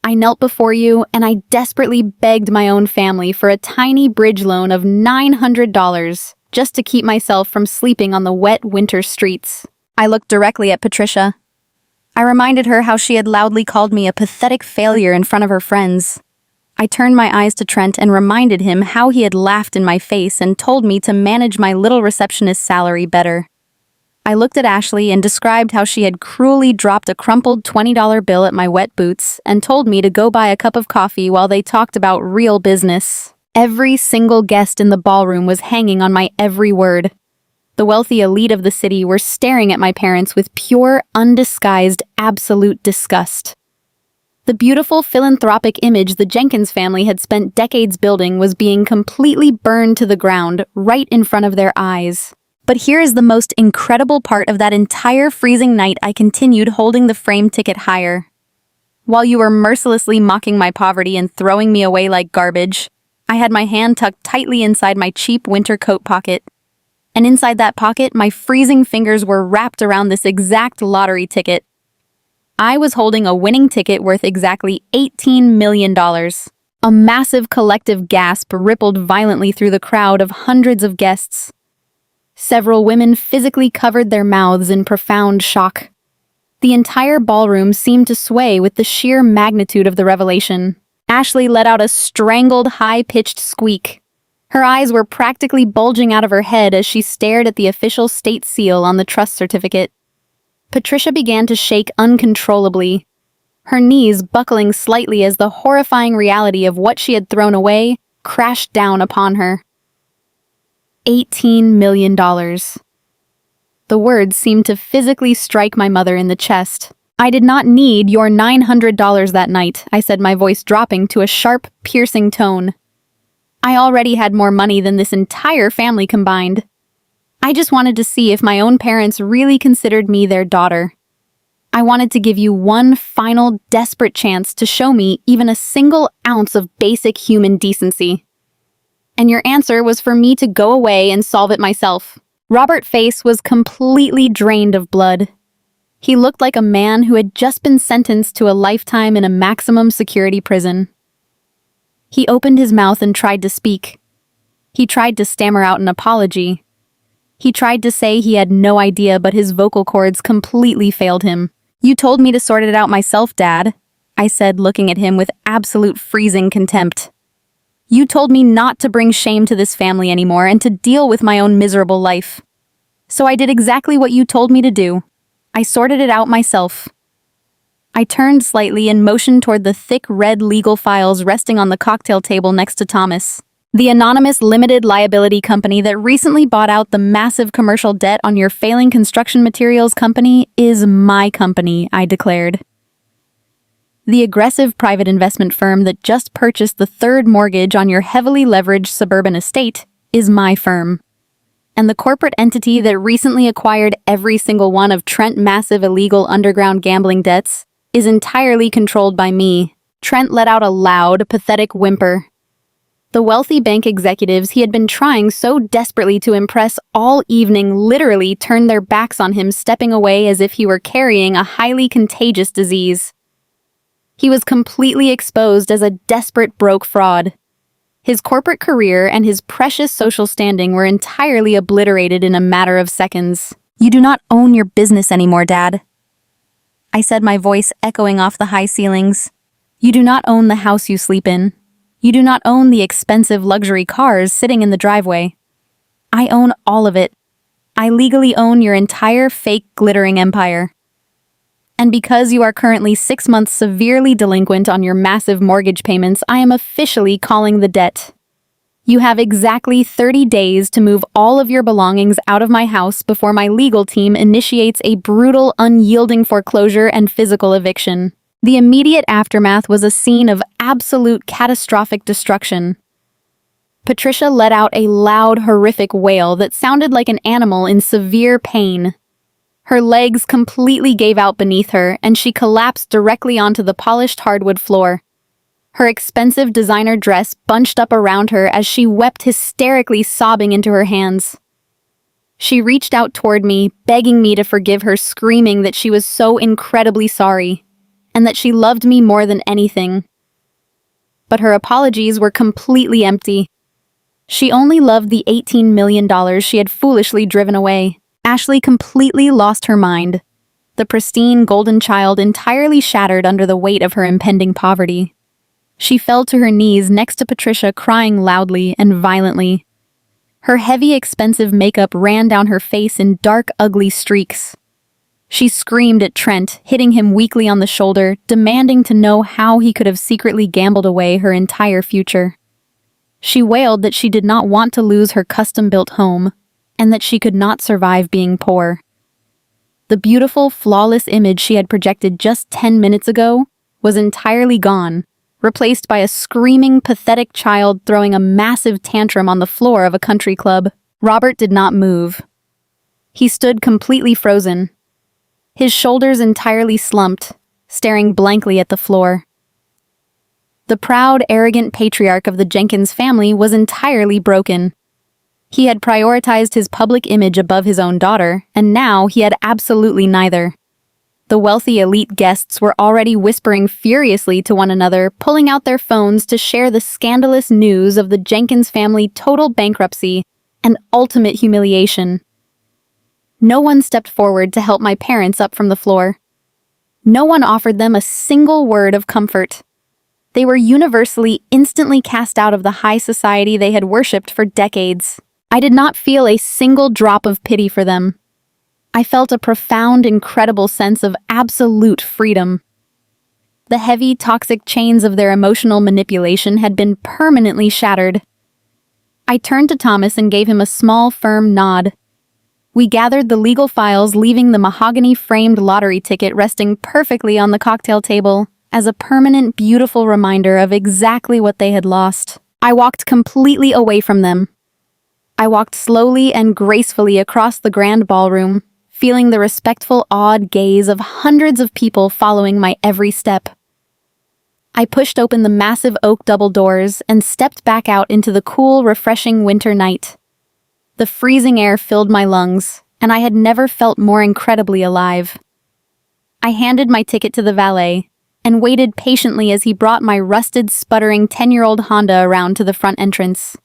I knelt before you and I desperately begged my own family for a tiny bridge loan of $900 just to keep myself from sleeping on the wet winter streets. I looked directly at Patricia. I reminded her how she had loudly called me a pathetic failure in front of her friends. I turned my eyes to Trent and reminded him how he had laughed in my face and told me to manage my little receptionist's salary better. I looked at Ashley and described how she had cruelly dropped a crumpled $20 bill at my wet boots and told me to go buy a cup of coffee while they talked about real business. Every single guest in the ballroom was hanging on my every word. The wealthy elite of the city were staring at my parents with pure, undisguised, absolute disgust. The beautiful philanthropic image the Jenkins family had spent decades building was being completely burned to the ground right in front of their eyes. But here is the most incredible part of that entire freezing night. I continued holding the frame ticket higher. While you were mercilessly mocking my poverty and throwing me away like garbage, I had my hand tucked tightly inside my cheap winter coat pocket. And inside that pocket, my freezing fingers were wrapped around this exact lottery ticket. I was holding a winning ticket worth exactly $18 million. A massive collective gasp rippled violently through the crowd of hundreds of guests. Several women physically covered their mouths in profound shock. The entire ballroom seemed to sway with the sheer magnitude of the revelation. Ashley let out a strangled, high-pitched squeak. Her eyes were practically bulging out of her head as she stared at the official state seal on the trust certificate. Patricia began to shake uncontrollably, her knees buckling slightly as the horrifying reality of what she had thrown away crashed down upon her. $18 million. The words seemed to physically strike my mother in the chest. I did not need your $900 that night, I said, my voice dropping to a sharp, piercing tone. I already had more money than this entire family combined. I just wanted to see if my own parents really considered me their daughter. I wanted to give you one final, desperate chance to show me even a single ounce of basic human decency. And your answer was for me to go away and solve it myself. Robert's face was completely drained of blood. He looked like a man who had just been sentenced to a lifetime in a maximum security prison. He opened his mouth and tried to speak. He tried to stammer out an apology. He tried to say he had no idea, but his vocal cords completely failed him. You told me to sort it out myself, Dad, I said, looking at him with absolute freezing contempt. You told me not to bring shame to this family anymore and to deal with my own miserable life. So I did exactly what you told me to do. I sorted it out myself. I turned slightly and motioned toward the thick red legal files resting on the cocktail table next to Thomas. The anonymous limited liability company that recently bought out the massive commercial debt on your failing construction materials company is my company, I declared. The aggressive private investment firm that just purchased the third mortgage on your heavily leveraged suburban estate is my firm. And the corporate entity that recently acquired every single one of Trent's massive illegal underground gambling debts is entirely controlled by me. Trent let out a loud, pathetic whimper. The wealthy bank executives he had been trying so desperately to impress all evening literally turned their backs on him, stepping away as if he were carrying a highly contagious disease. He was completely exposed as a desperate broke fraud. His corporate career and his precious social standing were entirely obliterated in a matter of seconds. "You do not own your business anymore, Dad," I said, my voice echoing off the high ceilings. "You do not own the house you sleep in. You do not own the expensive luxury cars sitting in the driveway. I own all of it. I legally own your entire fake glittering empire. And because you are currently 6 months severely delinquent on your massive mortgage payments, I am officially calling the debt. You have exactly 30 days to move all of your belongings out of my house before my legal team initiates a brutal, unyielding foreclosure and physical eviction." The immediate aftermath was a scene of absolute catastrophic destruction. Patricia let out a loud, horrific wail that sounded like an animal in severe pain. Her legs completely gave out beneath her, and she collapsed directly onto the polished hardwood floor. Her expensive designer dress bunched up around her as she wept, hysterically sobbing into her hands. She reached out toward me, begging me to forgive her, screaming that she was so incredibly sorry, and that she loved me more than anything. But her apologies were completely empty. She only loved the $18 million she had foolishly driven away. Ashley completely lost her mind, the pristine golden child entirely shattered under the weight of her impending poverty. She fell to her knees next to Patricia, crying loudly and violently. Her heavy, expensive makeup ran down her face in dark, ugly streaks. She screamed at Trent, hitting him weakly on the shoulder, demanding to know how he could have secretly gambled away her entire future. She wailed that she did not want to lose her custom-built home, and that she could not survive being poor. The beautiful, flawless image she had projected just 10 minutes ago was entirely gone, replaced by a screaming, pathetic child throwing a massive tantrum on the floor of a country club. Robert did not move. He stood completely frozen, his shoulders entirely slumped, staring blankly at the floor. The proud, arrogant patriarch of the Jenkins family was entirely broken. He had prioritized his public image above his own daughter, and now he had absolutely neither. The wealthy elite guests were already whispering furiously to one another, pulling out their phones to share the scandalous news of the Jenkins family total bankruptcy and ultimate humiliation. No one stepped forward to help my parents up from the floor. No one offered them a single word of comfort. They were universally, instantly cast out of the high society they had worshipped for decades. I did not feel a single drop of pity for them. I felt a profound, incredible sense of absolute freedom. The heavy, toxic chains of their emotional manipulation had been permanently shattered. I turned to Thomas and gave him a small, firm nod. We gathered the legal files, leaving the mahogany-framed lottery ticket resting perfectly on the cocktail table as a permanent, beautiful reminder of exactly what they had lost. I walked completely away from them. I walked slowly and gracefully across the grand ballroom, feeling the respectful, awed gaze of hundreds of people following my every step. I pushed open the massive oak double doors and stepped back out into the cool, refreshing winter night. The freezing air filled my lungs, and I had never felt more incredibly alive. I handed my ticket to the valet and waited patiently as he brought my rusted, sputtering 10-year-old Honda around to the front entrance.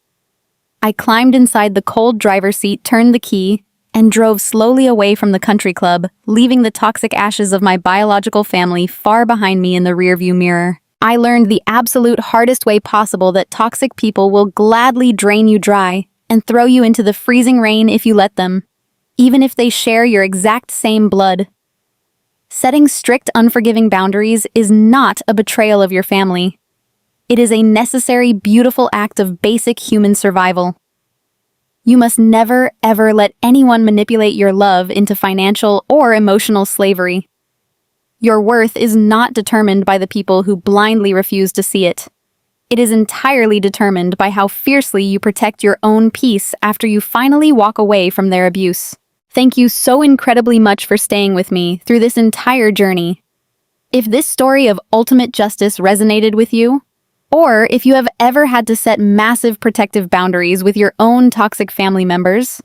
I climbed inside the cold driver's seat, turned the key, and drove slowly away from the country club, leaving the toxic ashes of my biological family far behind me in the rearview mirror. I learned the absolute hardest way possible that toxic people will gladly drain you dry and throw you into the freezing rain if you let them, even if they share your exact same blood. Setting strict, unforgiving boundaries is not a betrayal of your family. It is a necessary, beautiful act of basic human survival. You must never, ever let anyone manipulate your love into financial or emotional slavery. Your worth is not determined by the people who blindly refuse to see it. It is entirely determined by how fiercely you protect your own peace after you finally walk away from their abuse. Thank you so incredibly much for staying with me through this entire journey. If this story of ultimate justice resonated with you, or if you have ever had to set massive protective boundaries with your own toxic family members,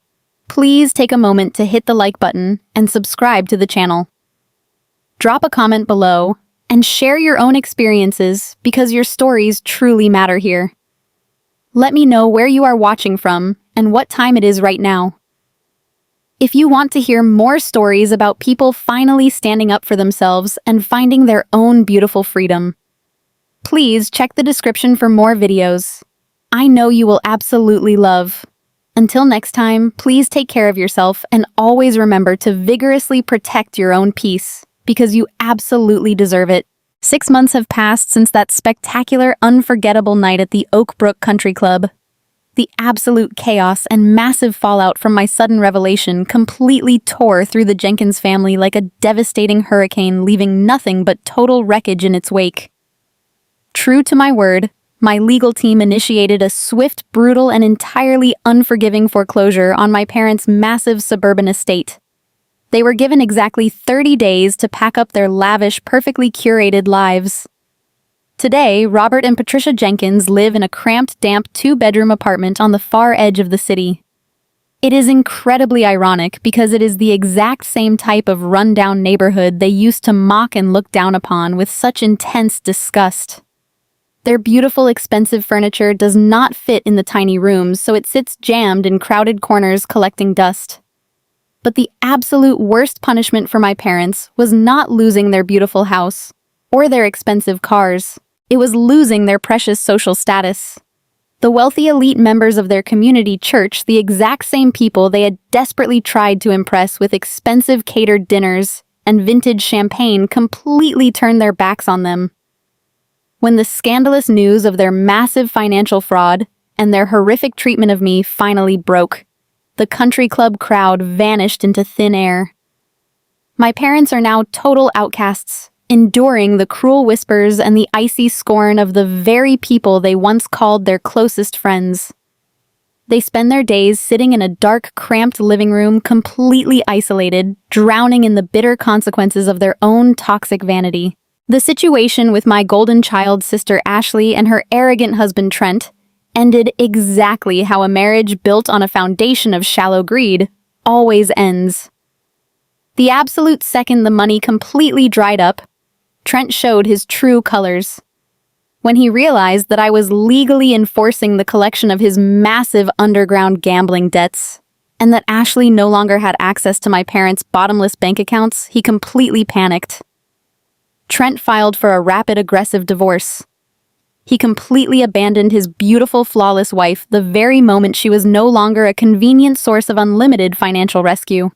please take a moment to hit the like button and subscribe to the channel. Drop a comment below and share your own experiences because your stories truly matter here. Let me know where you are watching from and what time it is right now. If you want to hear more stories about people finally standing up for themselves and finding their own beautiful freedom, please check the description for more videos. I know you will absolutely love. Until next time, please take care of yourself and always remember to vigorously protect your own peace, because you absolutely deserve it. 6 months have passed since that spectacular, unforgettable night at the Oak Brook Country Club. The absolute chaos and massive fallout from my sudden revelation completely tore through the Jenkins family like a devastating hurricane, leaving nothing but total wreckage in its wake. True to my word, my legal team initiated a swift, brutal, and entirely unforgiving foreclosure on my parents' massive suburban estate. They were given exactly 30 days to pack up their lavish, perfectly curated lives. Today, Robert and Patricia Jenkins live in a cramped, damp 2-bedroom apartment on the far edge of the city. It is incredibly ironic because it is the exact same type of run-down neighborhood they used to mock and look down upon with such intense disgust. Their beautiful, expensive furniture does not fit in the tiny rooms, so it sits jammed in crowded corners collecting dust. But the absolute worst punishment for my parents was not losing their beautiful house or their expensive cars. It was losing their precious social status. The wealthy elite members of their community church, the exact same people they had desperately tried to impress with expensive catered dinners and vintage champagne, completely turned their backs on them. When the scandalous news of their massive financial fraud and their horrific treatment of me finally broke, the country club crowd vanished into thin air. My parents are now total outcasts, enduring the cruel whispers and the icy scorn of the very people they once called their closest friends. They spend their days sitting in a dark, cramped living room, completely isolated, drowning in the bitter consequences of their own toxic vanity. The situation with my golden child sister Ashley and her arrogant husband Trent ended exactly how a marriage built on a foundation of shallow greed always ends. The absolute second the money completely dried up, Trent showed his true colors. When he realized that I was legally enforcing the collection of his massive underground gambling debts, and that Ashley no longer had access to my parents' bottomless bank accounts, he completely panicked. Trent filed for a rapid, aggressive divorce. He completely abandoned his beautiful, flawless wife the very moment she was no longer a convenient source of unlimited financial rescue.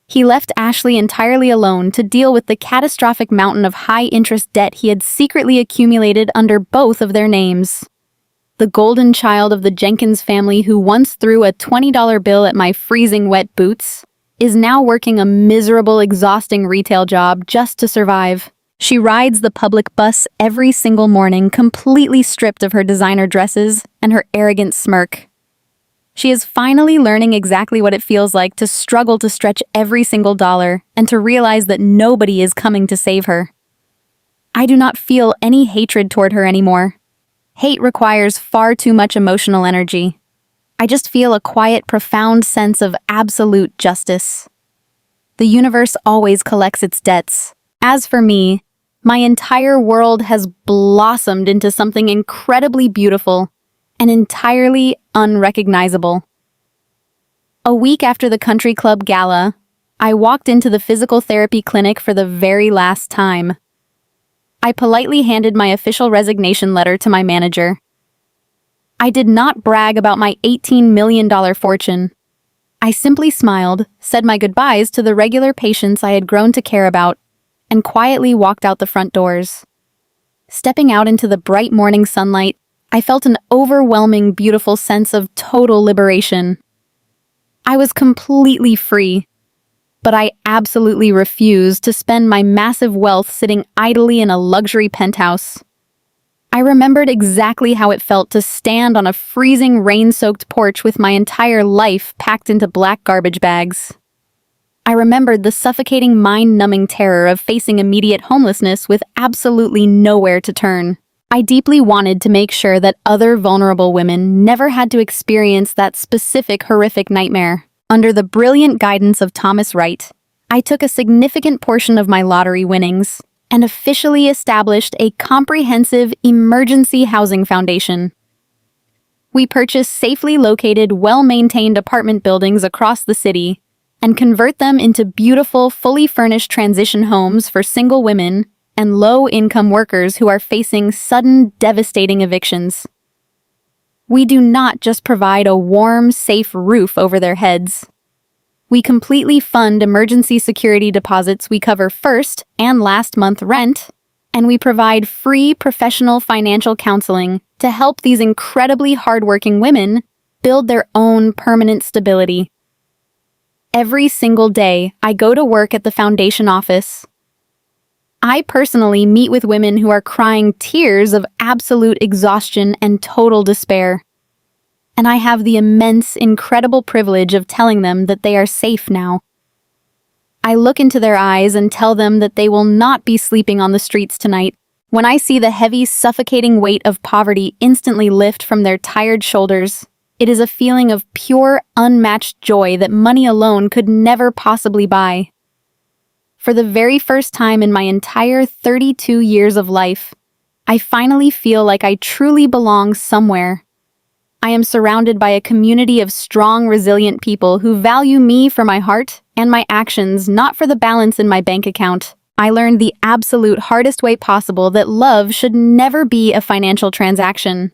He left Ashley entirely alone to deal with the catastrophic mountain of high-interest debt he had secretly accumulated under both of their names. The golden child of the Jenkins family, who once threw a $20 bill at my freezing wet boots, is now working a miserable, exhausting retail job just to survive. She rides the public bus every single morning, completely stripped of her designer dresses and her arrogant smirk. She is finally learning exactly what it feels like to struggle to stretch every single dollar and to realize that nobody is coming to save her. I do not feel any hatred toward her anymore. Hate requires far too much emotional energy. I just feel a quiet, profound sense of absolute justice. The universe always collects its debts. As for me, my entire world has blossomed into something incredibly beautiful and entirely unrecognizable. A week after the country club gala, I walked into the physical therapy clinic for the very last time. I politely handed my official resignation letter to my manager. I did not brag about my $18 million fortune. I simply smiled, said my goodbyes to the regular patients I had grown to care about, and quietly walked out the front doors. Stepping out into the bright morning sunlight, I felt an overwhelming, beautiful sense of total liberation. I was completely free, but I absolutely refused to spend my massive wealth sitting idly in a luxury penthouse. I remembered exactly how it felt to stand on a freezing, rain-soaked porch with my entire life packed into black garbage bags. I remembered the suffocating, mind-numbing terror of facing immediate homelessness with absolutely nowhere to turn. I deeply wanted to make sure that other vulnerable women never had to experience that specific horrific nightmare. Under the brilliant guidance of Thomas Wright, I took a significant portion of my lottery winnings and officially established a comprehensive emergency housing foundation. We purchased safely located, well-maintained apartment buildings across the city and convert them into beautiful, fully furnished transition homes for single women and low-income workers who are facing sudden, devastating evictions. We do not just provide a warm, safe roof over their heads. We completely fund emergency security deposits we cover first and last month rent, and we provide free professional financial counseling to help these incredibly hardworking women build their own permanent stability. Every single day, I go to work at the foundation office. I personally meet with women who are crying tears of absolute exhaustion and total despair. And I have the immense, incredible privilege of telling them that they are safe now. I look into their eyes and tell them that they will not be sleeping on the streets tonight. When I see the heavy, suffocating weight of poverty instantly lift from their tired shoulders, it is a feeling of pure, unmatched joy that money alone could never possibly buy. For the very first time in my entire 32 years of life, I finally feel like I truly belong somewhere. I am surrounded by a community of strong, resilient people who value me for my heart and my actions, not for the balance in my bank account. I learned the absolute hardest way possible that love should never be a financial transaction.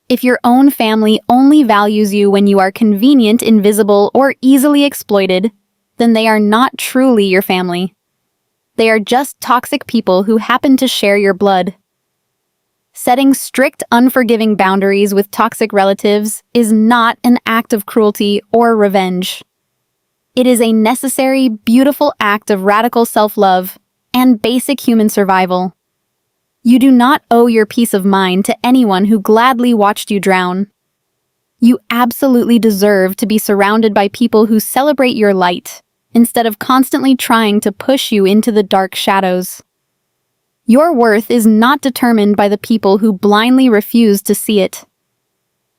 If your own family only values you when you are convenient, invisible, or easily exploited, then they are not truly your family. They are just toxic people who happen to share your blood. Setting strict, unforgiving boundaries with toxic relatives is not an act of cruelty or revenge. It is a necessary, beautiful act of radical self-love and basic human survival. You do not owe your peace of mind to anyone who gladly watched you drown. You absolutely deserve to be surrounded by people who celebrate your light, instead of constantly trying to push you into the dark shadows. Your worth is not determined by the people who blindly refuse to see it.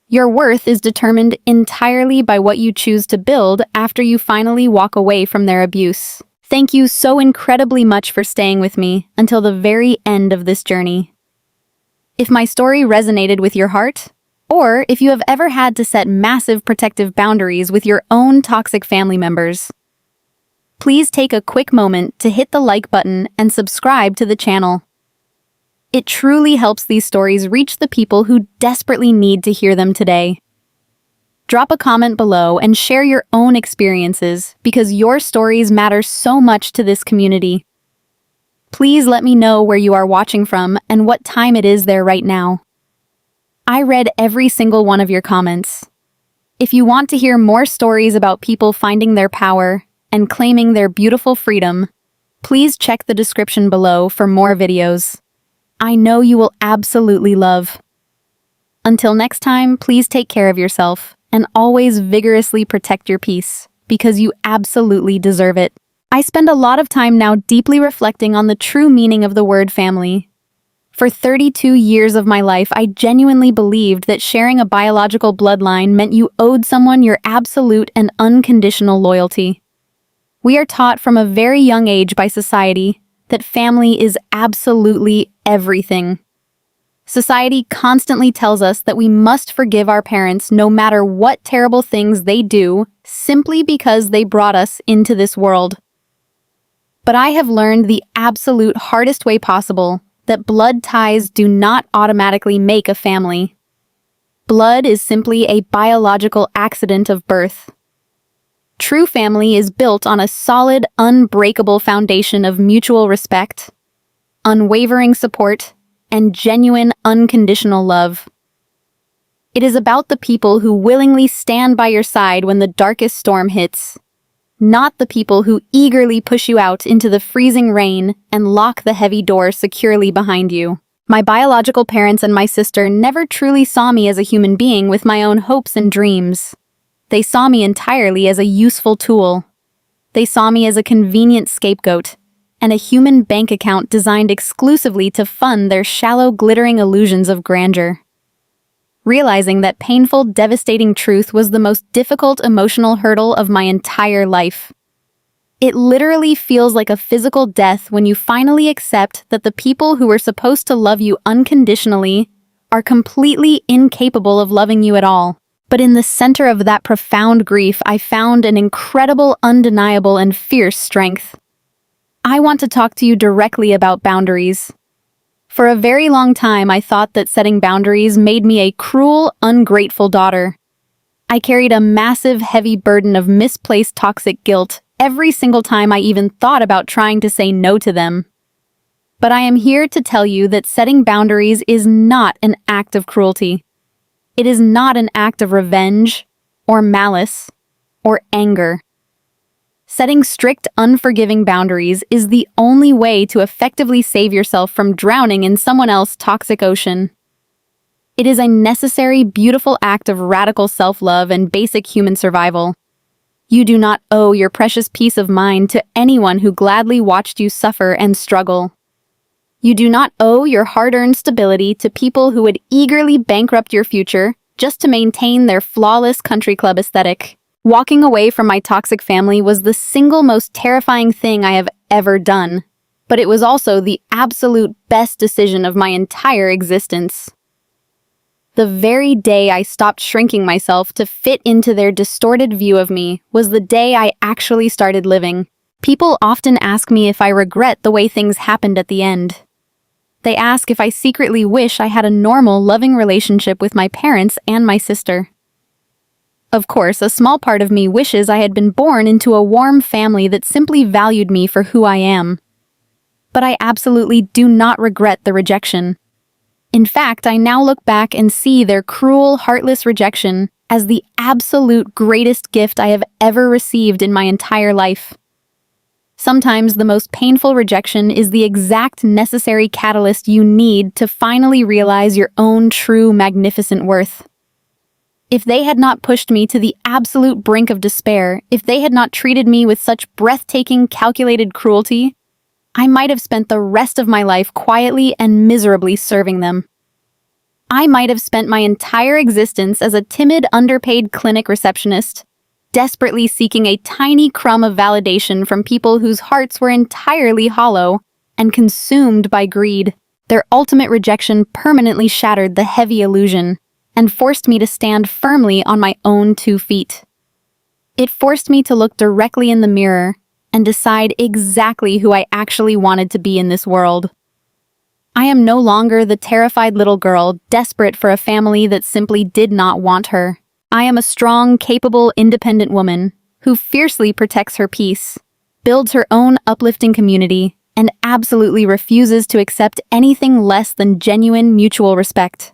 Your worth is determined entirely by what you choose to build after you finally walk away from their abuse. Thank you so incredibly much for staying with me until the very end of this journey. If my story resonated with your heart, or if you have ever had to set massive protective boundaries with your own toxic family members, please take a quick moment to hit the like button and subscribe to the channel. It truly helps these stories reach the people who desperately need to hear them today. Drop a comment below and share your own experiences because your stories matter so much to this community. Please let me know where you are watching from and what time it is there right now. I read every single one of your comments. If you want to hear more stories about people finding their power and claiming their beautiful freedom, please check the description below for more videos. I know you will absolutely love. Until next time, please take care of yourself and always vigorously protect your peace, because you absolutely deserve it. I spend a lot of time now deeply reflecting on the true meaning of the word family. For 32 years of my life, I genuinely believed that sharing a biological bloodline meant you owed someone your absolute and unconditional loyalty. We are taught from a very young age by society that family is absolutely everything. Society constantly tells us that we must forgive our parents no matter what terrible things they do, simply because they brought us into this world. But I have learned the absolute hardest way possible that blood ties do not automatically make a family. Blood is simply a biological accident of birth. True family is built on a solid, unbreakable foundation of mutual respect, unwavering support, and genuine, unconditional love. It is about the people who willingly stand by your side when the darkest storm hits, not the people who eagerly push you out into the freezing rain and lock the heavy door securely behind you. My biological parents and my sister never truly saw me as a human being with my own hopes and dreams. They saw me entirely as a useful tool. They saw me as a convenient scapegoat and a human bank account designed exclusively to fund their shallow, glittering illusions of grandeur. Realizing that painful, devastating truth was the most difficult emotional hurdle of my entire life. It literally feels like a physical death when you finally accept that the people who were supposed to love you unconditionally are completely incapable of loving you at all. But in the center of that profound grief, I found an incredible, undeniable, and fierce strength. I want to talk to you directly about boundaries. For a very long time, I thought that setting boundaries made me a cruel, ungrateful daughter. I carried a massive, heavy burden of misplaced toxic guilt every single time I even thought about trying to say no to them. But I am here to tell you that setting boundaries is not an act of cruelty. It is not an act of revenge, or malice, or anger. Setting strict, unforgiving boundaries is the only way to effectively save yourself from drowning in someone else's toxic ocean. It is a necessary, beautiful act of radical self-love and basic human survival. You do not owe your precious peace of mind to anyone who gladly watched you suffer and struggle. You do not owe your hard-earned stability to people who would eagerly bankrupt your future just to maintain their flawless country club aesthetic. Walking away from my toxic family was the single most terrifying thing I have ever done, but it was also the absolute best decision of my entire existence. The very day I stopped shrinking myself to fit into their distorted view of me was the day I actually started living. People often ask me if I regret the way things happened at the end. They ask if I secretly wish I had a normal, loving relationship with my parents and my sister. Of course, a small part of me wishes I had been born into a warm family that simply valued me for who I am. But I absolutely do not regret the rejection. In fact, I now look back and see their cruel, heartless rejection as the absolute greatest gift I have ever received in my entire life. Sometimes the most painful rejection is the exact necessary catalyst you need to finally realize your own true, magnificent worth. If they had not pushed me to the absolute brink of despair, if they had not treated me with such breathtaking, calculated cruelty, I might have spent the rest of my life quietly and miserably serving them. I might have spent my entire existence as a timid, underpaid clinic receptionist, desperately seeking a tiny crumb of validation from people whose hearts were entirely hollow and consumed by greed. Their ultimate rejection permanently shattered the heavy illusion and forced me to stand firmly on my own 2 feet. It forced me to look directly in the mirror and decide exactly who I actually wanted to be in this world. I am no longer the terrified little girl desperate for a family that simply did not want her. I am a strong, capable, independent woman who fiercely protects her peace, builds her own uplifting community, and absolutely refuses to accept anything less than genuine mutual respect.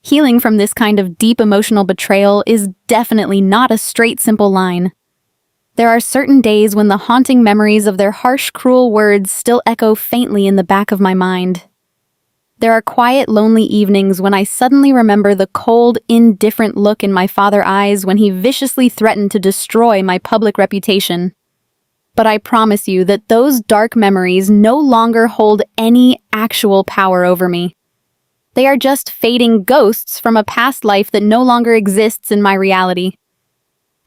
Healing from this kind of deep emotional betrayal is definitely not a straight, simple line. There are certain days when the haunting memories of their harsh, cruel words still echo faintly in the back of my mind. There are quiet, lonely evenings when I suddenly remember the cold, indifferent look in my father's eyes when he viciously threatened to destroy my public reputation. But I promise you that those dark memories no longer hold any actual power over me. They are just fading ghosts from a past life that no longer exists in my reality.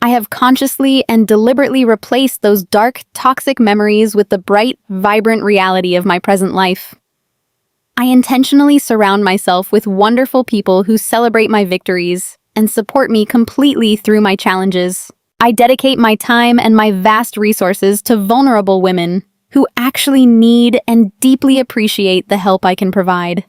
I have consciously and deliberately replaced those dark, toxic memories with the bright, vibrant reality of my present life. I intentionally surround myself with wonderful people who celebrate my victories and support me completely through my challenges. I dedicate my time and my vast resources to vulnerable women who actually need and deeply appreciate the help I can provide.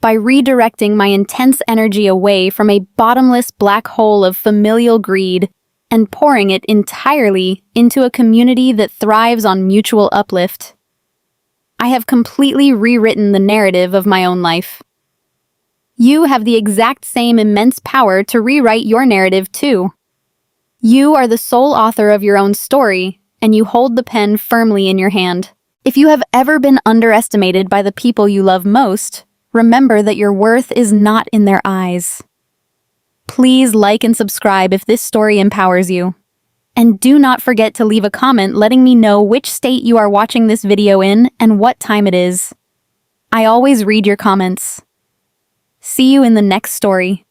By redirecting my intense energy away from a bottomless black hole of familial greed and pouring it entirely into a community that thrives on mutual uplift. I have completely rewritten the narrative of my own life. You have the exact same immense power to rewrite your narrative too. You are the sole author of your own story, and you hold the pen firmly in your hand. If you have ever been underestimated by the people you love most, remember that your worth is not in their eyes. Please like and subscribe if this story empowers you. And do not forget to leave a comment letting me know which state you are watching this video in and what time it is. I always read your comments. See you in the next story.